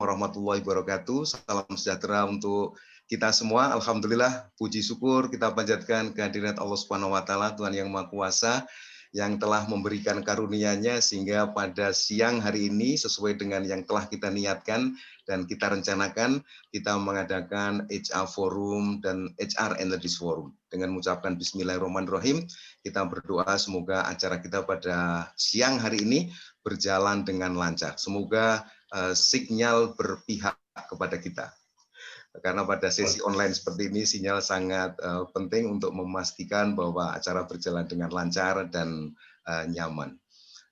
warahmatullahi wabarakatuh. Salam sejahtera untuk kita semua. Alhamdulillah, puji syukur kita panjatkan kehadirat Allah Subhanahu wa taala, Tuhan yang Maha Kuasa yang telah memberikan karunia-Nya sehingga pada siang hari ini sesuai dengan yang telah kita niatkan dan kita rencanakan, kita mengadakan HR Forum dan HR Energies Forum. Dengan mengucapkan Bismillahirrahmanirrahim, kita berdoa semoga acara kita pada siang hari ini berjalan dengan lancar. Semoga sinyal berpihak kepada kita. Karena pada sesi online seperti ini sinyal sangat penting untuk memastikan bahwa acara berjalan dengan lancar dan nyaman.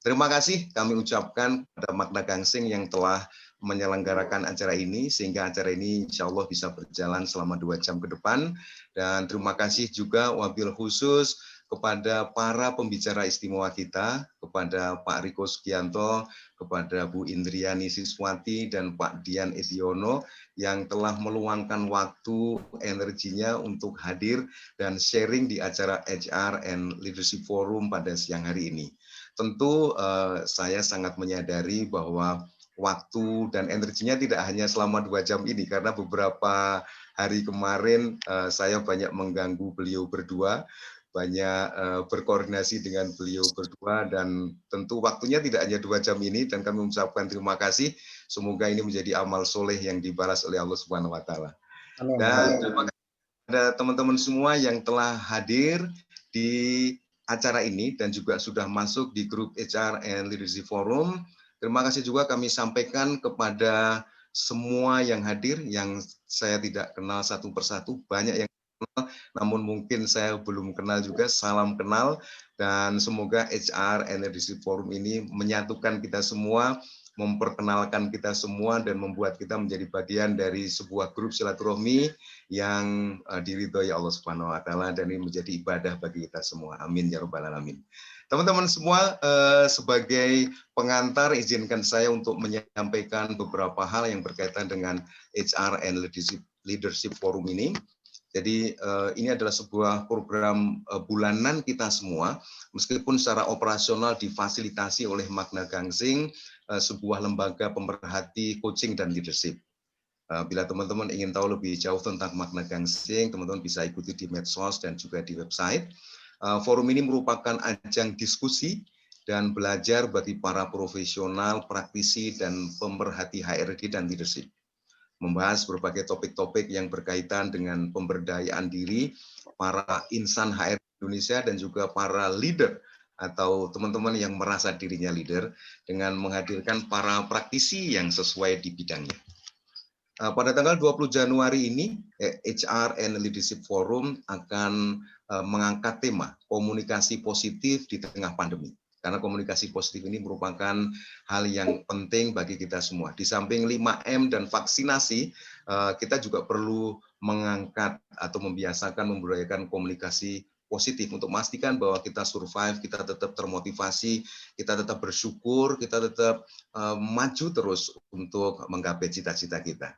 Terima kasih kami ucapkan kepada Magna Gangsing yang telah menyelenggarakan acara ini, sehingga acara ini insya Allah bisa berjalan selama 2 jam ke depan. Dan terima kasih juga wabil khusus kepada para pembicara istimewa kita, kepada Pak Riko Sugianto, kepada Bu Indriani Siswati, dan Pak Dian Ediono, yang telah meluangkan waktu, energinya untuk hadir dan sharing di acara HR and Leadership Forum pada siang hari ini. Tentu saya sangat menyadari bahwa waktu dan energinya tidak hanya selama 2 jam ini, karena beberapa hari kemarin saya banyak mengganggu beliau berdua, banyak berkoordinasi dengan beliau berdua, dan tentu waktunya tidak hanya 2 jam ini, dan kami mengucapkan terima kasih. Semoga ini menjadi amal soleh yang dibalas oleh Allah Subhanahu wa taala. Dan terima kasih kepada teman-teman semua yang telah hadir di acara ini dan juga sudah masuk di grup HR and Leadership Forum. Terima kasih juga kami sampaikan kepada semua yang hadir, yang saya tidak kenal satu persatu, banyak yang kenal, namun mungkin saya belum kenal juga. Salam kenal, dan semoga HR and Leadership Forum ini menyatukan kita semua, memperkenalkan kita semua, dan membuat kita menjadi bagian dari sebuah grup silaturahmi yang diridhoi Allah Subhanahu wa taala, dan ini menjadi ibadah bagi kita semua. Amin ya rabbal alamin. Teman-teman semua, sebagai pengantar izinkan saya untuk menyampaikan beberapa hal yang berkaitan dengan HR and Leadership Forum ini. Jadi ini adalah sebuah program bulanan kita semua, meskipun secara operasional difasilitasi oleh Magna Gangsing, sebuah lembaga pemerhati coaching dan leadership. Bila teman-teman ingin tahu lebih jauh tentang Magna Gangsing, teman-teman bisa ikuti di medsos dan juga di website. Forum ini merupakan ajang diskusi dan belajar bagi para profesional, praktisi, dan pemerhati HRD dan leadership. Membahas berbagai topik-topik yang berkaitan dengan pemberdayaan diri para insan HR Indonesia dan juga para leader atau teman-teman yang merasa dirinya leader, dengan menghadirkan para praktisi yang sesuai di bidangnya. Pada tanggal 20 Januari ini, HR and Leadership Forum akan mengangkat tema komunikasi positif di tengah pandemi. Karena komunikasi positif ini merupakan hal yang penting bagi kita semua. Di samping 5M dan vaksinasi, kita juga perlu mengangkat atau membiasakan, membudayakan komunikasi positif untuk memastikan bahwa kita survive, kita tetap termotivasi, kita tetap bersyukur, kita tetap maju terus untuk menggapai cita-cita kita.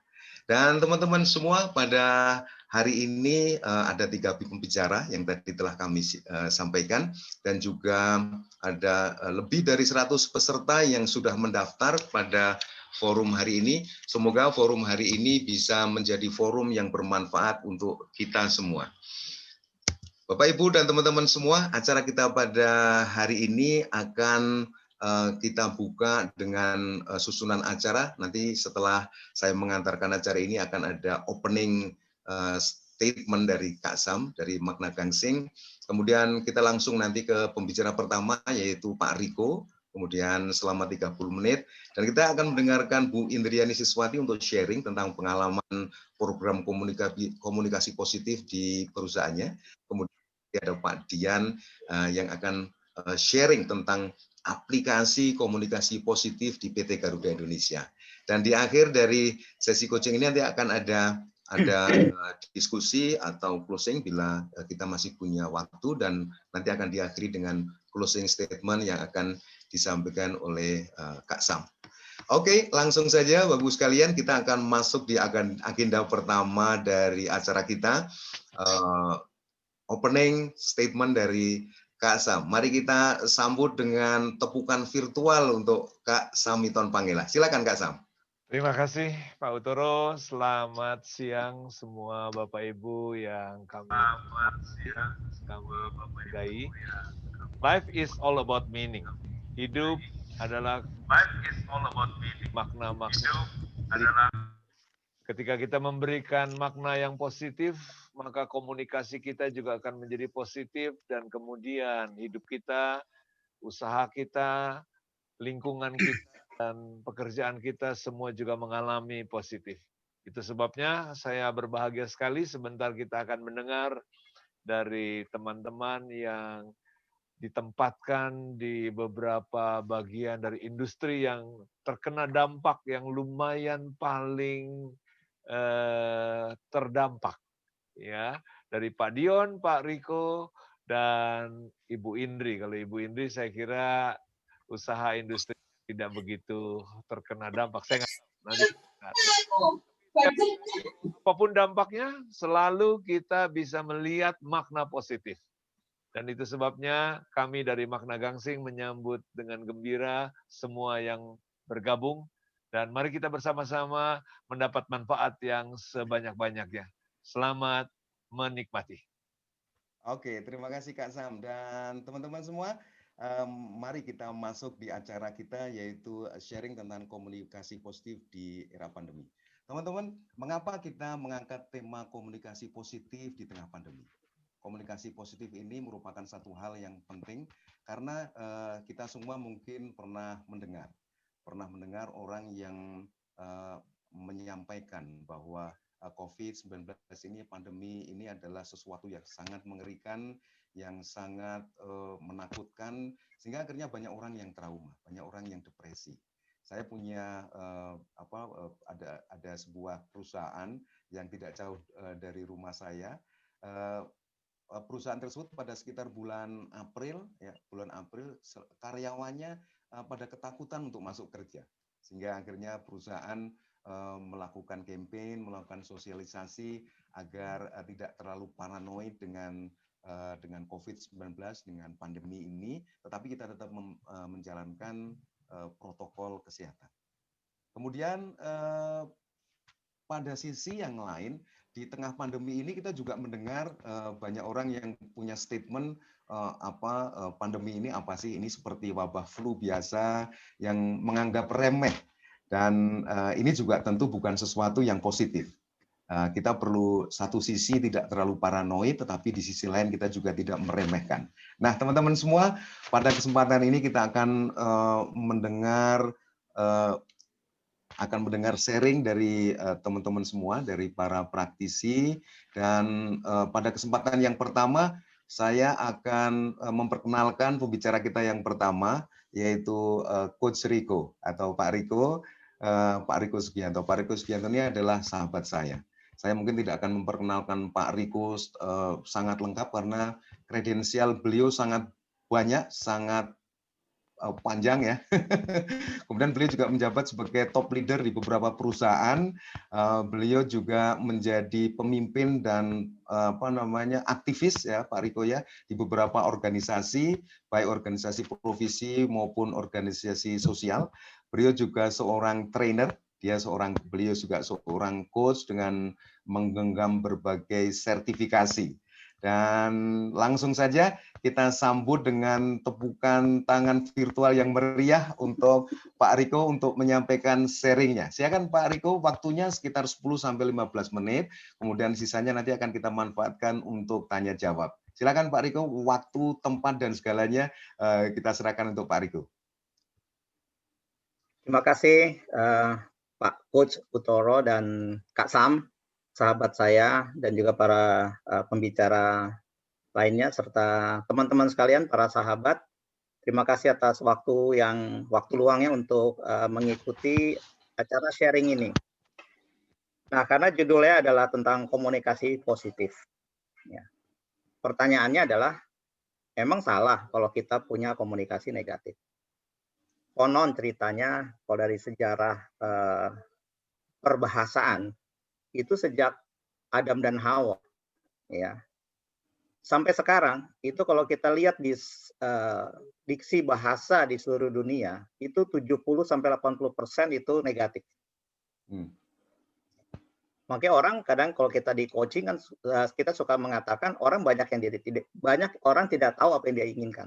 Dan teman-teman semua, pada hari ini ada 3 pembicara yang tadi telah kami sampaikan, dan juga ada lebih dari 100 peserta yang sudah mendaftar pada forum hari ini. Semoga forum hari ini bisa menjadi forum yang bermanfaat untuk kita semua. Bapak, Ibu, dan teman-teman semua, acara kita pada hari ini akan kita buka dengan susunan acara. Nanti setelah saya mengantarkan acara ini akan ada opening statement dari Kak Sam, dari Magna Gangsing. Kemudian kita langsung nanti ke pembicara pertama, yaitu Pak Riko. Kemudian selama 30 menit. Dan kita akan mendengarkan Bu Indriani Siswati untuk sharing tentang pengalaman program komunikasi positif di perusahaannya. Kemudian ada Pak Dian yang akan sharing tentang aplikasi komunikasi positif di PT Garuda Indonesia. Dan di akhir dari sesi coaching ini nanti akan ada diskusi atau closing bila kita masih punya waktu, dan nanti akan diakhiri dengan closing statement yang akan disampaikan oleh Kak Sam. Oke, langsung saja Bapak Ibu sekalian, kita akan masuk di agenda pertama dari acara kita, opening statement dari Kak Sam. Mari kita sambut dengan tepukan virtual untuk Kak Samiton Pangela. Silakan Kak Sam. Terima kasih Pak Utoro. Selamat siang semua Bapak Ibu yang kami hargai. Life is all about meaning. Hidup adalah makna-makna. Ketika kita memberikan makna yang positif, maka komunikasi kita juga akan menjadi positif dan kemudian hidup kita, usaha kita, lingkungan kita, dan pekerjaan kita semua juga mengalami positif. Itu sebabnya saya berbahagia sekali sebentar kita akan mendengar dari teman-teman yang ditempatkan di beberapa bagian dari industri yang terkena dampak yang lumayan paling terdampak, ya, dari Pak Dion, Pak Riko, dan Ibu Indri. Kalau Ibu Indri saya kira usaha industri tidak begitu terkena dampak. Saya nggak tahu. Nanti apapun dampaknya, selalu kita bisa melihat makna positif. Dan itu sebabnya kami dari Makna Gangsing menyambut dengan gembira semua yang bergabung. Dan mari kita bersama-sama mendapat manfaat yang sebanyak-banyaknya. Selamat menikmati. Oke, terima kasih Kak Sam dan teman-teman semua. Mari kita masuk di acara kita yaitu sharing tentang komunikasi positif di era pandemi. Teman-teman, mengapa kita mengangkat tema komunikasi positif di tengah pandemi? Komunikasi positif ini merupakan satu hal yang penting karena kita semua mungkin pernah mendengar orang yang menyampaikan bahwa COVID-19 ini, pandemi ini adalah sesuatu yang sangat mengerikan, yang sangat menakutkan, sehingga akhirnya banyak orang yang trauma, banyak orang yang depresi. Saya punya ada sebuah perusahaan yang tidak jauh dari rumah saya. Perusahaan tersebut pada sekitar bulan April karyawannya pada ketakutan untuk masuk kerja, sehingga akhirnya perusahaan melakukan campaign, melakukan sosialisasi agar tidak terlalu paranoid dengan COVID-19, dengan pandemi ini, tetapi kita tetap menjalankan protokol kesehatan. Kemudian pada sisi yang lain, di tengah pandemi ini kita juga mendengar banyak orang yang punya statement pandemi ini apa sih? Ini seperti wabah flu biasa yang menganggap remeh, dan ini juga tentu bukan sesuatu yang positif. Kita perlu satu sisi tidak terlalu paranoid, tetapi di sisi lain kita juga tidak meremehkan. Nah, teman-teman semua, pada kesempatan ini kita akan mendengar sharing dari teman-teman semua, dari para praktisi. Dan pada kesempatan yang pertama, saya akan memperkenalkan pembicara kita yang pertama, yaitu Coach Riko atau Pak Riko, Pak Riko Sugianto. Pak Riko Sugianto ini adalah sahabat saya. Saya mungkin tidak akan memperkenalkan Pak Riko sangat lengkap karena kredensial beliau sangat banyak, sangat panjang ya. Kemudian beliau juga menjabat sebagai top leader di beberapa perusahaan. Beliau juga menjadi pemimpin dan aktivis ya Pak Riko ya di beberapa organisasi, baik organisasi profesi maupun organisasi sosial. Beliau juga seorang trainer, beliau juga seorang coach dengan menggenggam berbagai sertifikasi. Dan langsung saja kita sambut dengan tepukan tangan virtual yang meriah untuk Pak Riko untuk menyampaikan sharingnya. Silakan Pak Riko, waktunya sekitar 10-15 menit, kemudian sisanya nanti akan kita manfaatkan untuk tanya jawab. Silakan Pak Riko, waktu, tempat, dan segalanya kita serahkan untuk Pak Riko. Terima kasih Pak Coach Utoro dan Kak Sam, sahabat saya, dan juga para pembicara lainnya, serta teman-teman sekalian, para sahabat. Terima kasih atas waktu luangnya untuk mengikuti acara sharing ini. Nah, karena judulnya adalah tentang komunikasi positif. Ya. Pertanyaannya adalah, emang salah kalau kita punya komunikasi negatif? Konon ceritanya, kalau dari sejarah perbahasaan, itu sejak Adam dan Hawa, ya, sampai sekarang itu kalau kita lihat di diksi bahasa di seluruh dunia itu 70-80% itu negatif. Makanya orang kadang kalau kita di coaching kan kita suka mengatakan banyak orang tidak tahu apa yang dia inginkan.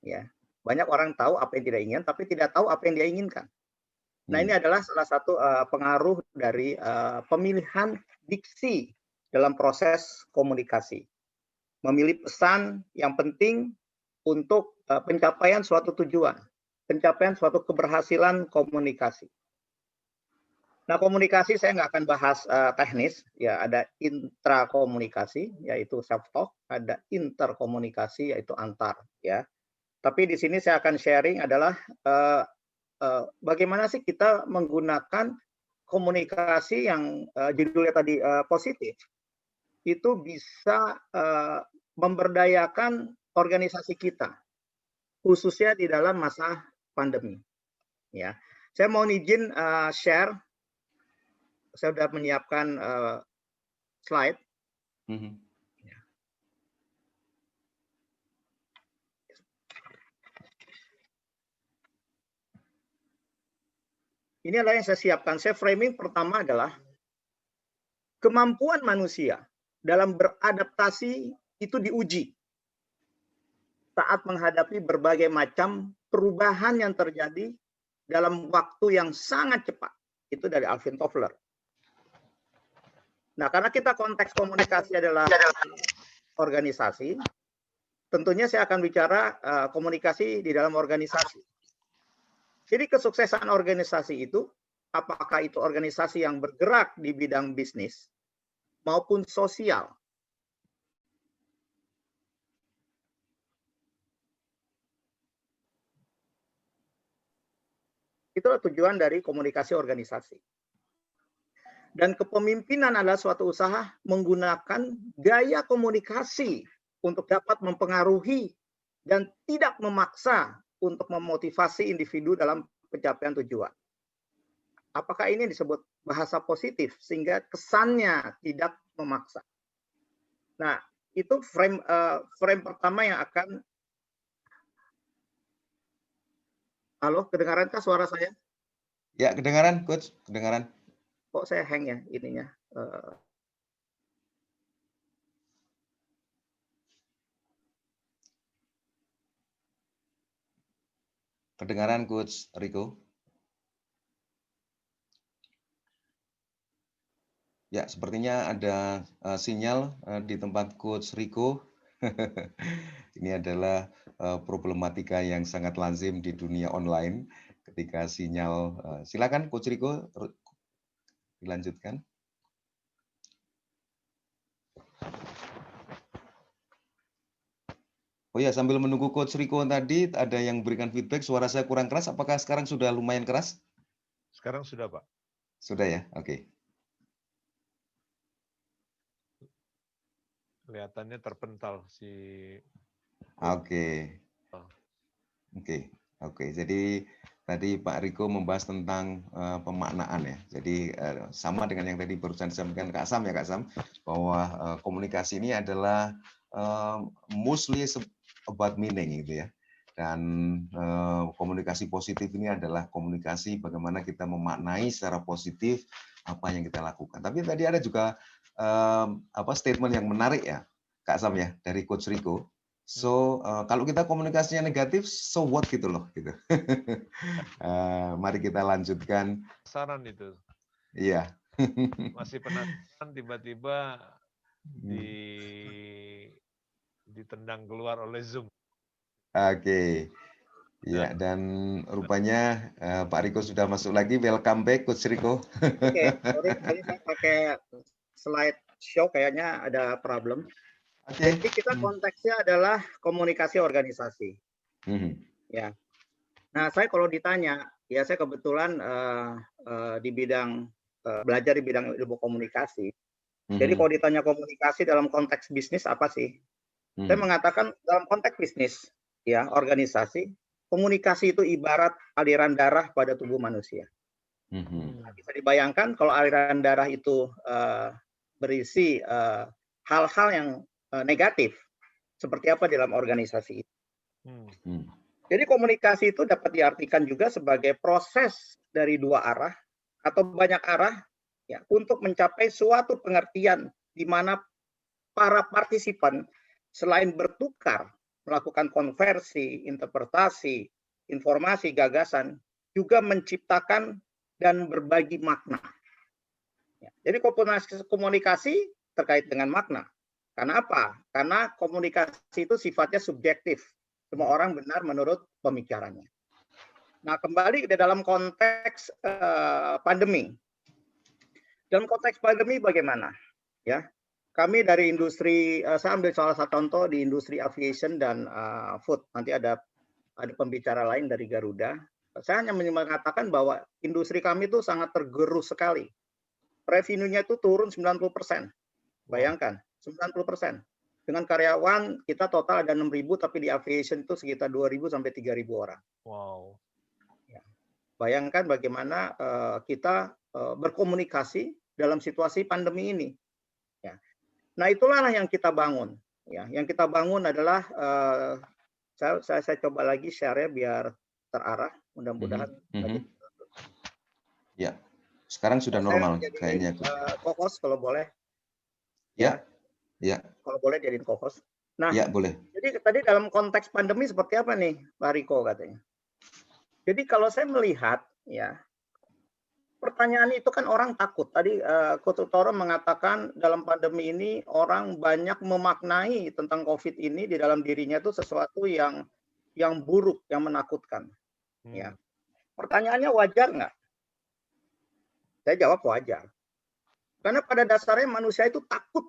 Ya. Banyak orang tahu apa yang tidak inginkan tapi tidak tahu apa yang dia inginkan. Nah, ini adalah salah satu pengaruh dari pemilihan diksi dalam proses komunikasi. Memilih pesan yang penting untuk pencapaian suatu tujuan, pencapaian suatu keberhasilan komunikasi. Nah, komunikasi saya nggak akan bahas teknis, ya ada intrakomunikasi yaitu self talk, ada interkomunikasi yaitu antar, ya. Tapi di sini saya akan sharing adalah bagaimana sih kita menggunakan komunikasi yang judulnya tadi positif, itu bisa memberdayakan organisasi kita, khususnya di dalam masa pandemi. Ya, saya mau izin share. Saya sudah menyiapkan slide. Ini adalah yang saya siapkan. Saya framing pertama adalah kemampuan manusia dalam beradaptasi itu diuji saat menghadapi berbagai macam perubahan yang terjadi dalam waktu yang sangat cepat. Itu dari Alvin Toffler. Nah, karena kita konteks komunikasi adalah organisasi, tentunya saya akan bicara komunikasi di dalam organisasi. Jadi kesuksesan organisasi itu, apakah itu organisasi yang bergerak di bidang bisnis maupun sosial. Itulah tujuan dari komunikasi organisasi. Dan kepemimpinan adalah suatu usaha menggunakan gaya komunikasi untuk dapat mempengaruhi dan tidak memaksa untuk memotivasi individu dalam pencapaian tujuan. Apakah ini disebut bahasa positif sehingga kesannya tidak memaksa? Nah, itu frame pertama yang akan. Halo, kedengaran-kah suara saya? Ya, kedengaran, Coach. Kedengaran. Kok saya hang ya ininya? Kedengaran, Coach Riko. Ya, sepertinya ada sinyal di tempat Coach Riko. Ini adalah problematika yang sangat lazim di dunia online ketika sinyal. Silakan Coach Riko dilanjutkan. Oh ya, sambil menunggu Coach Riko tadi ada yang berikan feedback, suara saya kurang keras. Apakah sekarang sudah lumayan keras? Sekarang sudah, Pak. Sudah ya, oke. Kelihatannya terpental si. Oke. Jadi tadi Pak Riko membahas tentang pemaknaan ya. Jadi sama dengan yang tadi barusan disampaikan Kak Sam ya Kak Sam, bahwa komunikasi ini adalah mostly about meaning gitu ya. Dan komunikasi positif ini adalah komunikasi bagaimana kita memaknai secara positif apa yang kita lakukan. Tapi tadi ada juga statement yang menarik ya Kak Sam ya dari Coach Riko. So kalau kita komunikasinya negatif, so what gitu loh gitu. Mari kita lanjutkan. Saran itu. Iya. Masih penasaran tiba-tiba ditendang keluar oleh Zoom. Oke. Ya, dan rupanya Pak Riko sudah masuk lagi. Welcome back Coach Riko. Oke, sorry tadi saya pakai slide show kayaknya ada problem. Jadi kita konteksnya adalah komunikasi organisasi. Ya. Nah, saya kalau ditanya, ya saya kebetulan di bidang belajar di bidang ilmu komunikasi. Jadi kalau ditanya komunikasi dalam konteks bisnis apa sih? Saya mengatakan dalam konteks bisnis, ya organisasi, komunikasi itu ibarat aliran darah pada tubuh manusia. Nah, bisa dibayangkan kalau aliran darah itu berisi hal-hal yang negatif, seperti apa dalam organisasi itu. Jadi komunikasi itu dapat diartikan juga sebagai proses dari dua arah atau banyak arah ya untuk mencapai suatu pengertian di mana para partisipan selain bertukar, melakukan konversi, interpretasi, informasi, gagasan, juga menciptakan dan berbagi makna. Ya, jadi komunikasi terkait dengan makna. Karena apa? Karena komunikasi itu sifatnya subjektif. Semua orang benar menurut pemikirannya. Nah, kembali ke dalam konteks pandemi. Dalam konteks pandemi bagaimana? Ya, kami dari industri, saya ambil salah satu contoh di industri aviation dan food. Nanti ada pembicara lain dari Garuda. Saya hanya mengatakan bahwa industri kami itu sangat tergerus sekali. Revenue-nya itu turun 90%. Bayangkan, 90%. Dengan karyawan kita total ada 6.000, tapi di aviation itu sekitar 2.000 sampai 3.000 orang. Wow. Ya. Bayangkan bagaimana kita berkomunikasi dalam situasi pandemi ini. Ya. Nah, itulah yang kita bangun. Ya, yang kita bangun adalah saya coba lagi share-nya biar terarah. Mudah-mudahan. Ya, sekarang sudah normal kayaknya. Co-host kalau boleh. Ya. Ya. Kalau boleh jadiin co-host. Nah, ya boleh. Jadi tadi dalam konteks pandemi seperti apa nih, Pak Riko katanya? Jadi kalau saya melihat, ya, pertanyaan itu kan orang takut. Tadi Coach Utoro mengatakan dalam pandemi ini orang banyak memaknai tentang COVID ini di dalam dirinya itu sesuatu yang buruk, yang menakutkan. Ya, pertanyaannya wajar nggak? Saya jawab wajar. Karena pada dasarnya manusia itu takut.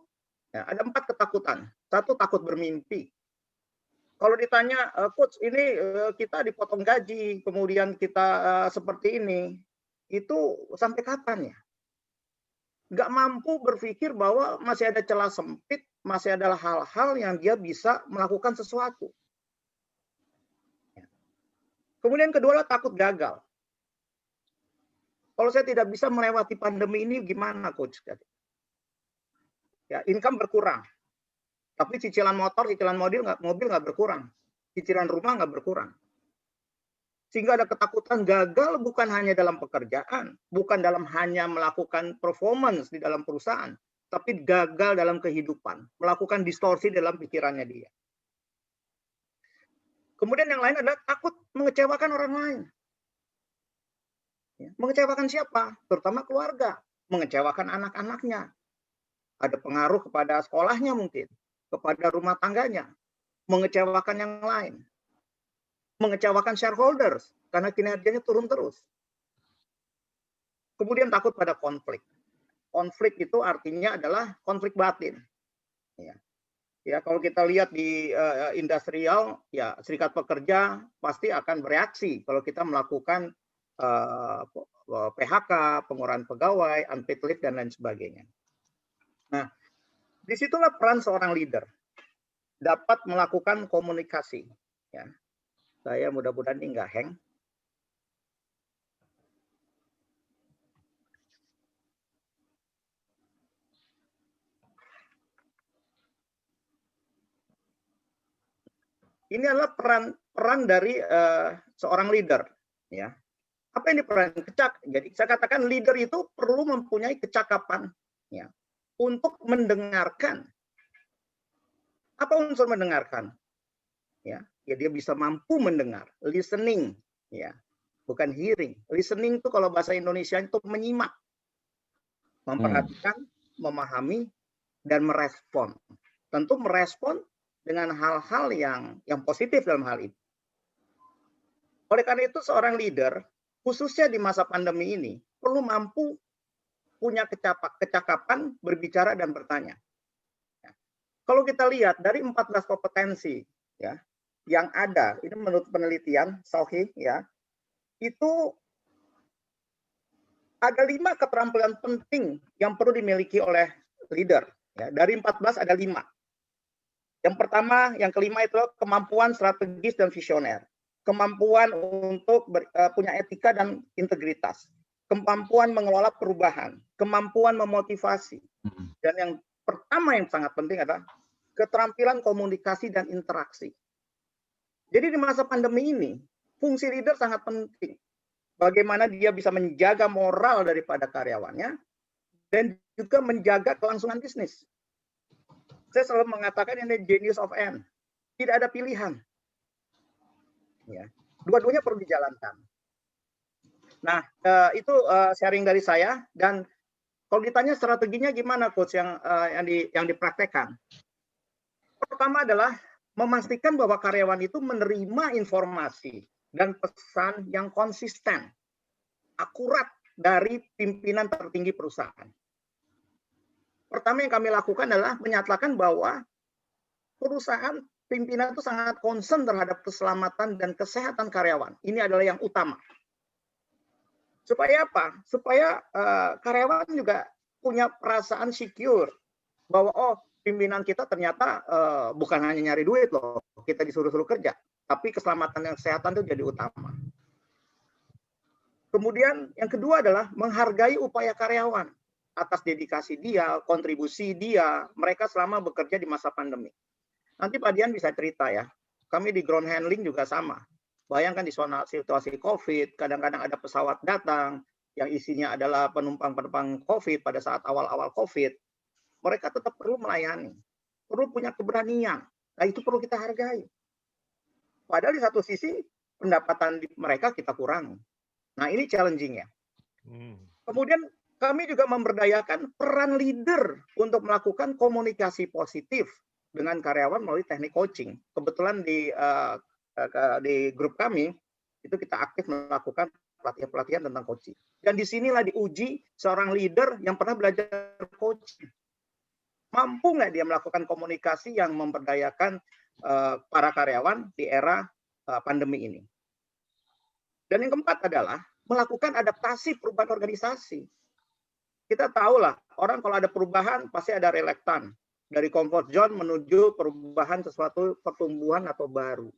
Ya, ada 4 ketakutan. 1, takut bermimpi. Kalau ditanya, Coach, ini kita dipotong gaji, kemudian kita seperti ini, itu sampai kapan ya? Nggak mampu berpikir bahwa masih ada celah sempit, masih ada hal-hal yang dia bisa melakukan sesuatu. Kemudian kedua, takut gagal. Kalau saya tidak bisa melewati pandemi ini, gimana, Coach? Ya, income berkurang. Tapi cicilan motor, cicilan mobil nggak berkurang. Cicilan rumah nggak berkurang. Sehingga ada ketakutan gagal bukan hanya dalam pekerjaan, bukan dalam hanya melakukan performance di dalam perusahaan, tapi gagal dalam kehidupan, melakukan distorsi dalam pikirannya dia. Kemudian yang lain adalah takut mengecewakan orang lain. Ya, mengecewakan siapa? Terutama keluarga. Mengecewakan anak-anaknya. Ada pengaruh kepada sekolahnya mungkin, kepada rumah tangganya, mengecewakan yang lain, mengecewakan shareholders karena kinerjanya turun terus. Kemudian takut pada konflik. Konflik itu artinya adalah konflik batin. Ya, kalau kita lihat di industrial, ya serikat pekerja pasti akan bereaksi kalau kita melakukan PHK, pengurangan pegawai, unpaid leave dan lain sebagainya. Nah, disitulah peran seorang leader dapat melakukan komunikasi. Ya, saya mudah-mudahan ini nggak hang. Ini adalah peran dari seorang leader. Ya, apa ini peran Jadi saya katakan leader itu perlu mempunyai kecakapan. Ya, untuk mendengarkan. Apa unsur mendengarkan? Ya, dia bisa mampu mendengar, listening, ya, bukan hearing. Listening itu kalau bahasa Indonesia itu menyimak, memperhatikan, memahami, dan merespon. Tentu merespon dengan hal-hal yang positif dalam hal itu. Oleh karena itu seorang leader, khususnya di masa pandemi ini, perlu mampu punya kecakapan berbicara dan bertanya. Ya. Kalau kita lihat dari 14 kompetensi ya yang ada, ini menurut penelitian Sauhi ya, itu ada 5 keterampilan penting yang perlu dimiliki oleh leader. Ya, dari 14 ada 5. Yang pertama, yang kelima itu kemampuan strategis dan visioner. Kemampuan untuk punya etika dan integritas. Kemampuan mengelola perubahan, kemampuan memotivasi. Dan yang pertama yang sangat penting adalah keterampilan komunikasi dan interaksi. Jadi di masa pandemi ini, fungsi leader sangat penting. bagaimana dia bisa menjaga moral daripada karyawannya, dan juga menjaga kelangsungan bisnis. Saya selalu mengatakan ini genius of N. Tidak ada pilihan. Ya. Dua-duanya perlu dijalankan. Nah, itu sharing dari saya. Dan kalau ditanya strateginya gimana, Coach, yang dipraktekkan? Pertama adalah memastikan bahwa karyawan itu menerima informasi dan pesan yang konsisten, akurat dari pimpinan tertinggi perusahaan. Pertama yang kami lakukan adalah menyatakan bahwa perusahaan pimpinan itu sangat concern terhadap keselamatan dan kesehatan karyawan. Ini adalah yang utama. Supaya apa? Supaya karyawan juga punya perasaan secure bahwa pimpinan kita ternyata bukan hanya nyari duit loh, kita disuruh-suruh kerja, tapi keselamatan dan kesehatan itu jadi utama. Kemudian yang kedua adalah menghargai upaya karyawan atas dedikasi dia, kontribusi dia, mereka selama bekerja di masa pandemi. Nanti Pak Dian bisa cerita ya, kami di ground handling juga sama. Bayangkan di situasi COVID, kadang-kadang ada pesawat datang yang isinya adalah penumpang-penumpang COVID pada saat awal-awal COVID. Mereka tetap perlu melayani, perlu punya keberanian. Nah, itu perlu kita hargai. Padahal di satu sisi, pendapatan mereka kita kurangi. Nah, ini challenging-nya. Kemudian kami juga memberdayakan peran leader untuk melakukan komunikasi positif dengan karyawan melalui teknik coaching. Kebetulan di grup kami, itu kita aktif melakukan pelatihan-pelatihan tentang coaching. Dan disinilah diuji seorang leader yang pernah belajar coaching. Mampu nggak dia melakukan komunikasi yang memberdayakan para karyawan di era pandemi ini. Dan yang keempat adalah melakukan adaptasi perubahan organisasi. Kita tahu lah, orang kalau ada perubahan pasti ada relektan. Dari comfort zone menuju perubahan sesuatu pertumbuhan atau baru.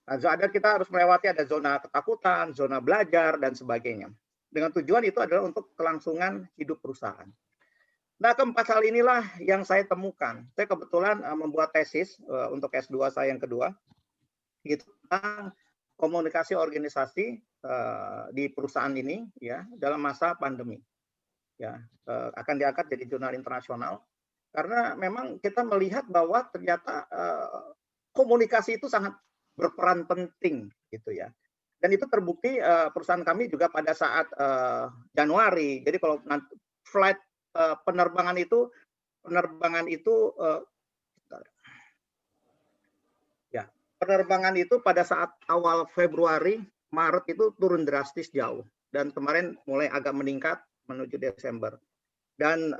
Nah, kita harus melewati ada zona ketakutan, zona belajar, dan sebagainya. Dengan tujuan itu adalah untuk kelangsungan hidup perusahaan. Nah, keempat hal inilah yang saya temukan. Saya kebetulan membuat tesis untuk S2 saya yang kedua, itu tentang komunikasi organisasi di perusahaan ini ya dalam masa pandemi. Ya, akan diangkat jadi jurnal internasional karena memang kita melihat bahwa ternyata komunikasi itu sangat berperan penting gitu ya. Dan itu terbukti perusahaan kami juga pada saat Januari. Jadi kalau flight penerbangan itu pada saat awal Februari, Maret itu turun drastis jauh. Dan kemarin mulai agak meningkat menuju Desember. Dan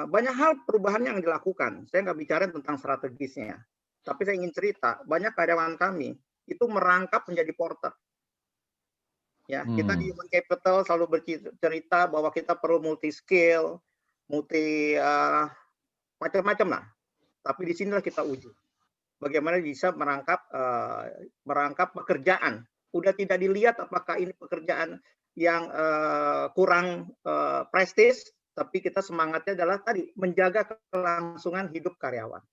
banyak hal perubahan yang dilakukan. Saya nggak bicara tentang strategisnya. Tapi saya ingin cerita, banyak karyawan kami itu merangkap menjadi porter. Ya, kita di Human Capital selalu bercerita bahwa kita perlu multi skill, macam-macam lah. Tapi di sinilah kita uji. Bagaimana bisa merangkap pekerjaan. Udah tidak dilihat apakah ini pekerjaan yang kurang prestis, tapi kita semangatnya adalah tadi menjaga kelangsungan hidup karyawan.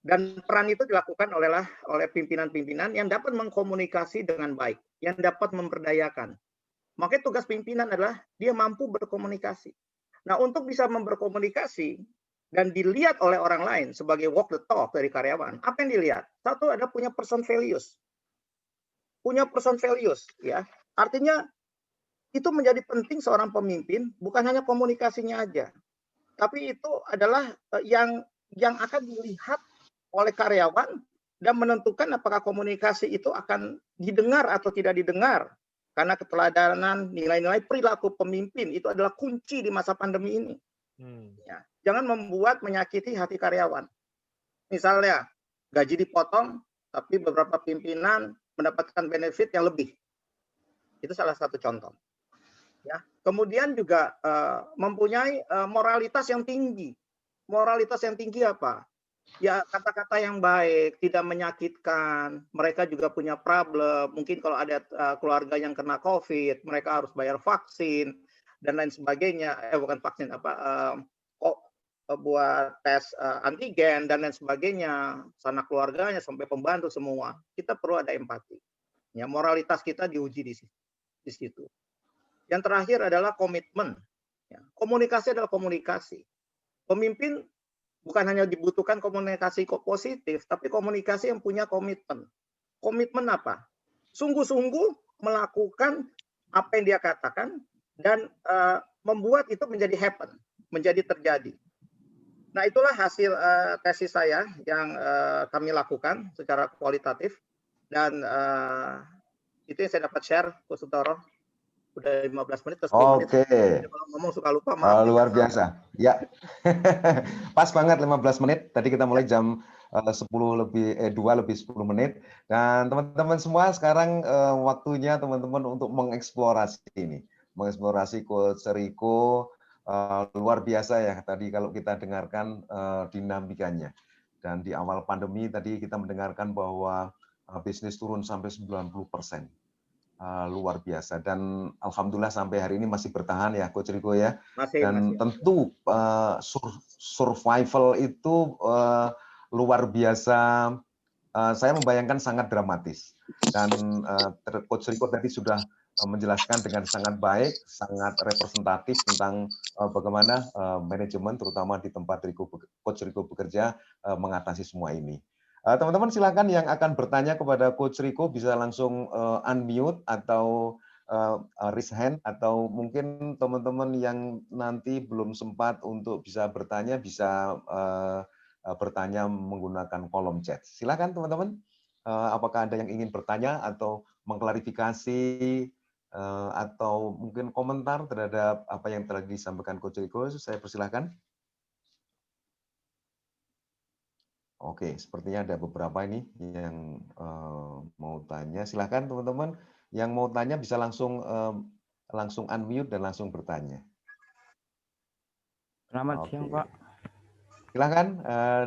Dan peran itu dilakukan oleh pimpinan-pimpinan yang dapat mengkomunikasi dengan baik, yang dapat memberdayakan. Makanya tugas pimpinan adalah dia mampu berkomunikasi. Nah, untuk bisa berkomunikasi dan dilihat oleh orang lain sebagai walk the talk dari karyawan, apa yang dilihat? Satu ada punya person values. Punya person values, ya. Artinya itu menjadi penting seorang pemimpin, bukan hanya komunikasinya aja. Tapi itu adalah yang akan dilihat oleh karyawan dan menentukan apakah komunikasi itu akan didengar atau tidak didengar. Karena keteladanan, nilai-nilai perilaku pemimpin itu adalah kunci di masa pandemi ini. Ya. Jangan menyakiti hati karyawan. Misalnya, gaji dipotong, tapi beberapa pimpinan mendapatkan benefit yang lebih. Itu salah satu contoh. Ya. Kemudian juga mempunyai moralitas yang tinggi. Moralitas yang tinggi apa? Ya, kata-kata yang baik, tidak menyakitkan. Mereka juga punya problem. Mungkin kalau ada keluarga yang kena COVID, mereka harus bayar vaksin dan lain sebagainya. Bukan vaksin buat tes antigen dan lain sebagainya. Sanak keluarganya sampai pembantu semua. Kita perlu ada empati. Ya, moralitas kita diuji di situ. Yang terakhir adalah komitmen. Ya, komunikasi adalah komunikasi. Pemimpin bukan hanya dibutuhkan komunikasi positif, tapi komunikasi yang punya komitmen. Komitmen apa? Sungguh-sungguh melakukan apa yang dia katakan dan membuat itu menjadi happen, menjadi terjadi. Nah, itulah hasil tesis saya yang kami lakukan secara kualitatif, dan itu yang saya dapat share, Coach Utoro. Udah 15 menit ke 10 menit. Oke. Kalau ngomong suka lupa, maaf. Luar biasa. Ya. Pas banget 15 menit. Tadi kita mulai jam 2 lebih 10 menit. Dan teman-teman semua sekarang waktunya teman-teman untuk mengeksplorasi ini. Mengeksplorasi Coach Riko, luar biasa ya tadi kalau kita dengarkan dinamikanya. Dan di awal pandemi tadi kita mendengarkan bahwa bisnis turun sampai 90%. Luar biasa, dan alhamdulillah sampai hari ini masih bertahan ya Coach Riko ya. Dan tentu survival itu luar biasa, saya membayangkan sangat dramatis. Dan Coach Riko tadi sudah menjelaskan dengan sangat baik, sangat representatif tentang bagaimana manajemen terutama di tempat Coach Riko bekerja mengatasi semua ini. Teman-teman silakan yang akan bertanya kepada Coach Riko bisa langsung unmute atau raise hand, atau mungkin teman-teman yang nanti belum sempat untuk bisa bertanya bisa bertanya menggunakan kolom chat. Silakan teman-teman, apakah ada yang ingin bertanya atau mengklarifikasi atau mungkin komentar terhadap apa yang telah disampaikan Coach Riko, saya persilahkan. Oke, sepertinya ada beberapa ini yang mau tanya. Silahkan teman-teman yang mau tanya bisa langsung unmute dan langsung bertanya. Selamat siang, Pak. Silahkan,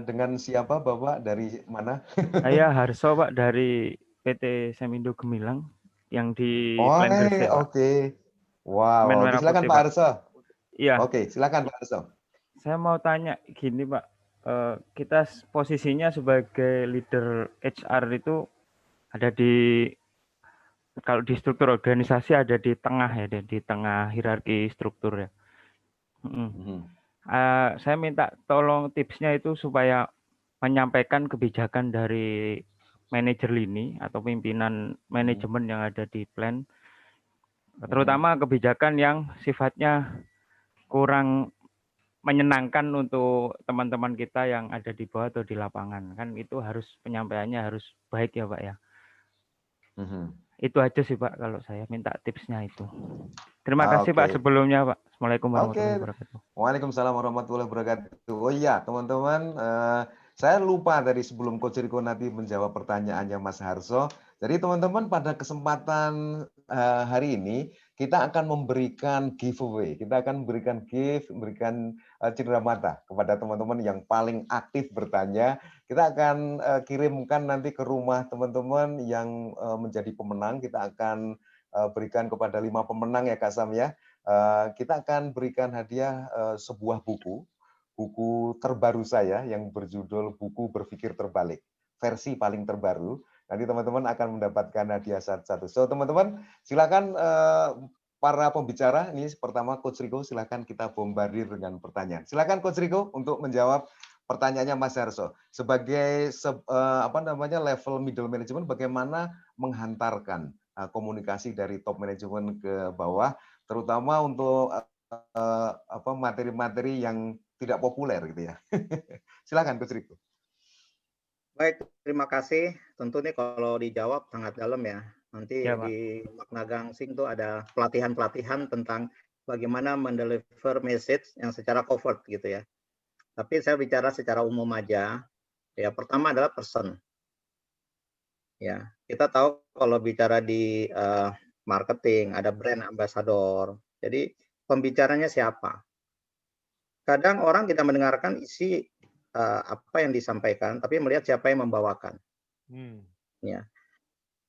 dengan siapa Bapak, dari mana? Saya Harso, Pak, dari PT Semindo Gemilang yang di Plan Gresik, Pak. Oke. Wow, silakan Pak Harso. Iya. Oke, silakan Pak Harso. Saya mau tanya gini, Pak. Kita posisinya sebagai leader HR itu ada kalau di struktur organisasi ada di tengah ya, di tengah hierarki struktur ya. Saya minta tolong tipsnya itu supaya menyampaikan kebijakan dari manajer lini atau pimpinan manajemen yang ada di plan, terutama kebijakan yang sifatnya kurang menyenangkan untuk teman-teman kita yang ada di bawah atau di lapangan. Kan itu harus penyampaiannya harus baik ya Pak ya. Itu aja sih Pak kalau saya minta tipsnya itu. Terima kasih Pak sebelumnya Pak. Assalamualaikum warahmatullahi wabarakatuh. Waalaikumsalam warahmatullahi wabarakatuh. Oh iya teman-teman, saya lupa tadi sebelum Coach Riko nanti menjawab pertanyaannya Mas Harso. Jadi teman-teman pada kesempatan hari ini kita akan memberikan giveaway. Kita akan memberikan memberikan cindera mata kepada teman-teman yang paling aktif bertanya. Kita akan kirimkan nanti ke rumah teman-teman yang menjadi pemenang. Kita akan berikan kepada 5 pemenang ya Kak Sam ya. Kita akan berikan hadiah sebuah buku terbaru saya yang berjudul Buku Berpikir Terbalik, versi paling terbaru. Nanti teman-teman akan mendapatkan hadiah satu-satu. So teman-teman silakan para pembicara, ini pertama Coach Riko, silakan kita bombardir dengan pertanyaan. Silakan Coach Riko untuk menjawab pertanyaannya Mas Harso. Sebagai level middle management, bagaimana menghantarkan komunikasi dari top management ke bawah, terutama untuk materi-materi yang tidak populer gitu ya. Silakan Coach Riko. Baik, terima kasih. Tentu nih kalau dijawab sangat dalam ya. Nanti ya, di Makna Gangsing itu ada pelatihan-pelatihan tentang bagaimana mendeliver message yang secara covert gitu ya. Tapi saya bicara secara umum aja. Ya, pertama adalah person. Ya, kita tahu kalau bicara di marketing ada brand ambassador. Jadi pembicaranya siapa? Kadang orang tidak mendengarkan isi apa yang disampaikan, tapi melihat siapa yang membawakan. Ya.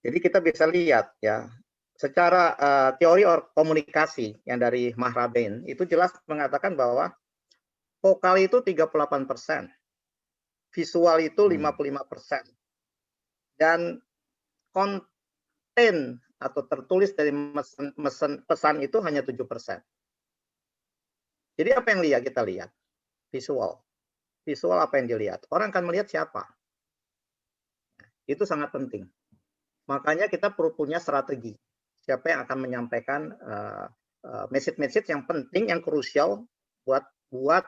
Jadi kita bisa lihat ya, secara teori komunikasi yang dari Mahrabain itu jelas mengatakan bahwa vokal itu 38%, visual itu 55%, dan written atau tertulis dari pesan itu hanya 7%. Jadi apa yang kita lihat? Visual. Visual apa yang dilihat? Orang akan melihat siapa. Itu sangat penting. Makanya kita perlu punya strategi. Siapa yang akan menyampaikan message-message yang penting, yang krusial buat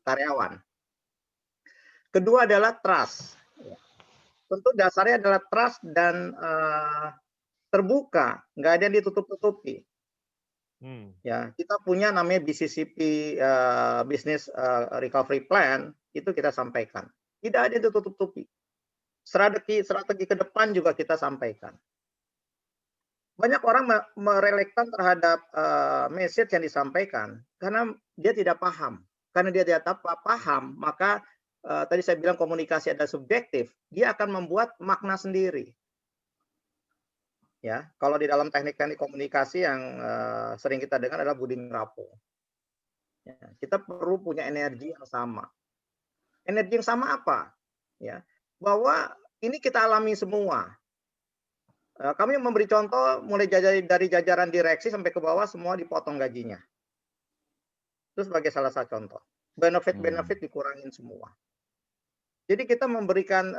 karyawan. Kedua adalah trust. Tentu dasarnya adalah trust dan terbuka, nggak ada yang ditutup-tutupi. Ya, kita punya namanya BCCP Business Recovery Plan, itu kita sampaikan. Tidak ada yang ditutup-tutupi. Strategi ke depan juga kita sampaikan. Banyak orang merelekkan terhadap message yang disampaikan karena dia tidak paham. Karena dia tidak paham, maka tadi saya bilang komunikasi adalah subjektif, dia akan membuat makna sendiri. Ya, kalau di dalam teknik-teknik komunikasi yang sering kita dengar adalah Budi Rapo. Ya, kita perlu punya energi yang sama. Energi yang sama apa? Ya, bahwa ini kita alami semua. Kami memberi contoh mulai dari jajaran direksi sampai ke bawah semua dipotong gajinya. Itu sebagai salah satu contoh. Benefit dikurangin semua. Jadi kita memberikan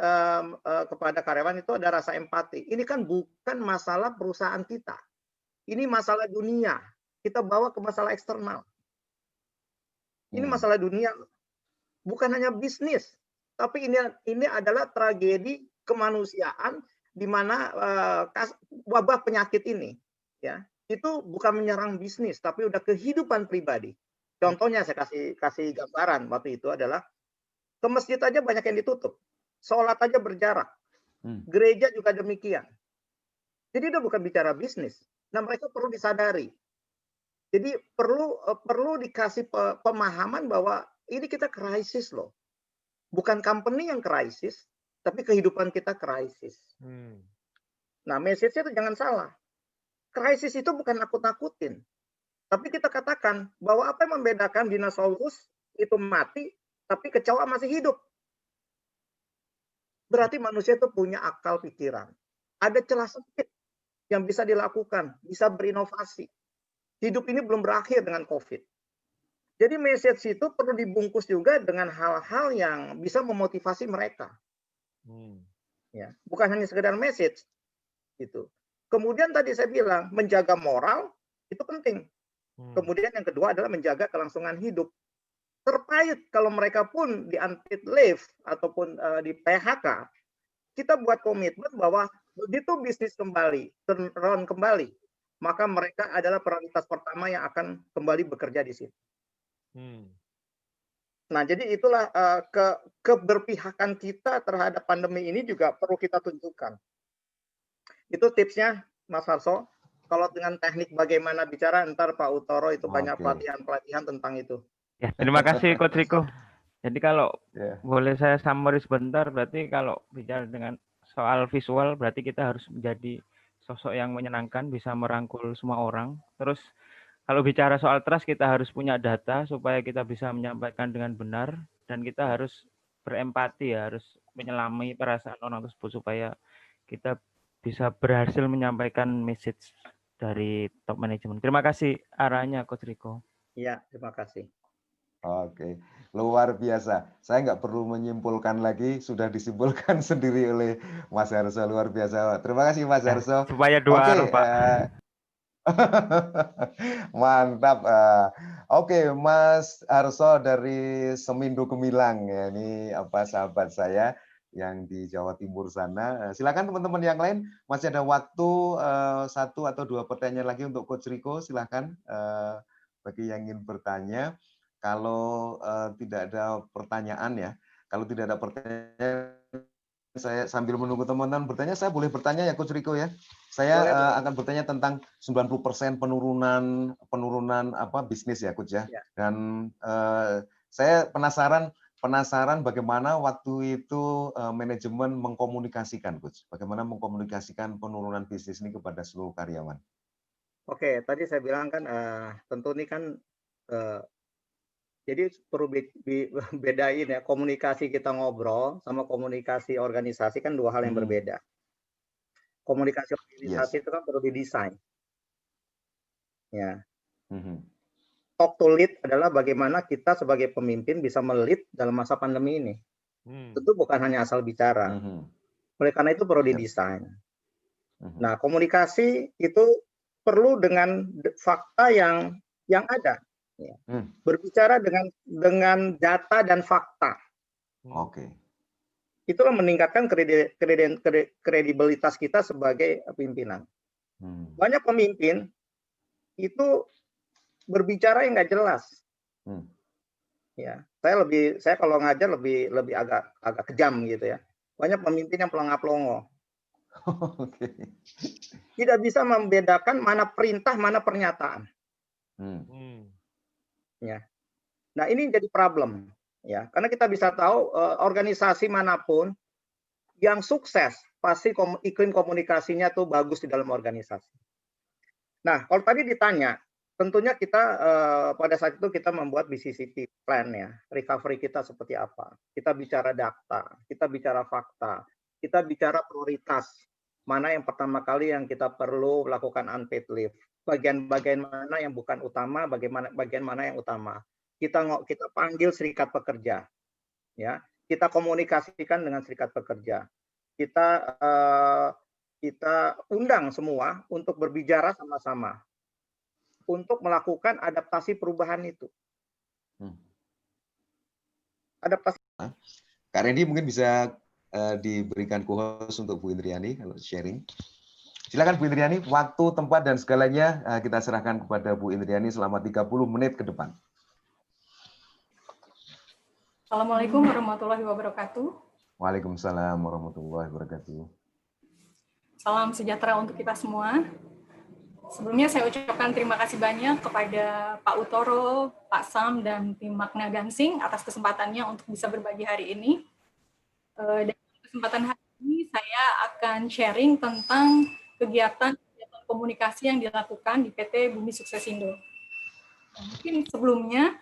kepada karyawan itu ada rasa empati. Ini kan bukan masalah perusahaan kita. Ini masalah dunia. Kita bawa ke masalah eksternal. Ini masalah dunia. Bukan hanya bisnis. Tapi ini adalah tragedi kemanusiaan di mana wabah penyakit ini, ya, itu bukan menyerang bisnis, tapi udah kehidupan pribadi. Contohnya saya kasih gambaran waktu itu adalah ke masjid aja banyak yang ditutup, sholat aja berjarak, gereja juga demikian. Jadi udah bukan bicara bisnis. Nah, mereka perlu disadari. Jadi perlu dikasih pemahaman bahwa ini kita krisis loh, bukan company yang krisis, tapi kehidupan kita krisis. Nah, message-nya itu jangan salah. Krisis itu bukan nakut-nakutin. Tapi kita katakan bahwa apa yang membedakan dinosaurus itu mati, tapi kecoa masih hidup. Berarti manusia itu punya akal pikiran. Ada celah sempit yang bisa dilakukan, bisa berinovasi. Hidup ini belum berakhir dengan COVID. Jadi message itu perlu dibungkus juga dengan hal-hal yang bisa memotivasi mereka. Ya, bukan hanya sekedar message itu. Kemudian tadi saya bilang menjaga moral itu penting. Kemudian yang kedua adalah menjaga kelangsungan hidup. Terpait kalau mereka pun di unpaid leave ataupun di PHK, kita buat komitmen bahwa begitu bisnis kembali, turn around kembali, maka mereka adalah prioritas pertama yang akan kembali bekerja di situ. Nah, jadi itulah keberpihakan kita terhadap pandemi ini juga perlu kita tunjukkan. Itu tipsnya, Mas Harso. Kalau dengan teknik bagaimana bicara, ntar Pak Utoro itu banyak pelatihan tentang itu. Ya, terima kasih Coach Riko. Jadi kalau boleh saya summary sebentar, berarti kalau bicara dengan soal visual, berarti kita harus menjadi sosok yang menyenangkan, bisa merangkul semua orang. Terus kalau bicara soal trust, kita harus punya data supaya kita bisa menyampaikan dengan benar, dan kita harus berempati, ya, harus menyelami perasaan orang tersebut supaya kita bisa berhasil menyampaikan message dari top management. Terima kasih arahnya Coach Riko. Iya, terima kasih. Oke, luar biasa. Saya nggak perlu menyimpulkan lagi, sudah disimpulkan sendiri oleh Mas Harso, luar biasa. Terima kasih Mas Harso. Supaya dua arah, Pak. Mantap. Oke, Mas Harso dari Semindo Gemilang, ya, ini sahabat saya yang di Jawa Timur sana. Silakan teman-teman yang lain, masih ada waktu 1 atau 2 pertanyaan lagi untuk Coach Riko. Silakan bagi yang ingin bertanya. Kalau tidak ada pertanyaan, ya, kalau tidak ada pertanyaan, saya sambil menunggu teman-teman bertanya, saya boleh bertanya ya Coach Riko ya. Saya akan bertanya tentang 90% penurunan bisnis ya Coach ya. Dan saya penasaran bagaimana waktu itu manajemen mengkomunikasikan Coach. Bagaimana mengkomunikasikan penurunan bisnis ini kepada seluruh karyawan. Oke, tadi saya bilang kan tentu ini kan jadi perlu bedain ya, komunikasi kita ngobrol sama komunikasi organisasi kan dua hal yang berbeda. komunikasi Yes. organisasi itu kan perlu didesain. Ya. Mhm. Talk to lead adalah bagaimana kita sebagai pemimpin bisa melead dalam masa pandemi ini. Tentu bukan hanya asal bicara. Mhm. Oleh karena itu perlu Yep. didesain. Mhm. Nah, komunikasi itu perlu dengan fakta yang ada. Ya. Berbicara dengan data dan fakta. Oke. Itulah meningkatkan kredibilitas kita sebagai pimpinan. Banyak pemimpin itu berbicara yang nggak jelas. Ya, saya kalau ngajar lebih agak kejam gitu ya. Banyak pemimpin yang pelongo-pelongo. Oke. Tidak bisa membedakan mana perintah, mana pernyataan. Ya. Nah, ini jadi problem ya. Karena kita bisa tahu organisasi manapun yang sukses pasti iklim komunikasinya tuh bagus di dalam organisasi. Nah, kalau tadi ditanya, tentunya kita pada saat itu kita membuat BCCP plan ya, recovery kita seperti apa. Kita bicara data, kita bicara fakta, kita bicara prioritas. Mana yang pertama kali yang kita perlu lakukan unpaid leave. Bagian-bagian mana yang bukan utama, bagian mana yang utama. Kita panggil serikat pekerja. Ya, kita komunikasikan dengan serikat pekerja. Kita undang semua untuk berbicara sama-sama untuk melakukan adaptasi perubahan itu. Adaptasi. Kak Randy mungkin bisa diberikan co-host untuk Bu Indriani kalau sharing. Silakan Bu Indriani, waktu, tempat dan segalanya kita serahkan kepada Bu Indriani selama 30 menit ke depan. Assalamualaikum warahmatullahi wabarakatuh. Waalaikumsalam warahmatullahi wabarakatuh. Salam sejahtera untuk kita semua. Sebelumnya saya ucapkan terima kasih banyak kepada Pak Utoro, Pak Sam, dan tim Makna Gansing atas kesempatannya untuk bisa berbagi hari ini. Dan kesempatan hari ini saya akan sharing tentang kegiatan komunikasi yang dilakukan di PT Bumi Sukses Indo. Mungkin sebelumnya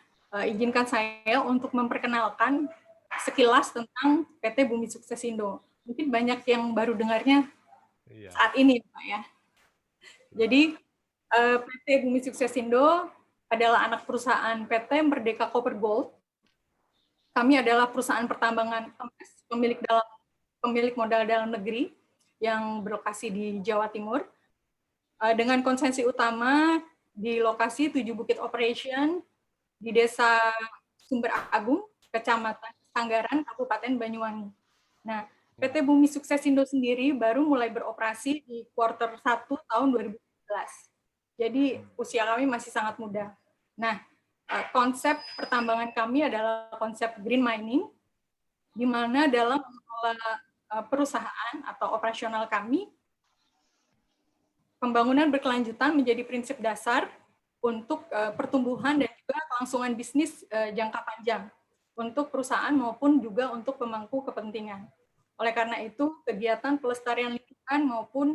izinkan saya untuk memperkenalkan sekilas tentang PT Bumi Sukses Indo. Mungkin banyak yang baru dengarnya saat ini, Pak ya. Jadi PT Bumi Sukses Indo adalah anak perusahaan PT Merdeka Copper Gold. Kami adalah perusahaan pertambangan pemilik modal dalam negeri yang berlokasi di Jawa Timur. Dengan konsensi utama di lokasi 7 Bukit Operation di Desa Sumber Agung, Kecamatan Sanggaran, Kabupaten Banyuwangi. Nah, PT Bumi Sukses Indo sendiri baru mulai beroperasi di kuartal 1 tahun 2011. Jadi usia kami masih sangat muda. Nah, konsep pertambangan kami adalah konsep green mining, di mana dalam mengelola perusahaan atau operasional kami, pembangunan berkelanjutan menjadi prinsip dasar untuk pertumbuhan dan juga kelangsungan bisnis jangka panjang untuk perusahaan maupun juga untuk pemangku kepentingan. Oleh karena itu, kegiatan pelestarian lingkungan maupun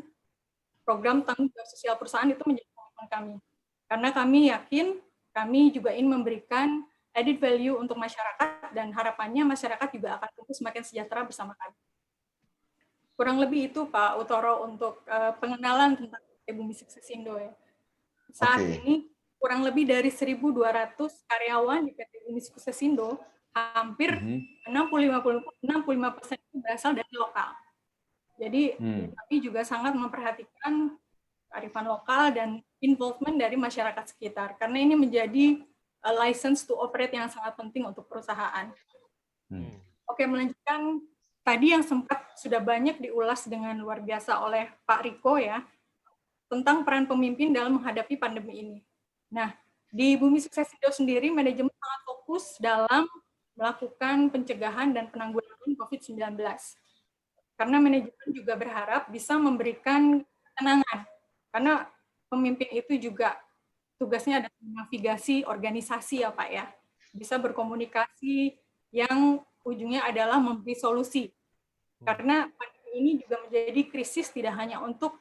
program tanggung jawab sosial perusahaan itu menjadi komitmen kami. Karena kami yakin kami juga ingin memberikan added value untuk masyarakat dan harapannya masyarakat juga akan tumbuh semakin sejahtera bersama kami. Kurang lebih itu Pak Utoro untuk pengenalan tentang PT Bumi Sukses Indo ya. Saat ini kurang lebih dari 1.200 karyawan di PT Bumi Sukses Indo, hampir 65% itu berasal dari lokal. Jadi kami juga sangat memperhatikan kearifan lokal dan involvement dari masyarakat sekitar, karena ini menjadi license to operate yang sangat penting untuk perusahaan. Oke, melanjutkan tadi yang sempat sudah banyak diulas dengan luar biasa oleh Pak Riko ya, tentang peran pemimpin dalam menghadapi pandemi ini. Nah, di Bumi Sukses Indo sendiri, manajemen sangat fokus dalam melakukan pencegahan dan penanggulangan COVID-19. Karena manajemen juga berharap bisa memberikan ketenangan. Karena pemimpin itu juga tugasnya adalah navigasi organisasi ya Pak ya. Bisa berkomunikasi yang ujungnya adalah memberi solusi. Karena pandemi ini juga menjadi krisis tidak hanya untuk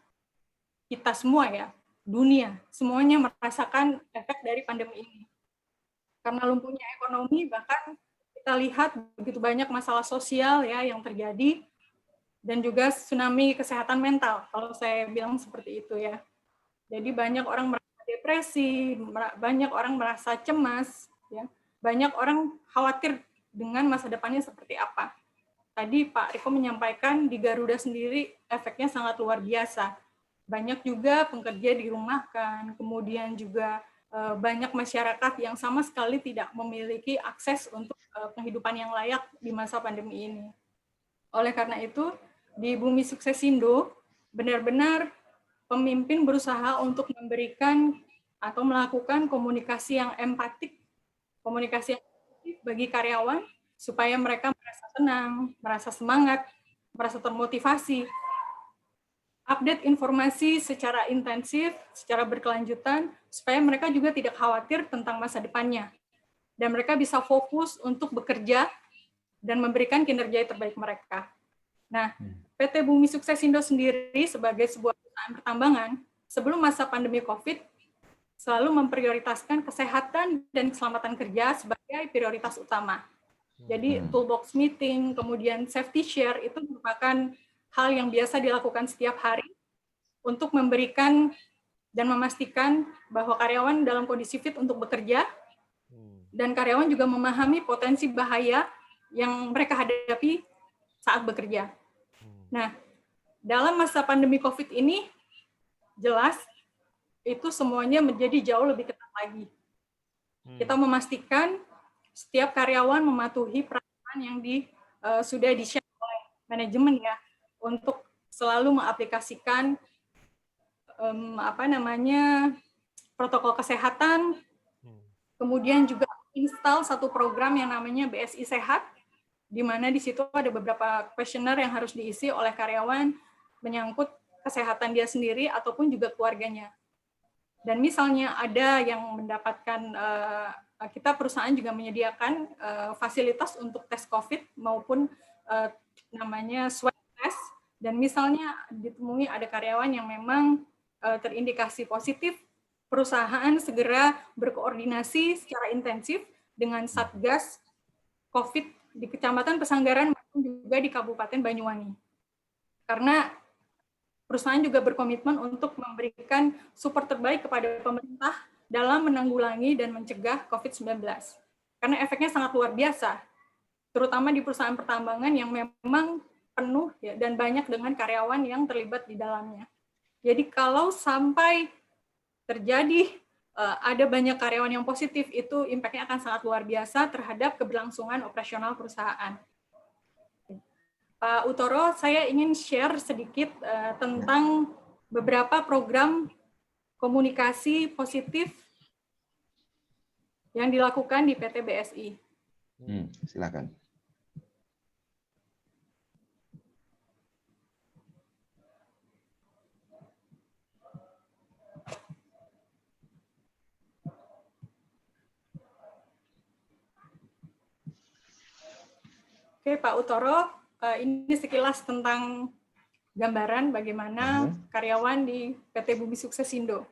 kita semua ya, dunia, semuanya merasakan efek dari pandemi ini. Karena lumpuhnya ekonomi, bahkan kita lihat begitu banyak masalah sosial ya yang terjadi, dan juga tsunami kesehatan mental, kalau saya bilang seperti itu ya. Jadi banyak orang merasa depresi, banyak orang merasa cemas, ya. Banyak orang khawatir dengan masa depannya seperti apa. Tadi Pak Riko menyampaikan di Garuda sendiri efeknya sangat luar biasa. Banyak juga pekerja dirumahkan, kemudian juga banyak masyarakat yang sama sekali tidak memiliki akses untuk penghidupan yang layak di masa pandemi ini. Oleh karena itu, di Bumi Suksesindo, benar-benar pemimpin berusaha untuk memberikan atau melakukan komunikasi yang empatik, komunikasi yang empatik bagi karyawan, supaya mereka merasa tenang, merasa semangat, merasa termotivasi. Update informasi secara intensif, secara berkelanjutan, supaya mereka juga tidak khawatir tentang masa depannya. Dan mereka bisa fokus untuk bekerja dan memberikan kinerja yang terbaik mereka. Nah, PT Bumi Suksesindo sendiri sebagai sebuah perusahaan pertambangan, sebelum masa pandemi COVID, selalu memprioritaskan kesehatan dan keselamatan kerja sebagai prioritas utama. Jadi toolbox meeting, kemudian safety share, itu merupakan hal yang biasa dilakukan setiap hari untuk memberikan dan memastikan bahwa karyawan dalam kondisi fit untuk bekerja, dan karyawan juga memahami potensi bahaya yang mereka hadapi saat bekerja. Nah, dalam masa pandemi COVID ini, jelas itu semuanya menjadi jauh lebih ketat lagi. Kita memastikan setiap karyawan mematuhi peraturan yang sudah di-share oleh manajemen ya, untuk selalu mengaplikasikan protokol kesehatan, kemudian juga install satu program yang namanya BSI Sehat, di mana di situ ada beberapa kuesioner yang harus diisi oleh karyawan menyangkut kesehatan dia sendiri ataupun juga keluarganya. Dan misalnya ada yang mendapatkan, kita perusahaan juga menyediakan fasilitas untuk tes COVID maupun namanya swab test, dan misalnya ditemui ada karyawan yang memang terindikasi positif, perusahaan segera berkoordinasi secara intensif dengan Satgas COVID di Kecamatan Pesanggaran maupun juga di Kabupaten Banyuwangi. Karena perusahaan juga berkomitmen untuk memberikan support terbaik kepada pemerintah dalam menanggulangi dan mencegah COVID-19. Karena efeknya sangat luar biasa, terutama di perusahaan pertambangan yang memang penuh ya, dan banyak dengan karyawan yang terlibat di dalamnya. Jadi kalau sampai terjadi ada banyak karyawan yang positif, itu impact-nya akan sangat luar biasa terhadap keberlangsungan operasional perusahaan. Pak Utoro, saya ingin share sedikit tentang beberapa program komunikasi positif yang dilakukan di PT BSI. Silakan. Oke, Pak Utoro, ini sekilas tentang gambaran bagaimana karyawan di PT Bumi Suksesindo.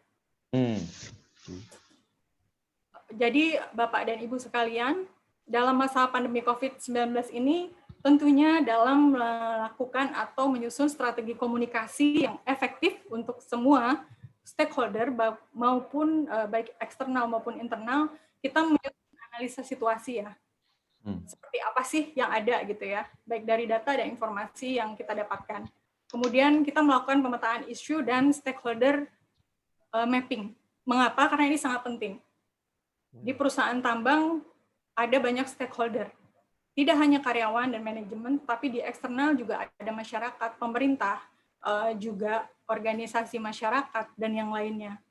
Jadi, Bapak dan Ibu sekalian, dalam masa pandemi COVID-19 ini, tentunya dalam melakukan atau menyusun strategi komunikasi yang efektif untuk semua stakeholder, maupun baik eksternal maupun internal, kita menganalisa situasi ya. Seperti apa sih yang ada gitu ya, baik dari data dan informasi yang kita dapatkan. Kemudian kita melakukan pemetaan isu dan stakeholder mapping. Mengapa? Karena ini sangat penting. Di perusahaan tambang ada banyak stakeholder. Tidak hanya karyawan dan manajemen, tapi di eksternal juga ada masyarakat, pemerintah, juga organisasi masyarakat, dan yang lainnya.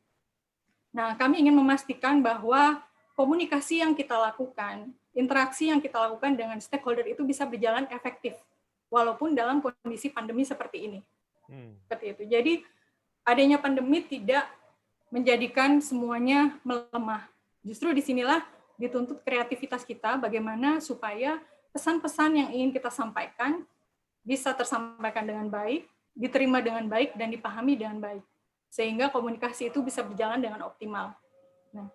Nah, kami ingin memastikan bahwa komunikasi yang kita lakukan, interaksi yang kita lakukan dengan stakeholder itu bisa berjalan efektif, walaupun dalam kondisi pandemi seperti ini. Seperti itu. Jadi, adanya pandemi tidak menjadikan semuanya melemah. Justru disinilah dituntut kreativitas kita, bagaimana supaya pesan-pesan yang ingin kita sampaikan bisa tersampaikan dengan baik, diterima dengan baik, dan dipahami dengan baik. Sehingga komunikasi itu bisa berjalan dengan optimal. Nah,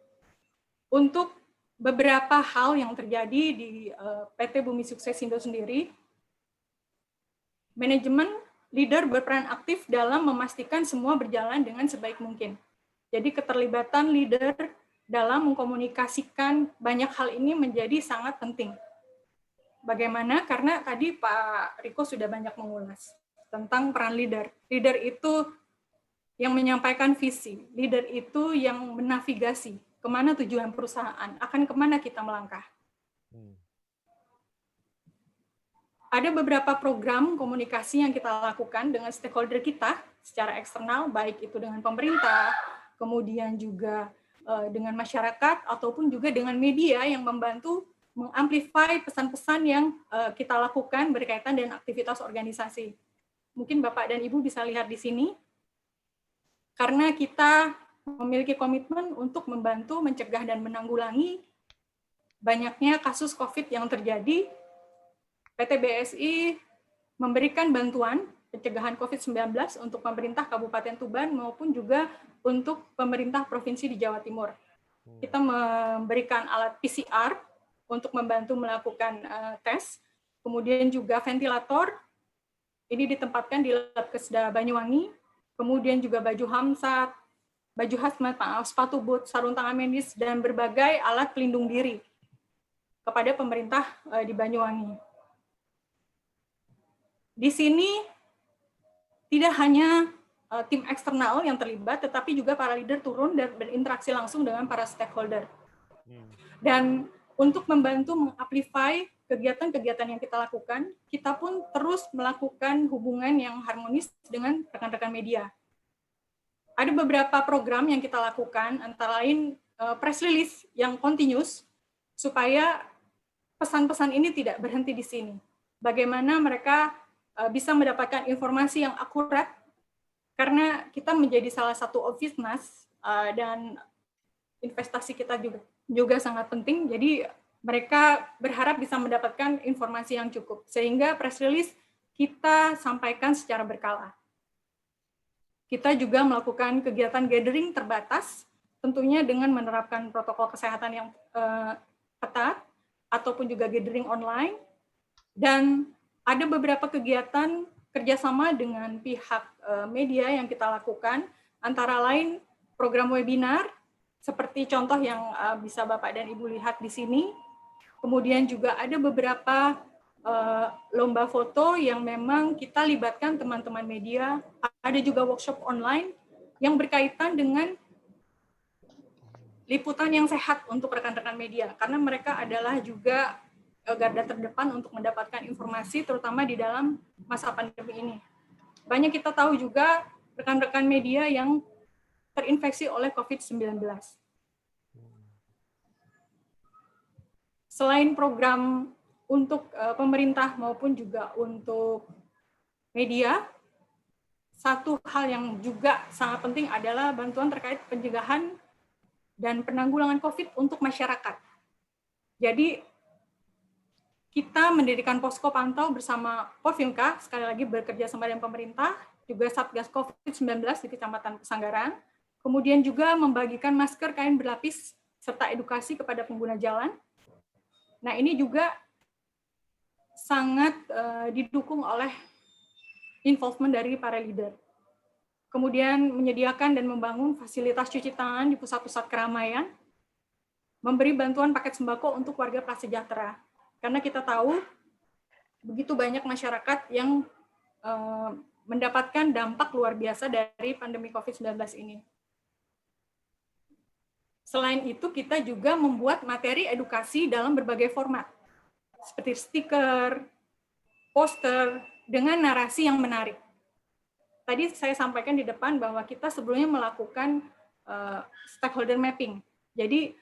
untuk beberapa hal yang terjadi di PT Bumi Suksesindo sendiri, manajemen leader berperan aktif dalam memastikan semua berjalan dengan sebaik mungkin. Jadi keterlibatan leader dalam mengkomunikasikan banyak hal ini menjadi sangat penting. Bagaimana? Karena tadi Pak Riko sudah banyak mengulas tentang peran leader. Leader itu yang menyampaikan visi, leader itu yang menavigasi kemana tujuan perusahaan, akan kemana kita melangkah. Ada beberapa program komunikasi yang kita lakukan dengan stakeholder kita secara eksternal, baik itu dengan pemerintah, kemudian juga dengan masyarakat, ataupun juga dengan media yang membantu mengamplify pesan-pesan yang kita lakukan berkaitan dengan aktivitas organisasi. Mungkin Bapak dan Ibu bisa lihat di sini, karena kita memiliki komitmen untuk membantu mencegah dan menanggulangi banyaknya kasus COVID yang terjadi. PT BSI memberikan bantuan pencegahan COVID-19 untuk pemerintah Kabupaten Tuban maupun juga untuk pemerintah Provinsi di Jawa Timur. Kita memberikan alat PCR untuk membantu melakukan tes, kemudian juga ventilator, ini ditempatkan di Labkesda Banyuwangi, kemudian juga baju hamsat, baju hazmat, sepatu boot, sarung tangan medis, dan berbagai alat pelindung diri kepada pemerintah di Banyuwangi. Di sini tidak hanya tim eksternal yang terlibat, tetapi juga para leader turun dan berinteraksi langsung dengan para stakeholder. Dan untuk membantu mengamplify kegiatan-kegiatan yang kita lakukan, kita pun terus melakukan hubungan yang harmonis dengan rekan-rekan media. Ada beberapa program yang kita lakukan, antara lain press release yang continuous, supaya pesan-pesan ini tidak berhenti di sini. Bagaimana mereka bisa mendapatkan informasi yang akurat, karena kita menjadi salah satu obvious dan investasi kita juga sangat penting, jadi mereka berharap bisa mendapatkan informasi yang cukup, sehingga press release kita sampaikan secara berkala. Kita juga melakukan kegiatan gathering terbatas, tentunya dengan menerapkan protokol kesehatan yang ketat, ataupun juga gathering online, dan ada beberapa kegiatan kerjasama dengan pihak media yang kita lakukan, antara lain program webinar, seperti contoh yang bisa Bapak dan Ibu lihat di sini. Kemudian juga ada beberapa lomba foto yang memang kita libatkan teman-teman media. Ada juga workshop online yang berkaitan dengan liputan yang sehat untuk rekan-rekan media, karena mereka adalah juga garda terdepan untuk mendapatkan informasi, terutama di dalam masa pandemi ini. Banyak kita tahu juga rekan-rekan media yang terinfeksi oleh COVID-19. Selain program untuk pemerintah maupun juga untuk media, satu hal yang juga sangat penting adalah bantuan terkait pencegahan dan penanggulangan COVID untuk masyarakat. Jadi, kita mendirikan posko pantau bersama Porvimka, sekali lagi bekerja sama dengan pemerintah, juga Satgas COVID-19 di Kecamatan Pesanggaran, kemudian juga membagikan masker kain berlapis, serta edukasi kepada pengguna jalan. Nah, ini juga sangat didukung oleh involvement dari para leader. Kemudian menyediakan dan membangun fasilitas cuci tangan di pusat-pusat keramaian, memberi bantuan paket sembako untuk warga prasejahtera. Karena kita tahu begitu banyak masyarakat yang mendapatkan dampak luar biasa dari pandemi COVID-19 ini. Selain itu, kita juga membuat materi edukasi dalam berbagai format, seperti stiker, poster, dengan narasi yang menarik. Tadi saya sampaikan di depan bahwa kita sebelumnya melakukan stakeholder mapping. Jadi,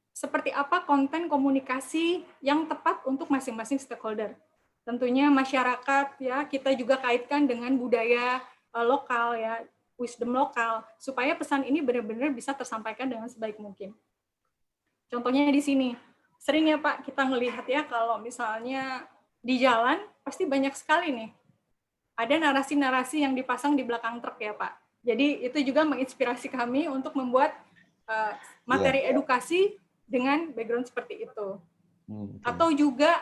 seperti apa konten komunikasi yang tepat untuk masing-masing stakeholder. Tentunya masyarakat, ya, kita juga kaitkan dengan budaya lokal, ya, wisdom lokal, supaya pesan ini benar-benar bisa tersampaikan dengan sebaik mungkin. Contohnya di sini, sering ya Pak, kita melihat ya kalau misalnya di jalan, pasti banyak sekali nih, ada narasi-narasi yang dipasang di belakang truk ya Pak. Jadi itu juga menginspirasi kami untuk membuat materi edukasi dengan background seperti itu. Atau juga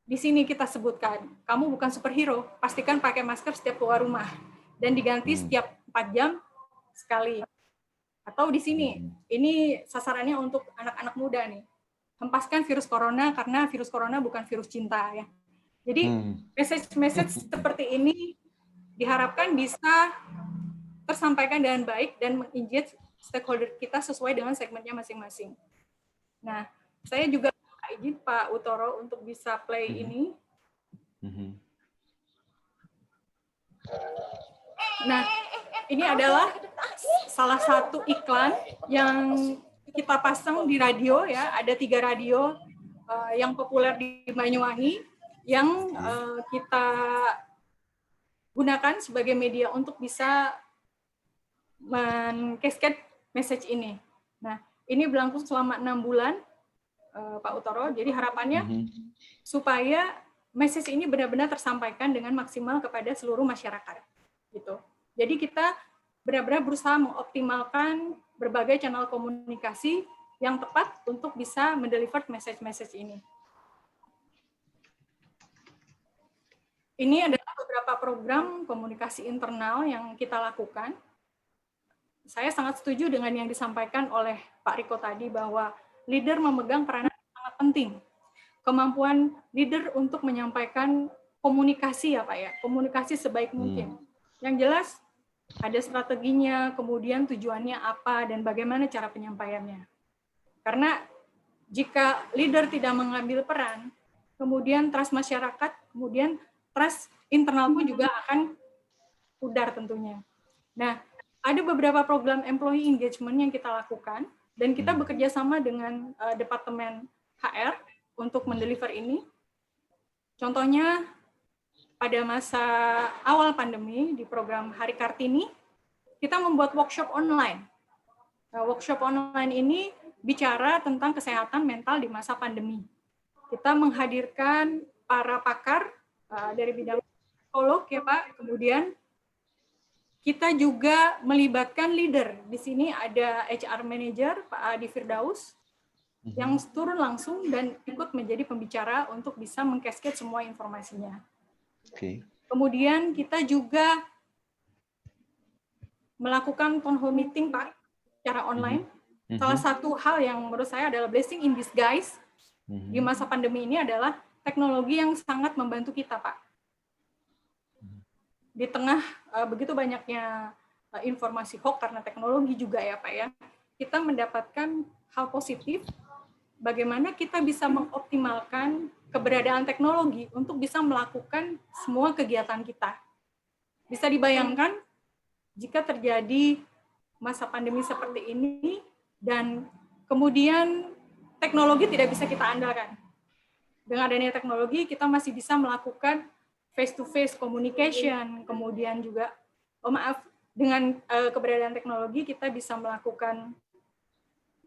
di sini kita sebutkan, kamu bukan superhero, pastikan pakai masker setiap keluar rumah dan diganti setiap 4 jam sekali. Atau di sini, ini sasarannya untuk anak-anak muda nih. Hempaskan virus corona karena virus corona bukan virus cinta ya. Jadi message-message seperti ini diharapkan bisa tersampaikan dengan baik dan meng-engage stakeholder kita sesuai dengan segmennya masing-masing. Nah, saya juga izin Pak Utoro untuk bisa play ini. Nah, ini adalah salah satu iklan yang kita pasang di radio ya. Ada 3 radio yang populer di Banyuwangi yang kita gunakan sebagai media untuk bisa men-cascade message ini. Nah, ini berlangsung selama 6 bulan, Pak Utoro. Jadi harapannya supaya message ini benar-benar tersampaikan dengan maksimal kepada seluruh masyarakat. Gitu. Jadi kita benar-benar berusaha mengoptimalkan berbagai channel komunikasi yang tepat untuk bisa mendeliver message-message ini. Ini adalah beberapa program komunikasi internal yang kita lakukan. Saya sangat setuju dengan yang disampaikan oleh Pak Riko tadi bahwa leader memegang peranan yang sangat penting. Kemampuan leader untuk menyampaikan komunikasi ya Pak ya, komunikasi sebaik mungkin. Yang jelas ada strateginya, kemudian tujuannya apa, dan bagaimana cara penyampaiannya. Karena jika leader tidak mengambil peran, kemudian trust masyarakat, kemudian trust internal pun juga akan pudar tentunya. Nah, ada beberapa program employee engagement yang kita lakukan, dan kita bekerja sama dengan Departemen HR untuk mendeliver ini. Contohnya, pada masa awal pandemi di program Hari Kartini, kita membuat workshop online. Nah, workshop online ini bicara tentang kesehatan mental di masa pandemi. Kita menghadirkan para pakar dari bidang psikolog ya Pak, kemudian kita juga melibatkan leader. Di sini ada HR Manager, Pak Adi Firdaus, yang turun langsung dan ikut menjadi pembicara untuk bisa meng-cascade semua informasinya. Kemudian kita juga melakukan town hall meeting Pak secara online. Salah satu hal yang menurut saya adalah blessing in disguise di masa pandemi ini adalah teknologi yang sangat membantu kita Pak. Di tengah begitu banyaknya informasi hoax karena teknologi juga ya Pak ya, kita mendapatkan hal positif bagaimana kita bisa mengoptimalkan keberadaan teknologi untuk bisa melakukan semua kegiatan kita. Bisa dibayangkan jika terjadi masa pandemi seperti ini dan kemudian teknologi tidak bisa kita andalkan. Dengan adanya teknologi kita masih bisa melakukan face-to-face communication, kemudian juga, dengan keberadaan teknologi kita bisa melakukan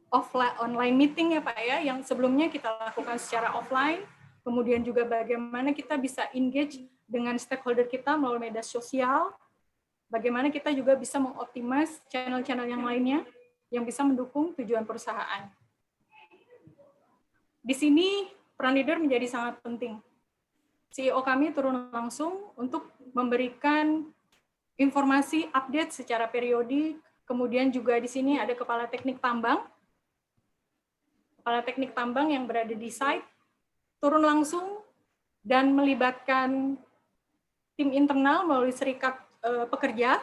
offline online meeting ya Pak ya, yang sebelumnya kita lakukan secara offline. Kemudian juga bagaimana kita bisa engage dengan stakeholder kita melalui media sosial, bagaimana kita juga bisa mengoptimize channel-channel yang lainnya yang bisa mendukung tujuan perusahaan. Di sini peran leader menjadi sangat penting. CEO kami turun langsung untuk memberikan informasi update secara periodik, kemudian juga di sini ada kepala teknik tambang yang berada di site, turun langsung dan melibatkan tim internal melalui serikat pekerja.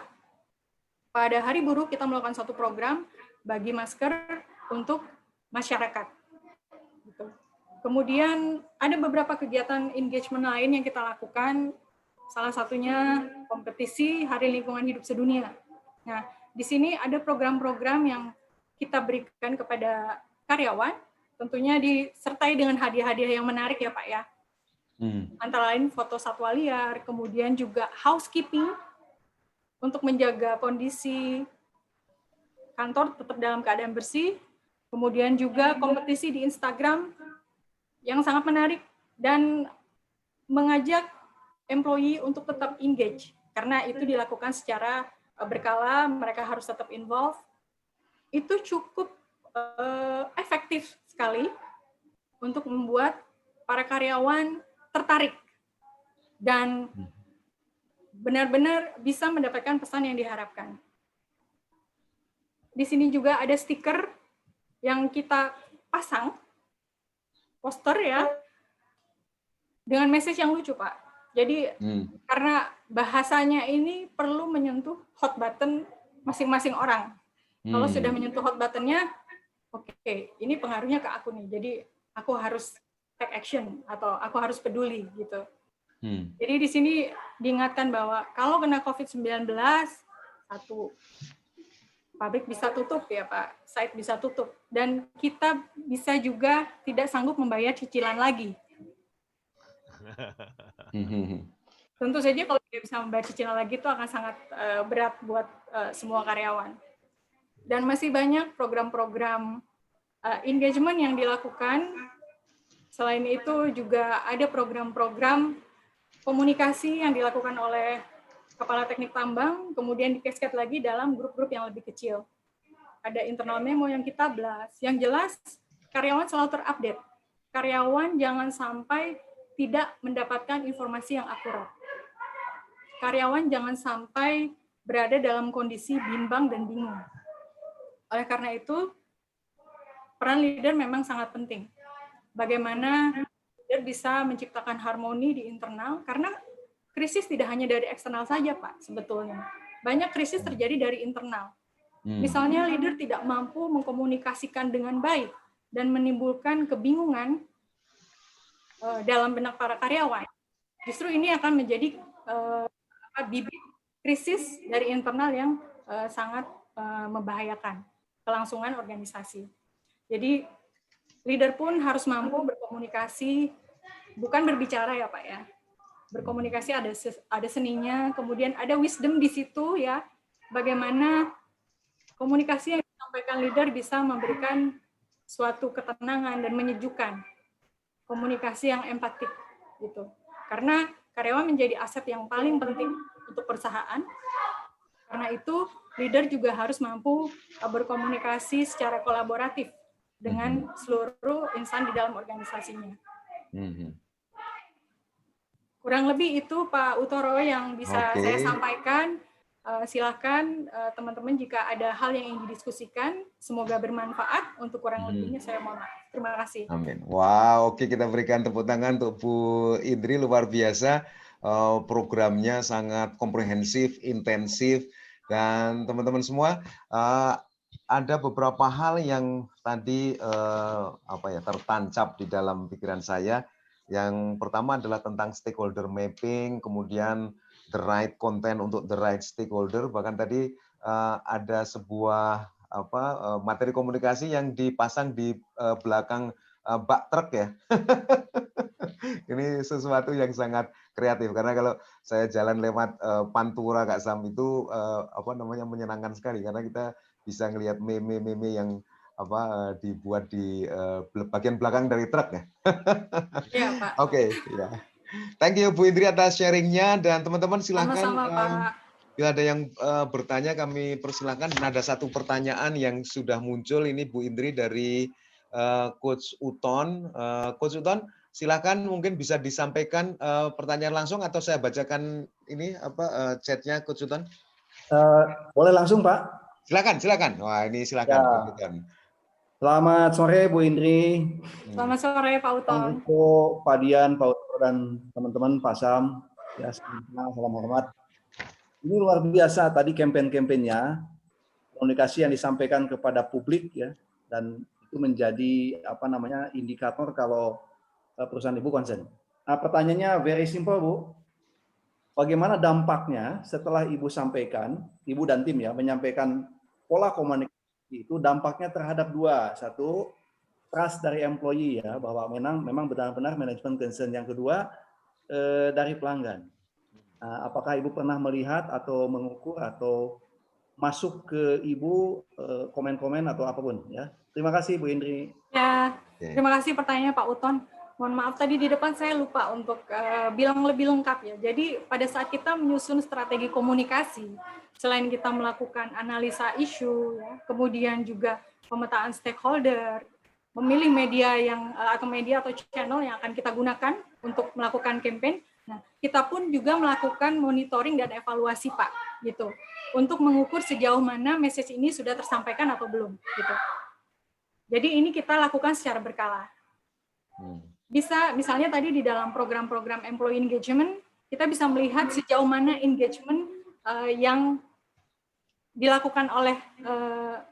Pada Hari Buruh kita melakukan satu program bagi masker untuk masyarakat. Gitu. Kemudian ada beberapa kegiatan engagement lain yang kita lakukan, salah satunya kompetisi Hari Lingkungan Hidup Sedunia. Nah, di sini ada program-program yang kita berikan kepada karyawan, tentunya disertai dengan hadiah-hadiah yang menarik ya Pak ya. Antara lain foto satwa liar, kemudian juga housekeeping untuk menjaga kondisi kantor tetap dalam keadaan bersih, kemudian juga kompetisi di Instagram yang sangat menarik dan mengajak employee untuk tetap engage, karena itu dilakukan secara berkala, mereka harus tetap involved. Itu cukup efektif sekali untuk membuat para karyawan tertarik dan benar-benar bisa mendapatkan pesan yang diharapkan. Di sini juga ada stiker yang kita pasang, poster ya, dengan message yang lucu, Pak. Jadi karena bahasanya ini perlu menyentuh hot button masing-masing orang. Kalau sudah menyentuh hot buttonnya, oke, ini pengaruhnya ke aku nih. Jadi aku harus take action atau aku harus peduli gitu. Jadi di sini diingatkan bahwa kalau kena COVID-19, satu, pabrik bisa tutup ya Pak, site bisa tutup. Dan kita bisa juga tidak sanggup membayar cicilan lagi. Tentu saja kalau tidak bisa membayar cicilan lagi itu akan sangat berat buat semua karyawan. Dan masih banyak program-program engagement yang dilakukan. Selain itu juga ada program-program komunikasi yang dilakukan oleh Kepala Teknik Tambang, kemudian dikasket lagi dalam grup-grup yang lebih kecil. Ada internal memo yang kita blast. Yang jelas, karyawan selalu terupdate. Karyawan jangan sampai tidak mendapatkan informasi yang akurat. Karyawan jangan sampai berada dalam kondisi bimbang dan bingung. Oleh karena itu, peran leader memang sangat penting. Bagaimana leader bisa menciptakan harmoni di internal, karena krisis tidak hanya dari eksternal saja, Pak, sebetulnya. Banyak krisis terjadi dari internal. Misalnya leader tidak mampu mengkomunikasikan dengan baik dan menimbulkan kebingungan dalam benak para karyawan. Justru ini akan menjadi bibit krisis dari internal yang sangat membahayakan kelangsungan organisasi. Jadi leader pun harus mampu berkomunikasi, bukan berbicara ya Pak ya. Berkomunikasi ada seninya, kemudian ada wisdom di situ ya. Bagaimana komunikasi yang disampaikan leader bisa memberikan suatu ketenangan dan menyejukkan. Komunikasi yang empatik gitu. Karena karyawan menjadi aset yang paling penting untuk perusahaan. Karena itu leader juga harus mampu berkomunikasi secara kolaboratif dengan seluruh insan di dalam organisasinya. Kurang lebih itu Pak Utoro yang bisa saya sampaikan. Silakan teman-teman jika ada hal yang ingin didiskusikan, semoga bermanfaat. Untuk kurang lebihnya saya mohon maaf. Terima kasih. Amin. Wow, oke, kita berikan tepuk tangan untuk Bu Indri, luar biasa. Programnya sangat komprehensif, intensif, dan teman-teman semua ada beberapa hal yang tadi tertancap di dalam pikiran saya. Yang pertama adalah tentang stakeholder mapping, kemudian the right content untuk the right stakeholder. Bahkan tadi ada sebuah materi komunikasi yang dipasang di belakang bak truk ya. Ini sesuatu yang sangat kreatif karena kalau saya jalan lewat Pantura Kak Sam itu menyenangkan sekali karena kita bisa ngelihat meme-meme yang dibuat di bagian belakang dari truk ya. Iya, Pak. Oke, ya. Thank you Bu Indri atas sharingnya dan teman-teman silakan. Sama-sama, Pak. Bila ada yang bertanya kami persilahkan. Dan ada satu pertanyaan yang sudah muncul ini Bu Indri dari Coach Uton. Coach Uton, silakan mungkin bisa disampaikan pertanyaan langsung atau saya bacakan ini chatnya Coach Uton. Boleh langsung Pak. Silakan. Wah ini silakan. Ya. Selamat sore Bu Indri. Selamat sore Pak Uton. Pak Dian, Pak Uton dan teman-teman Pak Sam. Ya, salam hormat. Ini luar biasa tadi kampanye-kampanyenya, komunikasi yang disampaikan kepada publik ya, dan itu menjadi indikator kalau perusahaan Ibu concern. Nah, pertanyaannya very simple Bu. Bagaimana dampaknya setelah Ibu sampaikan, Ibu dan tim ya menyampaikan pola komunikasi itu dampaknya terhadap dua. Satu, trust dari employee ya, bahwa memang benar-benar manajemen concern. Yang kedua, dari pelanggan. Nah, apakah Ibu pernah melihat atau mengukur atau masuk ke Ibu komen-komen atau apapun ya? Terima kasih Bu Indri. Ya, terima kasih pertanyaannya Pak Uton. Mohon maaf tadi di depan saya lupa untuk bilang lebih lengkap ya. Jadi pada saat kita menyusun strategi komunikasi, selain kita melakukan analisa isu, ya, kemudian juga pemetaan stakeholder, memilih media atau channel yang akan kita gunakan untuk melakukan campaign. Nah, kita pun juga melakukan monitoring dan evaluasi, Pak, gitu, untuk mengukur sejauh mana message ini sudah tersampaikan atau belum, gitu. Jadi ini kita lakukan secara berkala. Bisa, misalnya tadi di dalam program-program employee engagement, kita bisa melihat sejauh mana engagement yang dilakukan oleh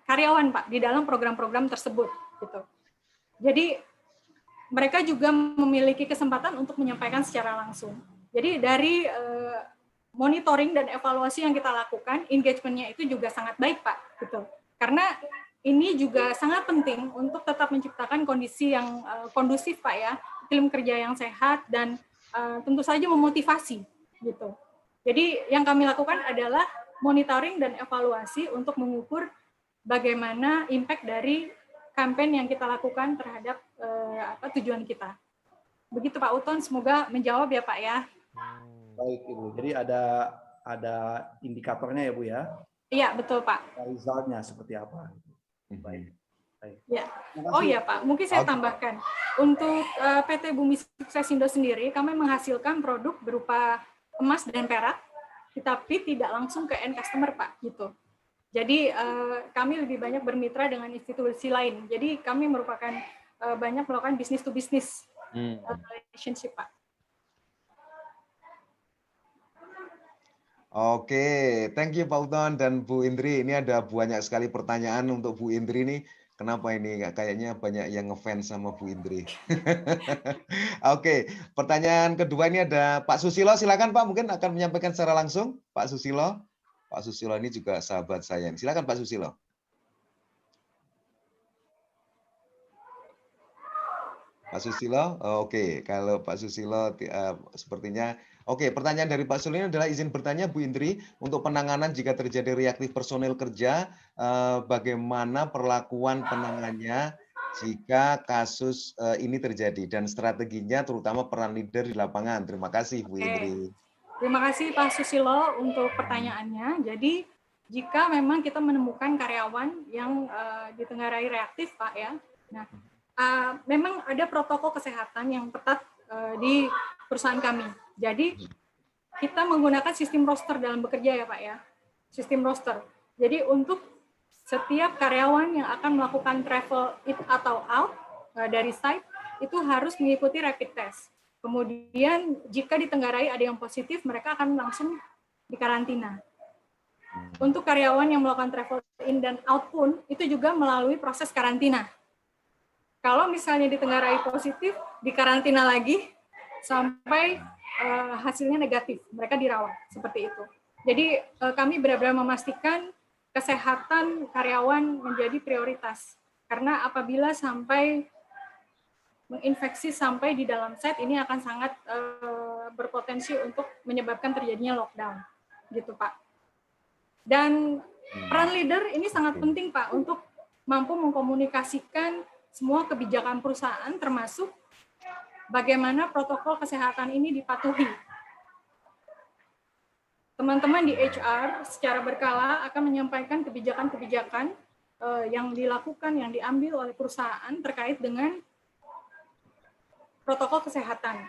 karyawan, Pak, di dalam program-program tersebut, gitu. Jadi mereka juga memiliki kesempatan untuk menyampaikan secara langsung. Jadi dari monitoring dan evaluasi yang kita lakukan, engagement-nya itu juga sangat baik, Pak, gitu. Karena ini juga sangat penting untuk tetap menciptakan kondisi yang kondusif, Pak, ya, iklim kerja yang sehat dan tentu saja memotivasi, gitu. Jadi yang kami lakukan adalah monitoring dan evaluasi untuk mengukur bagaimana impact dari kampanye yang kita lakukan terhadap tujuan kita. Begitu Pak Uton, semoga menjawab ya Pak ya. Baik Ibu, jadi ada indikatornya ya Bu ya? Iya betul Pak. Resultnya seperti apa? Baik. Ya. Oh iya Pak, mungkin saya tambahkan. Untuk PT Bumi Sukses Indo sendiri, kami menghasilkan produk berupa emas dan perak, tetapi tidak langsung ke end customer Pak, gitu. Jadi kami lebih banyak bermitra dengan institusi lain. Jadi kami merupakan banyak melakukan business to business relationship, Pak. Oke, thank you Pak Uton dan Bu Indri. Ini ada banyak sekali pertanyaan untuk Bu Indri nih. Kenapa ini? Kayaknya banyak yang ngefans sama Bu Indri. Oke, pertanyaan kedua ini ada Pak Susilo. Silakan Pak, mungkin akan menyampaikan secara langsung. Pak Susilo. Pak Susilo ini juga sahabat saya. Silakan Pak Susilo. Pak Susilo, oke. Kalau Pak Susilo sepertinya, oke. Pertanyaan dari Pak Susilo ini adalah izin bertanya Bu Indri, untuk penanganan jika terjadi reaktif personil kerja, bagaimana perlakuan penanganannya jika kasus ini terjadi dan strateginya terutama peran leader di lapangan. Terima kasih Bu Indri. Terima kasih Pak Susilo untuk pertanyaannya. Jadi jika memang kita menemukan karyawan yang ditenggarai reaktif, Pak ya, nah memang ada protokol kesehatan yang ketat di perusahaan kami. Jadi kita menggunakan sistem roster dalam bekerja ya Pak ya, sistem roster. Jadi untuk setiap karyawan yang akan melakukan travel in atau out dari site itu harus mengikuti rapid test. Kemudian jika ditenggarai ada yang positif, mereka akan langsung dikarantina. Untuk karyawan yang melakukan travel in dan out pun, itu juga melalui proses karantina. Kalau misalnya ditenggarai positif, dikarantina lagi sampai hasilnya negatif, mereka dirawat, seperti itu. Jadi kami benar-benar memastikan kesehatan karyawan menjadi prioritas. Karena apabila sampai menginfeksi sampai di dalam site ini akan sangat berpotensi untuk menyebabkan terjadinya lockdown, gitu Pak. Dan peran leader ini sangat penting Pak untuk mampu mengkomunikasikan semua kebijakan perusahaan termasuk bagaimana protokol kesehatan ini dipatuhi. Teman-teman di HR secara berkala akan menyampaikan kebijakan-kebijakan yang dilakukan, yang diambil oleh perusahaan terkait dengan protokol kesehatan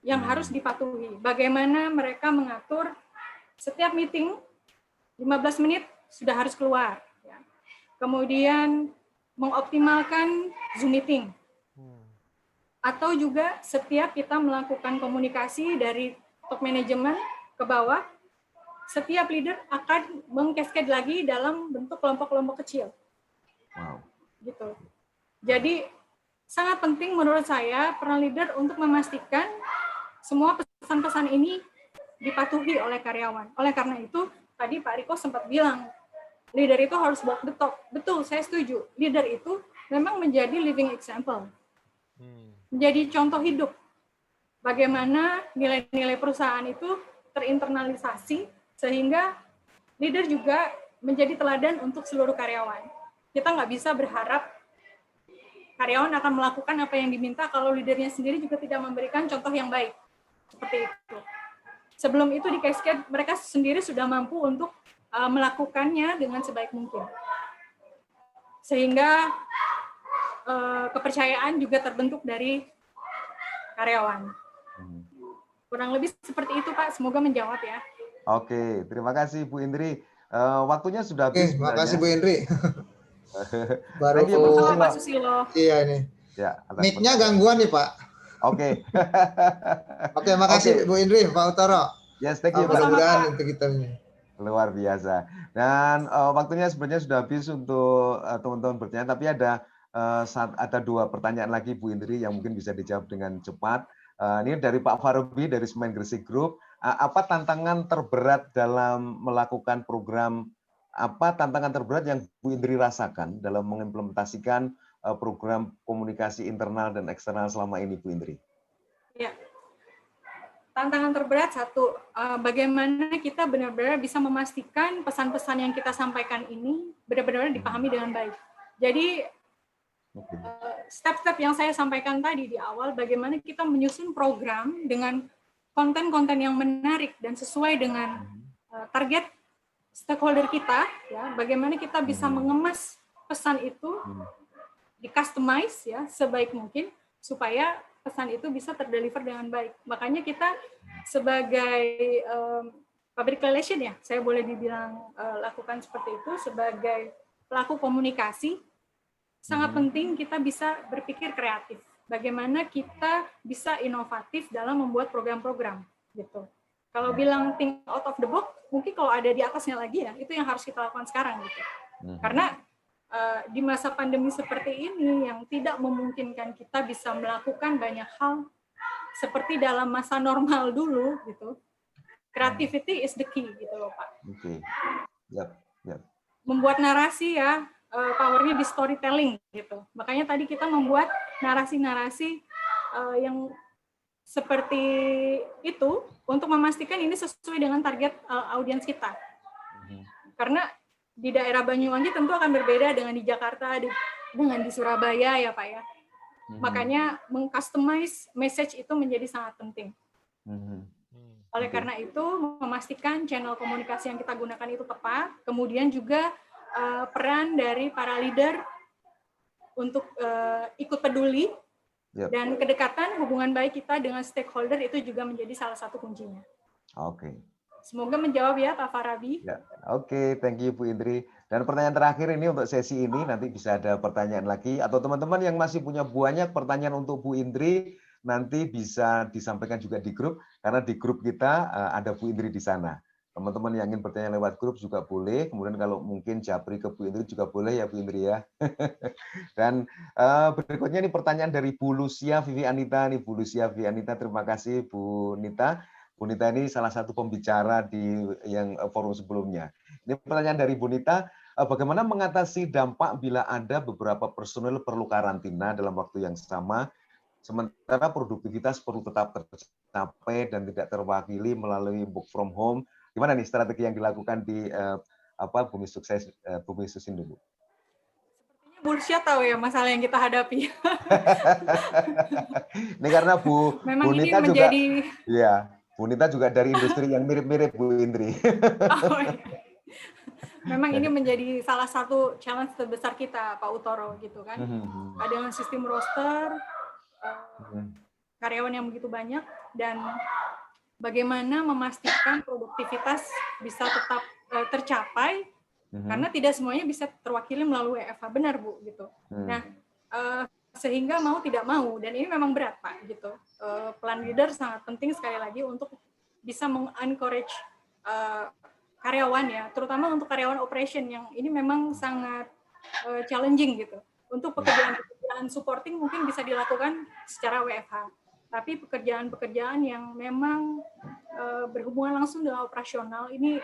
yang harus dipatuhi. Bagaimana mereka mengatur setiap meeting 15 menit sudah harus keluar. Ya. Kemudian mengoptimalkan Zoom meeting. Atau juga setiap kita melakukan komunikasi dari top manajemen ke bawah, setiap leader akan mengcascade lagi dalam bentuk kelompok-kelompok kecil. Wow. Gitu. Jadi sangat penting menurut saya peran leader untuk memastikan semua pesan-pesan ini dipatuhi oleh karyawan. Oleh karena itu, tadi Pak Riko sempat bilang, leader itu harus walk the talk. Betul, saya setuju. Leader itu memang menjadi living example. Menjadi contoh hidup. Bagaimana nilai-nilai perusahaan itu terinternalisasi, sehingga leader juga menjadi teladan untuk seluruh karyawan. Kita nggak bisa berharap karyawan akan melakukan apa yang diminta kalau leadernya sendiri juga tidak memberikan contoh yang baik. Seperti itu. Sebelum itu di cascade, mereka sendiri sudah mampu untuk melakukannya dengan sebaik mungkin. Sehingga kepercayaan juga terbentuk dari karyawan. Kurang lebih seperti itu, Pak. Semoga menjawab ya. Oke, terima kasih Bu Indri. Waktunya sudah habis. Terima kasih Bu Indri. Baru Pak Susilo. Iya ini. Ya, mic-nya gangguan nih Pak. Oke. Oke, makasih Bu Indri, Pak Utoro. Yes, thank you. Mudah-mudahan untuk kita ini. Luar biasa. Dan waktunya sebenarnya sudah habis untuk teman-teman bertanya, tapi ada 2 pertanyaan lagi Bu Indri yang mungkin bisa dijawab dengan cepat. Ini dari Pak Farobi dari Semen Gresik Group. Apa tantangan terberat dalam melakukan program? Apa tantangan terberat yang Bu Indri rasakan dalam mengimplementasikan program komunikasi internal dan eksternal selama ini, Bu Indri? Ya. Tantangan terberat satu, bagaimana kita benar-benar bisa memastikan pesan-pesan yang kita sampaikan ini benar-benar dipahami dengan baik. Jadi step-step yang saya sampaikan tadi di awal, bagaimana kita menyusun program dengan konten-konten yang menarik dan sesuai dengan target stakeholder kita, ya, bagaimana kita bisa mengemas pesan itu, di-customize ya sebaik mungkin supaya pesan itu bisa terdeliver dengan baik. Makanya kita sebagai public relation ya, saya boleh dibilang lakukan seperti itu sebagai pelaku komunikasi, sangat penting kita bisa berpikir kreatif. Bagaimana kita bisa inovatif dalam membuat program-program gitu. Kalau bilang think out of the box, mungkin kalau ada di atasnya lagi ya, itu yang harus kita lakukan sekarang gitu. Karena di masa pandemi seperti ini yang tidak memungkinkan kita bisa melakukan banyak hal seperti dalam masa normal dulu gitu. Creativity is the key gitu loh Pak. Oke. Yep. Membuat narasi ya, powernya di storytelling gitu. Makanya tadi kita membuat narasi-narasi yang seperti itu untuk memastikan ini sesuai dengan target audiens kita. Karena di daerah Banyuwangi tentu akan berbeda dengan di Jakarta, dengan di Surabaya ya Pak ya. Makanya meng-customize message itu menjadi sangat penting. Oleh karena itu memastikan channel komunikasi yang kita gunakan itu tepat, kemudian juga peran dari para leader untuk ikut peduli, dan kedekatan hubungan baik kita dengan stakeholder itu juga menjadi salah satu kuncinya. Oke. Semoga menjawab ya Pak Farabi. Ya. Oke, thank you Bu Indri. Dan pertanyaan terakhir ini untuk sesi ini, nanti bisa ada pertanyaan lagi, atau teman-teman yang masih punya banyak pertanyaan untuk Bu Indri, nanti bisa disampaikan juga di grup, karena di grup kita ada Bu Indri di sana. Teman-teman yang ingin bertanya lewat grup juga boleh, kemudian kalau mungkin japri ke Bu Indri juga boleh ya Bu Indri ya. Dan berikutnya ini pertanyaan dari Bu Lucia Vivi Anita. Nih Bu Lucia Vivi Anita, terima kasih Bu Nita. Bu Nita ini salah satu pembicara di yang forum sebelumnya. Ini pertanyaan dari Bu Nita, bagaimana mengatasi dampak bila ada beberapa personel perlu karantina dalam waktu yang sama, sementara produktivitas perlu tetap tercapai dan tidak terwakili melalui work from home. Gimana nih strategi yang dilakukan di Bumi Sukses, Bumi Susin dulu? Sepertinya Bu Lucia tahu ya masalah yang kita hadapi. Ini karena Bu Nita juga, ya, Bu Nita juga dari industri yang mirip-mirip Bu Indri. Oh, iya. Memang ini menjadi salah satu challenge terbesar kita, Pak Utoro, gitu kan. Dengan sistem roster, karyawan yang begitu banyak, dan bagaimana memastikan produktivitas bisa tetap tercapai, karena tidak semuanya bisa terwakili melalui WFH, benar Bu, gitu. Nah, sehingga mau tidak mau, dan ini memang berat Pak, gitu. Plan leader sangat penting sekali lagi untuk bisa mengencourage karyawan ya, terutama untuk karyawan operation yang ini memang sangat challenging gitu. Untuk pekerjaan-pekerjaan supporting mungkin bisa dilakukan secara WFH. Tapi pekerjaan-pekerjaan yang memang berhubungan langsung dengan operasional ini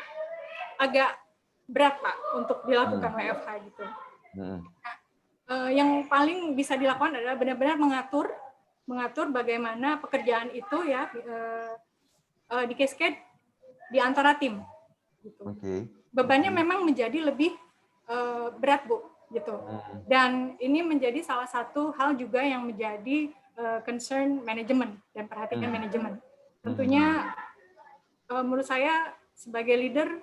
agak berat Pak untuk dilakukan WFH gitu. Nah, yang paling bisa dilakukan adalah benar-benar mengatur bagaimana pekerjaan itu ya di cascade di antara tim. Gitu. Bebannya memang menjadi lebih berat Bu, gitu. Dan ini menjadi salah satu hal juga yang menjadi concern manajemen dan perhatian manajemen. Tentunya menurut saya sebagai leader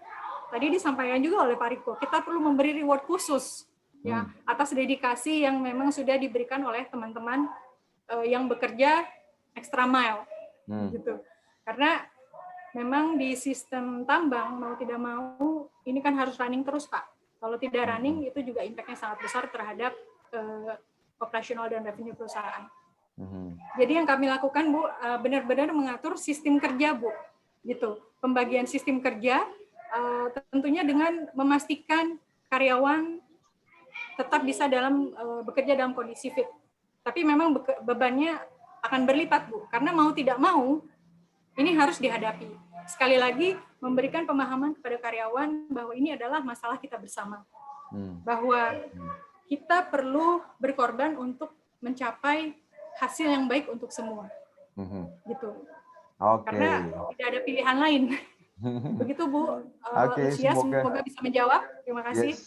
tadi disampaikan juga oleh Pak Riko, kita perlu memberi reward khusus ya, atas dedikasi yang memang sudah diberikan oleh teman-teman yang bekerja extra mile gitu. Karena memang di sistem tambang mau tidak mau ini kan harus running terus, Pak. Kalau tidak running itu juga impact-nya sangat besar terhadap operasional dan revenue perusahaan. Jadi yang kami lakukan, Bu, benar-benar mengatur sistem kerja, Bu. Gitu. Pembagian sistem kerja tentunya dengan memastikan karyawan tetap bisa bekerja dalam kondisi fit. Tapi memang bebannya akan berlipat, Bu. Karena mau tidak mau ini harus dihadapi. Sekali lagi memberikan pemahaman kepada karyawan bahwa ini adalah masalah kita bersama. Bahwa kita perlu berkorban untuk mencapai hasil yang baik untuk semua. Gitu. Karena tidak ada pilihan lain. Begitu, Bu. Lucia, semoga bisa menjawab. Terima kasih.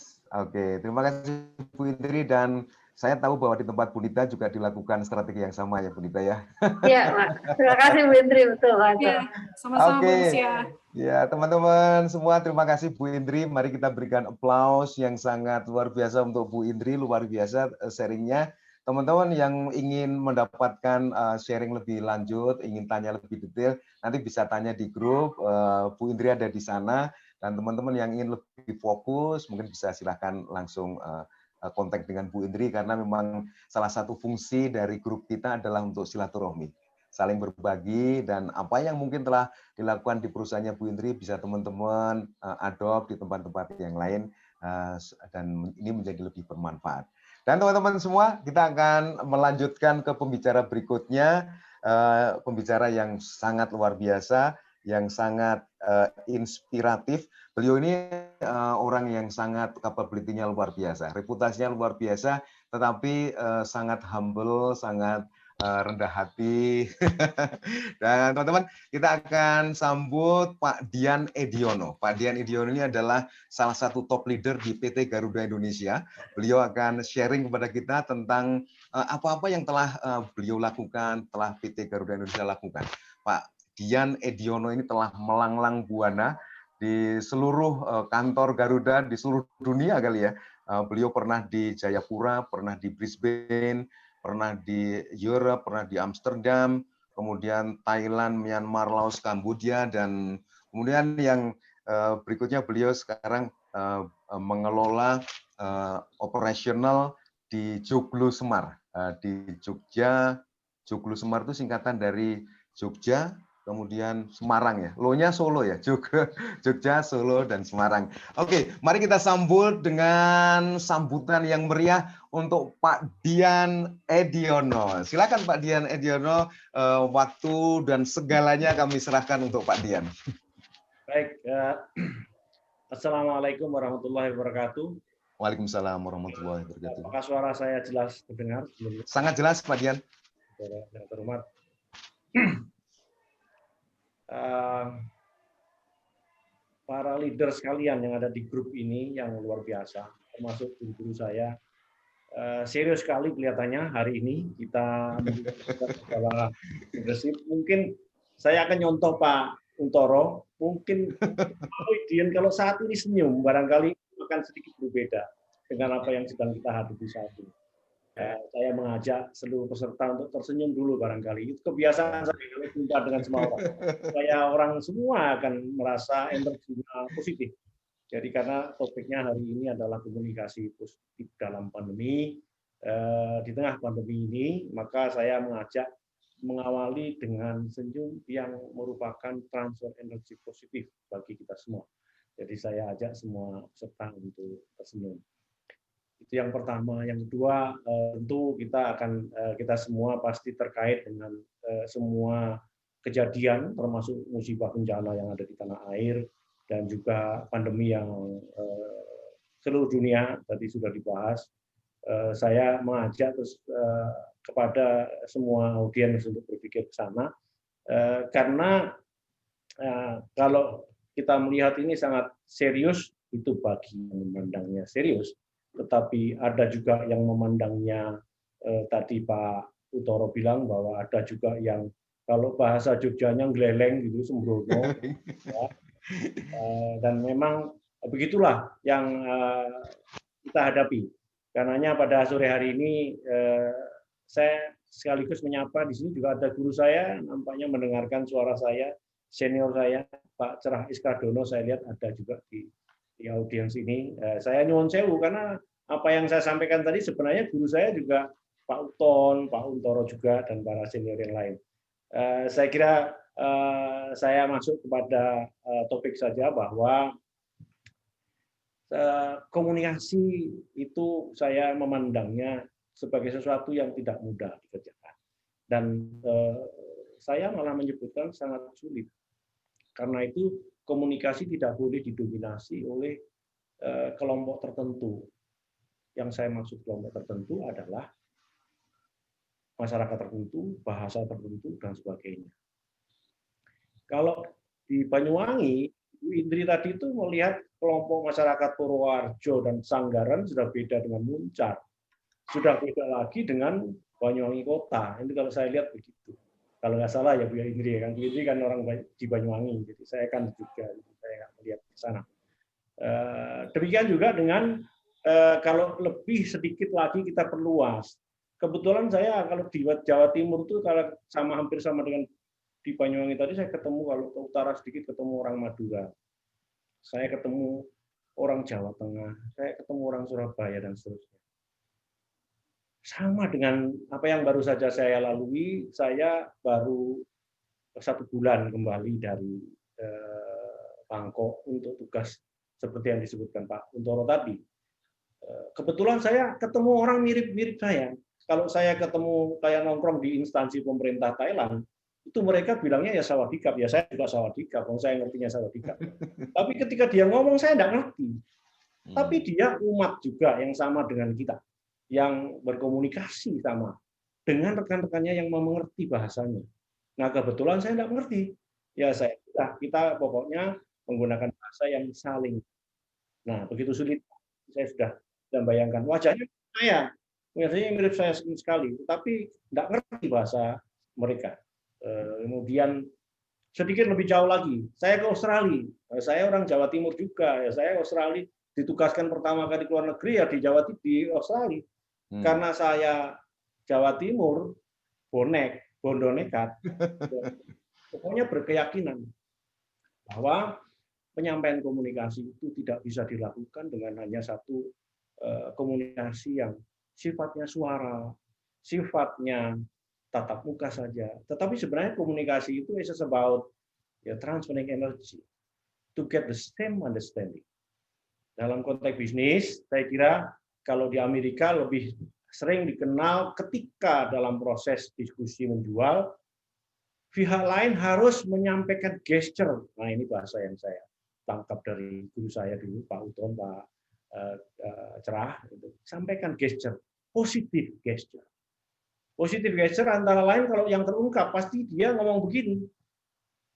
Terima kasih Bu Indri, dan saya tahu bahwa di tempat Bu Nita juga dilakukan strategi yang sama ya Bu Nita ya. Iya, Pak. Terima kasih Bu Indri, betul Pak. Ya, sama-sama Bu Lucia. Ya, teman-teman semua, terima kasih Bu Indri. Mari kita berikan aplaus yang sangat luar biasa untuk Bu Indri, luar biasa sharingnya. Teman-teman yang ingin mendapatkan sharing lebih lanjut, ingin tanya lebih detail, nanti bisa tanya di grup. Bu Indri ada di sana, dan teman-teman yang ingin lebih fokus, mungkin bisa silahkan langsung kontak dengan Bu Indri, karena memang salah satu fungsi dari grup kita adalah untuk silaturahmi, saling berbagi, dan apa yang mungkin telah dilakukan di perusahaannya Bu Indri bisa teman-teman adopt di tempat-tempat yang lain, dan ini menjadi lebih bermanfaat. Dan teman-teman semua, kita akan melanjutkan ke pembicara berikutnya, pembicara yang sangat luar biasa, yang sangat inspiratif. Beliau ini orang yang sangat capability-nya luar biasa, reputasinya luar biasa, tetapi sangat humble, sangat rendah hati. Dan teman-teman, kita akan sambut Pak Dian Ediono. Pak Dian Ediono ini adalah salah satu top leader di PT Garuda Indonesia. Beliau akan sharing kepada kita tentang apa-apa yang telah beliau lakukan, telah PT Garuda Indonesia lakukan. Pak Dian Ediono ini telah melanglang buana di seluruh kantor Garuda di seluruh dunia kali ya. Beliau pernah di Jayapura, pernah di Brisbane, pernah di Europe, pernah di Amsterdam, kemudian Thailand, Myanmar, Laos, Kamboja, dan kemudian yang berikutnya beliau sekarang mengelola operasional di Joglo Semar, di Jogja. Joglo Semar itu singkatan dari Jogja, kemudian Semarang ya, lo-nya Solo ya, Jogja, Solo, dan Semarang. Oke, mari kita sambut dengan sambutan yang meriah untuk Pak Dian Ediono. Silakan Pak Dian Ediono, waktu dan segalanya kami serahkan untuk Pak Dian. Baik, Assalamualaikum warahmatullahi wabarakatuh. Waalaikumsalam warahmatullahi wabarakatuh. Apakah suara saya jelas terdengar? Sangat jelas Pak Dian. Yang terhormat. Para leader sekalian yang ada di grup ini yang luar biasa, termasuk guru-guru saya, serius sekali kelihatannya hari ini kita adalah leadership. Mungkin saya akan nyontoh Pak Untoro, mungkin Dian kalau saat ini senyum barangkali akan sedikit berbeda dengan apa yang sedang kita hadapi saat ini. Saya mengajak seluruh peserta untuk tersenyum dulu barangkali. Itu kebiasaan saya kalau jumpa dengan semua orang. Supaya orang semua akan merasa energinya positif. Jadi karena topiknya hari ini adalah komunikasi positif dalam pandemi. Di tengah pandemi ini, maka saya mengajak mengawali dengan senyum yang merupakan transfer energi positif bagi kita semua. Jadi saya ajak semua peserta untuk tersenyum. Itu yang pertama. Yang kedua, tentu kita semua pasti terkait dengan semua kejadian, termasuk musibah bencana yang ada di tanah air dan juga pandemi yang seluruh dunia tadi sudah dibahas. Saya mengajak kepada semua audiens untuk berpikir ke sana, karena kalau kita melihat ini sangat serius, itu bagi yang memandangnya serius. Tetapi ada juga yang memandangnya, tadi Pak Utoro bilang bahwa ada juga yang kalau bahasa Jogjanya ngeleleng gitu, sembrono. Ya. Dan memang begitulah yang kita hadapi. Karenanya pada sore hari ini saya sekaligus menyapa di sini juga ada guru saya, nampaknya mendengarkan suara saya, senior saya, Pak Cerah Iskardono, saya lihat ada juga di audiens ini. Saya nyuwun sewu karena apa yang saya sampaikan tadi sebenarnya guru saya juga Pak Uton, Pak Untoro juga, dan para senior yang lain. Saya kira saya masuk kepada topik saja bahwa komunikasi itu saya memandangnya sebagai sesuatu yang tidak mudah dikerjakan. Dan saya malah menyebutkan sangat sulit. Karena itu komunikasi tidak boleh didominasi oleh kelompok tertentu. Yang saya maksud kelompok tertentu adalah masyarakat tertentu, bahasa tertentu, dan sebagainya. Kalau di Banyuwangi, Bu Indri tadi itu melihat kelompok masyarakat Purworejo dan Sanggaran sudah beda dengan Muncar. Sudah beda lagi dengan Banyuwangi Kota. Ini kalau saya lihat begitu. Kalau nggak salah ya Bu Indri, kan Bu Indri kan orang di Banyuwangi, jadi saya kan juga saya melihat di sana. Demikian juga dengan kalau lebih sedikit lagi kita perluas. Kebetulan saya kalau di Jawa Timur itu kalau hampir sama dengan di Banyuwangi tadi, saya ketemu kalau ke utara sedikit ketemu orang Madura, saya ketemu orang Jawa Tengah, saya ketemu orang Surabaya dan seterusnya. Sama dengan apa yang baru saja saya lalui, saya baru 1 bulan kembali dari Bangkok untuk tugas seperti yang disebutkan Pak Untoro tadi. Kebetulan saya ketemu orang mirip-mirip saya. Kalau saya ketemu kayak nongkrong di instansi pemerintah Thailand, itu mereka bilangnya ya sawadikap, ya saya juga sawadikap, saya ngertinya sawadikap. Tapi ketika dia ngomong saya tidak ngerti. Tapi dia umat juga yang sama dengan kita, yang berkomunikasi sama dengan rekan-rekannya yang mengerti bahasanya. Nah kebetulan saya tidak mengerti. Ya kita pokoknya menggunakan bahasa yang saling. Nah begitu sulit, saya sudah bayangkan wajahnya saya mirip saya sekali, tapi tidak ngerti bahasa mereka. Kemudian sedikit lebih jauh lagi, saya ke Australia. Saya orang Jawa Timur juga, ya saya Australia ditugaskan pertama kali ke luar negeri ya di Australia. Karena saya Jawa Timur, bondo nekat, pokoknya berkeyakinan bahwa penyampaian komunikasi itu tidak bisa dilakukan dengan hanya satu komunikasi yang sifatnya suara, sifatnya tatap muka saja. Tetapi sebenarnya komunikasi itu is about transferring energy to get the same understanding. Dalam konteks bisnis, saya kira kalau di Amerika lebih sering dikenal ketika dalam proses diskusi menjual, pihak lain harus menyampaikan gesture. Nah ini bahasa yang saya tangkap dari guru saya dulu, Pak Uton, Pak Cerah. Sampaikan gesture, positif gesture. Positif gesture antara lain kalau yang terungkap pasti dia ngomong begini.